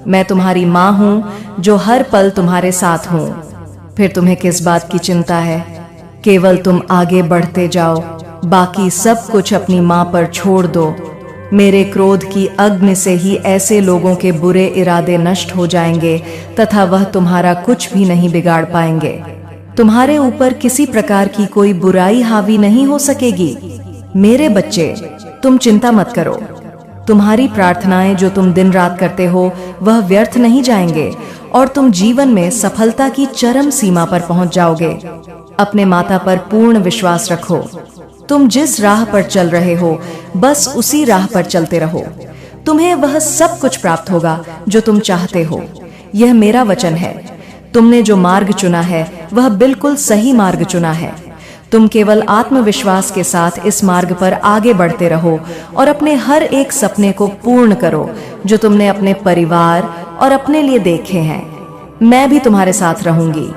मैं तुम्हारी माँ हूँ जो हर पल तुम्हारे साथ हूँ। फिर तुम्हें किस बात की चिंता है? केवल तुम आगे बढ़ते जाओ, बाकी सब कुछ अपनी माँ पर छोड़ दो। मेरे क्रोध की अग्नि से ही ऐसे लोगों के बुरे इरादे नष्ट हो जाएंगे तथा वह तुम्हारा कुछ भी नहीं बिगाड़ पाएंगे। तुम्हारे ऊपर किसी प्रकार की कोई बुराई हावी नहीं हो सकेगी। मेरे बच्चे, तुम चिंता मत करो। तुम्हारी प्रार्थनाएं जो तुम दिन रात करते हो वह व्यर्थ नहीं जाएंगे और तुम जीवन में सफलता की चरम सीमा पर पहुंच जाओगे। अपने माता पर पूर्ण विश्वास रखो। तुम जिस राह पर चल रहे हो बस उसी राह पर चलते रहो। तुम्हें वह सब कुछ प्राप्त होगा जो तुम चाहते हो। यह मेरा वचन है। तुमने जो मार्ग चुना है वह बिल्कुल सही मार्ग चुना है। तुम केवल आत्मविश्वास के साथ इस मार्ग पर आगे बढ़ते रहो और अपने हर एक सपने को पूर्ण करो जो तुमने अपने परिवार और अपने लिए देखे हैं। मैं भी तुम्हारे साथ रहूंगी।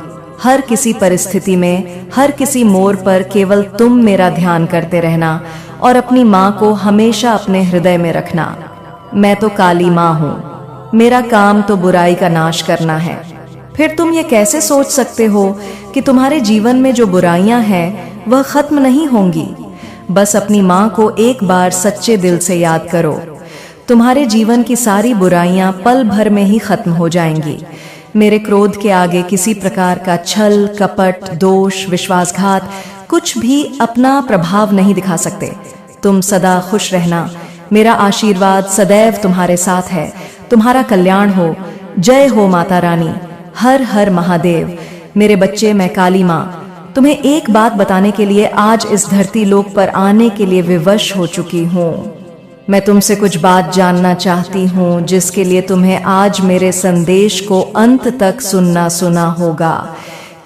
हर किसी परिस्थिति में, हर किसी मोड़ पर केवल तुम मेरा ध्यान करते रहना और अपनी माँ को हमेशा अपने हृदय में रखना। मैं तो काली माँ हूँ। मेरा काम तो बुराई का नाश करना है। फिर तुम ये कैसे सोच सकते हो कि तुम्हारे जीवन में जो बुराइयां हैं वह खत्म नहीं होंगी? बस अपनी माँ को एक बार सच्चे दिल से याद करो। तुम्हारे जीवन की सारी बुराइयां पल भर में ही खत्म हो जाएंगी। मेरे क्रोध के आगे किसी प्रकार का छल, कपट, दोष, विश्वासघात कुछ भी अपना प्रभाव नहीं दिखा सकते। तुम सदा खुश रहना। मेरा आशीर्वाद सदैव तुम्हारे साथ है। तुम्हारा कल्याण हो। जय हो माता रानी। हर हर महादेव। मेरे बच्चे, मैं काली माँ तुम्हें एक बात बताने के लिए आज इस धरती लोक पर आने के लिए विवश हो चुकी हूँ। मैं तुमसे कुछ बात जानना चाहती हूँ जिसके लिए तुम्हें आज मेरे संदेश को अंत तक सुनना होगा,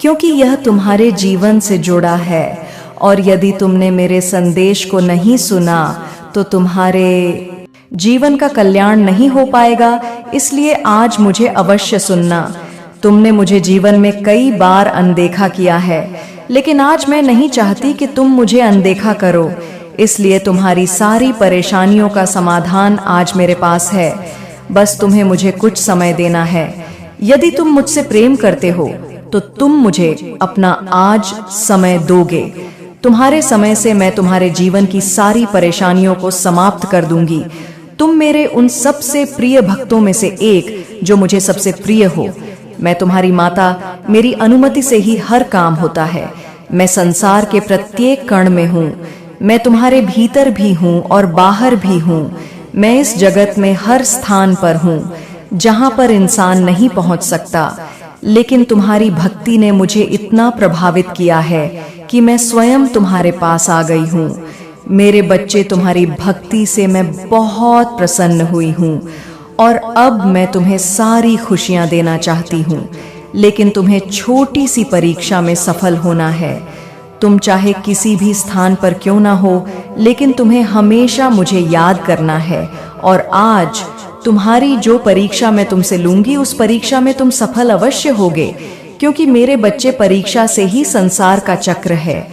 क्योंकि यह तुम्हारे जीवन से जुड़ा है। और यदि तुमने मेरे संदेश को नहीं सुना तो तुम्हारे जीवन का कल्याण नहीं हो पाएगा। इसलिए आज मुझे अवश्य सुनना। तुमने मुझे जीवन में कई बार अनदेखा किया है, लेकिन आज मैं नहीं चाहती कि तुम मुझे अनदेखा करो। इसलिए तुम्हारी सारी परेशानियों का समाधान आज मेरे पास है। बस तुम्हें मुझे कुछ समय देना है। यदि तुम मुझसे प्रेम करते हो तो तुम मुझे अपना आज समय दोगे। तुम्हारे समय से मैं तुम्हारे जीवन की सारी परेशानियों को समाप्त कर दूंगी। तुम मेरे उन सबसे प्रिय भक्तों में से एक जो मुझे सबसे प्रिय हो। मैं तुम्हारी माता, मेरी अनुमति से ही हर काम होता है। मैं संसार के प्रत्येक कण में हूँ। मैं तुम्हारे भीतर भी हूँ और बाहर भी हूँ। मैं इस जगत में हर स्थान पर हूँ जहाँ पर इंसान नहीं पहुँच सकता। लेकिन तुम्हारी भक्ति ने मुझे इतना प्रभावित किया है कि मैं स्वयं तुम्हारे पास आ गई हूँ। मेरे बच्चे, तुम्हारी भक्ति से मैं बहुत प्रसन्न हुई हूँ और अब मैं तुम्हें सारी खुशियां देना चाहती हूँ। लेकिन तुम्हें छोटी सी परीक्षा में सफल होना है। तुम चाहे किसी भी स्थान पर क्यों ना हो, लेकिन तुम्हें हमेशा मुझे याद करना है। और आज तुम्हारी जो परीक्षा मैं तुमसे लूंगी उस परीक्षा में तुम सफल अवश्य होगे, क्योंकि मेरे बच्चे, परीक्षा से ही संसार का चक्र है।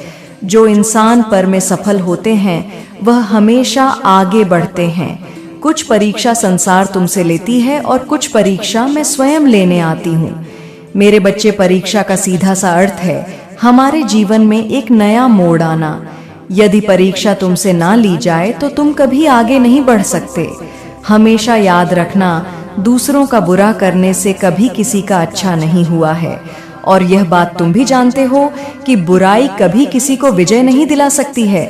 जो इंसान पर में सफल होते हैं वह हमेशा आगे बढ़ते हैं। कुछ परीक्षा संसार तुमसे लेती है और कुछ परीक्षा मैं स्वयं लेने आती हूँ। मेरे बच्चे, परीक्षा का सीधा सा अर्थ है हमारे जीवन में एक नया मोड़ आना। यदि परीक्षा तुमसे ना ली जाए तो तुम कभी आगे नहीं बढ़ सकते। हमेशा याद रखना, दूसरों का बुरा करने से कभी किसी का अच्छा नहीं हुआ है। और यह बात तुम भी जानते हो कि बुराई कभी किसी को विजय नहीं दिला सकती है।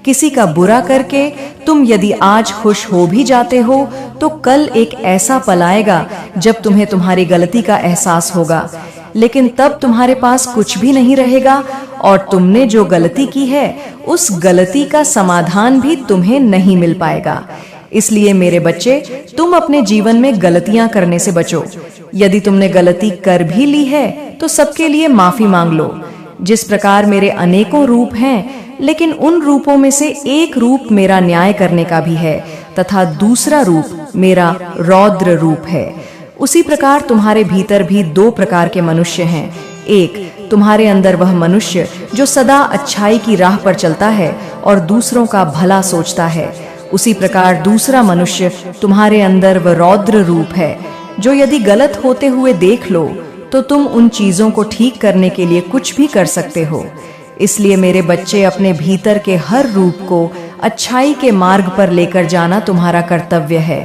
किसी का बुरा करके तुम यदि आज खुश हो भी जाते हो तो कल एक ऐसा पल आएगा जब तुम्हें तुम्हारी गलती का एहसास होगा, लेकिन तब तुम्हारे पास कुछ भी नहीं रहेगा और तुमने जो गलती की है उस गलती का समाधान भी तुम्हें नहीं मिल पाएगा। इसलिए मेरे बच्चे, तुम अपने जीवन में गलतियां करने से बचो। यदि तुमने गलती कर भी ली है तो सबके लिए माफी मांग लो। जिस प्रकार मेरे अनेकों रूप हैं, लेकिन उन रूपों में से एक रूप मेरा न्याय करने का भी है तथा दूसरा रूप मेरा रौद्र रूप है। उसी प्रकार तुम्हारे भीतर भी दो प्रकार के मनुष्य हैं। एक तुम्हारे अंदर वह मनुष्य जो सदा अच्छाई की राह पर चलता है और दूसरों का भला सोचता है। उसी प्रकार दूसरा मनुष्य तुम्हारे अंदर वह रौद्र रूप है जो यदि गलत होते हुए देख लो तो तुम उन चीजों को ठीक करने के लिए कुछ भी कर सकते हो। इसलिए मेरे बच्चे, अपने भीतर के हर रूप को अच्छाई के मार्ग पर लेकर जाना तुम्हारा कर्तव्य है।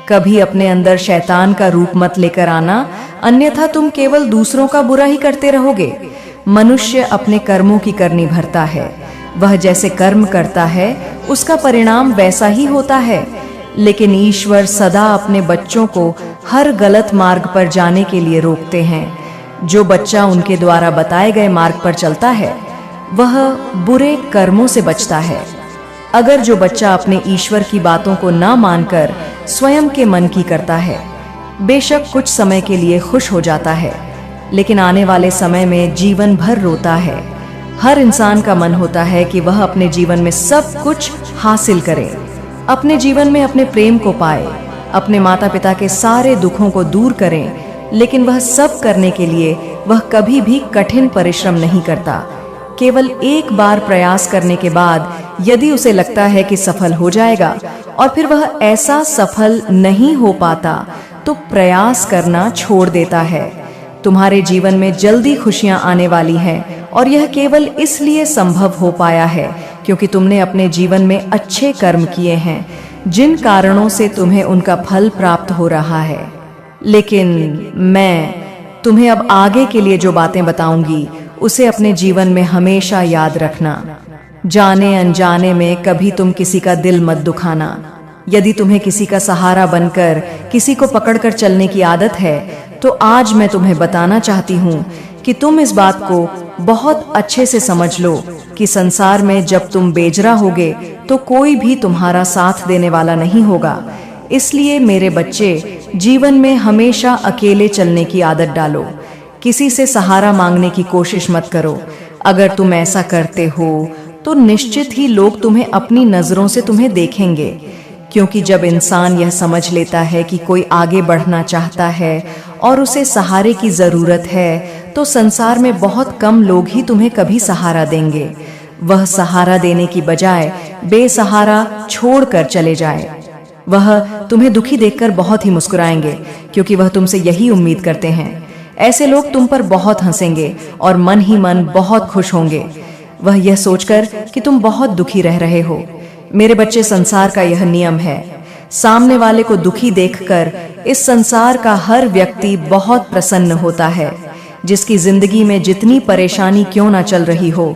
कभी अपने अंदर शैतान का रूप मत लेकर आना, अन्यथा तुम केवल दूसरों का बुरा ही करते रहोगे। मनुष्य अपने कर्मों की करनी भरता है। वह जैसे कर्म करता है उसका परिणाम वैसा ही होता है। लेकिन ईश्वर सदा अपने बच्चों को हर गलत मार्ग पर जाने के लिए रोकते हैं। जो बच्चा उनके द्वारा बताए गए मार्ग पर चलता है वह बुरे कर्मों से बचता है। अगर जो बच्चा अपने ईश्वर की बातों को ना मानकर स्वयं के मन की करता है, बेशक कुछ समय के लिए खुश हो जाता है, लेकिन आने वाले समय में जीवन भर रोता है। हर इंसान का मन होता है कि वह अपने जीवन में सब कुछ हासिल करे, अपने जीवन में अपने प्रेम को पाए, अपने माता पिता के सारे दुखों को दूर करें, लेकिन वह सब करने के लिए वह कभी भी कठिन परिश्रम नहीं करता। केवल एक बार प्रयास करने के बाद यदि उसे लगता है कि सफल हो जाएगा और फिर वह ऐसा सफल नहीं हो पाता तो प्रयास करना छोड़ देता है। तुम्हारे जीवन में जल्दी खुशियां आने वाली हैं और यह केवल इसलिए संभव हो पाया है क्योंकि तुमने अपने जीवन में अच्छे कर्म किए हैं, जिन कारणों से तुम्हें उनका फल प्राप्त हो रहा है। लेकिन मैं तुम्हें अब आगे के लिए जो बातें बताऊंगी उसे अपने जीवन में हमेशा याद रखना। जाने अनजाने में कभी तुम किसी का दिल मत दुखाना। यदि तुम्हें किसी का सहारा बनकर किसी को पकड़कर चलने की आदत है तो आज मैं तुम्हें बताना चाहती हूँ कि तुम इस बात को बहुत अच्छे से समझ लो कि संसार में जब तुम बेजरा होगे तो कोई भी तुम्हारा साथ देने वाला नहीं होगा। इसलिए मेरे बच्चे, जीवन में हमेशा अकेले चलने की आदत डालो। किसी से सहारा मांगने की कोशिश मत करो। अगर तुम ऐसा करते हो तो निश्चित ही लोग तुम्हें अपनी नजरों से तुम्हें देखेंगे, क्योंकि जब इंसान यह समझ लेता है कि कोई आगे बढ़ना चाहता है और उसे सहारे की जरूरत है तो संसार में बहुत कम लोग ही तुम्हें कभी सहारा देंगे। वह सहारा देने की बजाय बेसहारा छोड़कर चले जाए। वह तुम्हें दुखी देखकर बहुत ही मुस्कुराएंगे, क्योंकि वह तुमसे यही उम्मीद करते हैं। ऐसे लोग तुम पर बहुत हंसेंगे और मन ही मन बहुत खुश होंगे, वह यह सोचकर कि तुम बहुत दुखी रह रहे हो। मेरे बच्चे, संसार का यह नियम है। सामने वाले को दुखी देखकर इस संसार का हर व्यक्ति बहुत प्रसन्न होता है, जिसकी जिंदगी में जितनी परेशानी क्यों ना चल रही हो।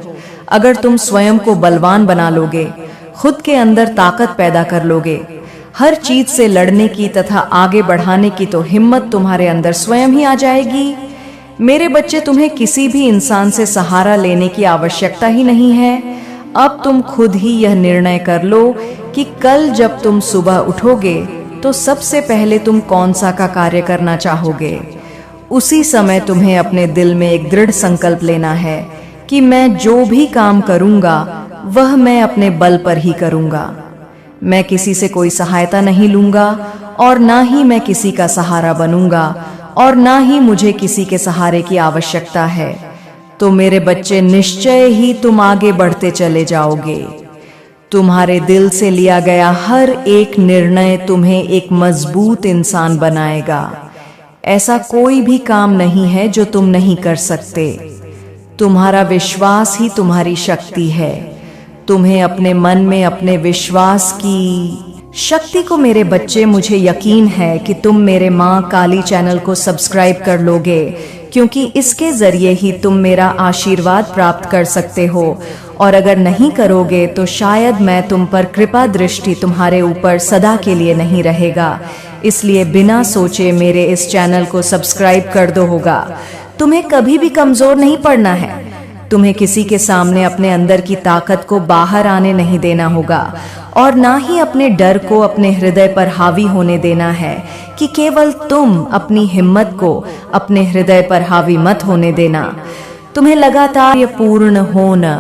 अगर तुम स्वयं को बलवान बना लोगे, खुद के अंदर ताकत पैदा कर लोगे, हर चीज से लड़ने की तथा आगे बढ़ाने की तो हिम्मत तुम्हारे अंदर स्वयं ही आ जाएगी। मेरे बच्चे, तुम्हें किसी भी इंसान से सहारा लेने की आवश्यकता ही नहीं है। अब तुम खुद ही यह निर्णय कर लो कि कल जब तुम सुबह उठोगे तो सबसे पहले तुम कौन सा का कार्य करना चाहोगे। उसी समय तुम्हें अपने दिल में एक दृढ़ संकल्प लेना है कि मैं जो भी काम करूंगा वह मैं अपने बल पर ही करूंगा। मैं किसी से कोई सहायता नहीं लूंगा और ना ही मैं किसी का सहारा बनूंगा और ना ही मुझे किसी के सहारे की आवश्यकता है। तो मेरे बच्चे, निश्चय ही तुम आगे बढ़ते चले जाओगे। तुम्हारे दिल से लिया गया हर एक निर्णय तुम्हें एक मजबूत इंसान बनाएगा। ऐसा कोई भी काम नहीं है जो तुम नहीं कर सकते। तुम्हारा विश्वास ही तुम्हारी शक्ति है। तुम्हें अपने मन में अपने विश्वास की शक्ति को, मेरे बच्चे, मुझे यकीन है कि तुम मेरे माँ काली चैनल को सब्सक्राइब कर लोगे, क्योंकि इसके जरिए ही तुम मेरा आशीर्वाद प्राप्त कर सकते हो। और अगर नहीं करोगे तो शायद मैं तुम पर कृपा दृष्टि तुम्हारे ऊपर सदा के लिए नहीं रहेगा। इसलिए बिना सोचे मेरे इस चैनल को सब्सक्राइब कर दो होगा। तुम्हें कभी भी कमजोर नहीं पड़ना है। तुम्हें किसी के सामने अपने अंदर की ताकत को बाहर आने नहीं देना होगा और ना ही अपने डर को अपने हृदय पर हावी होने देना है कि केवल तुम अपनी हिम्मत को अपने हृदय पर हावी मत होने देना। तुम्हें लगातार ये पूर्ण होना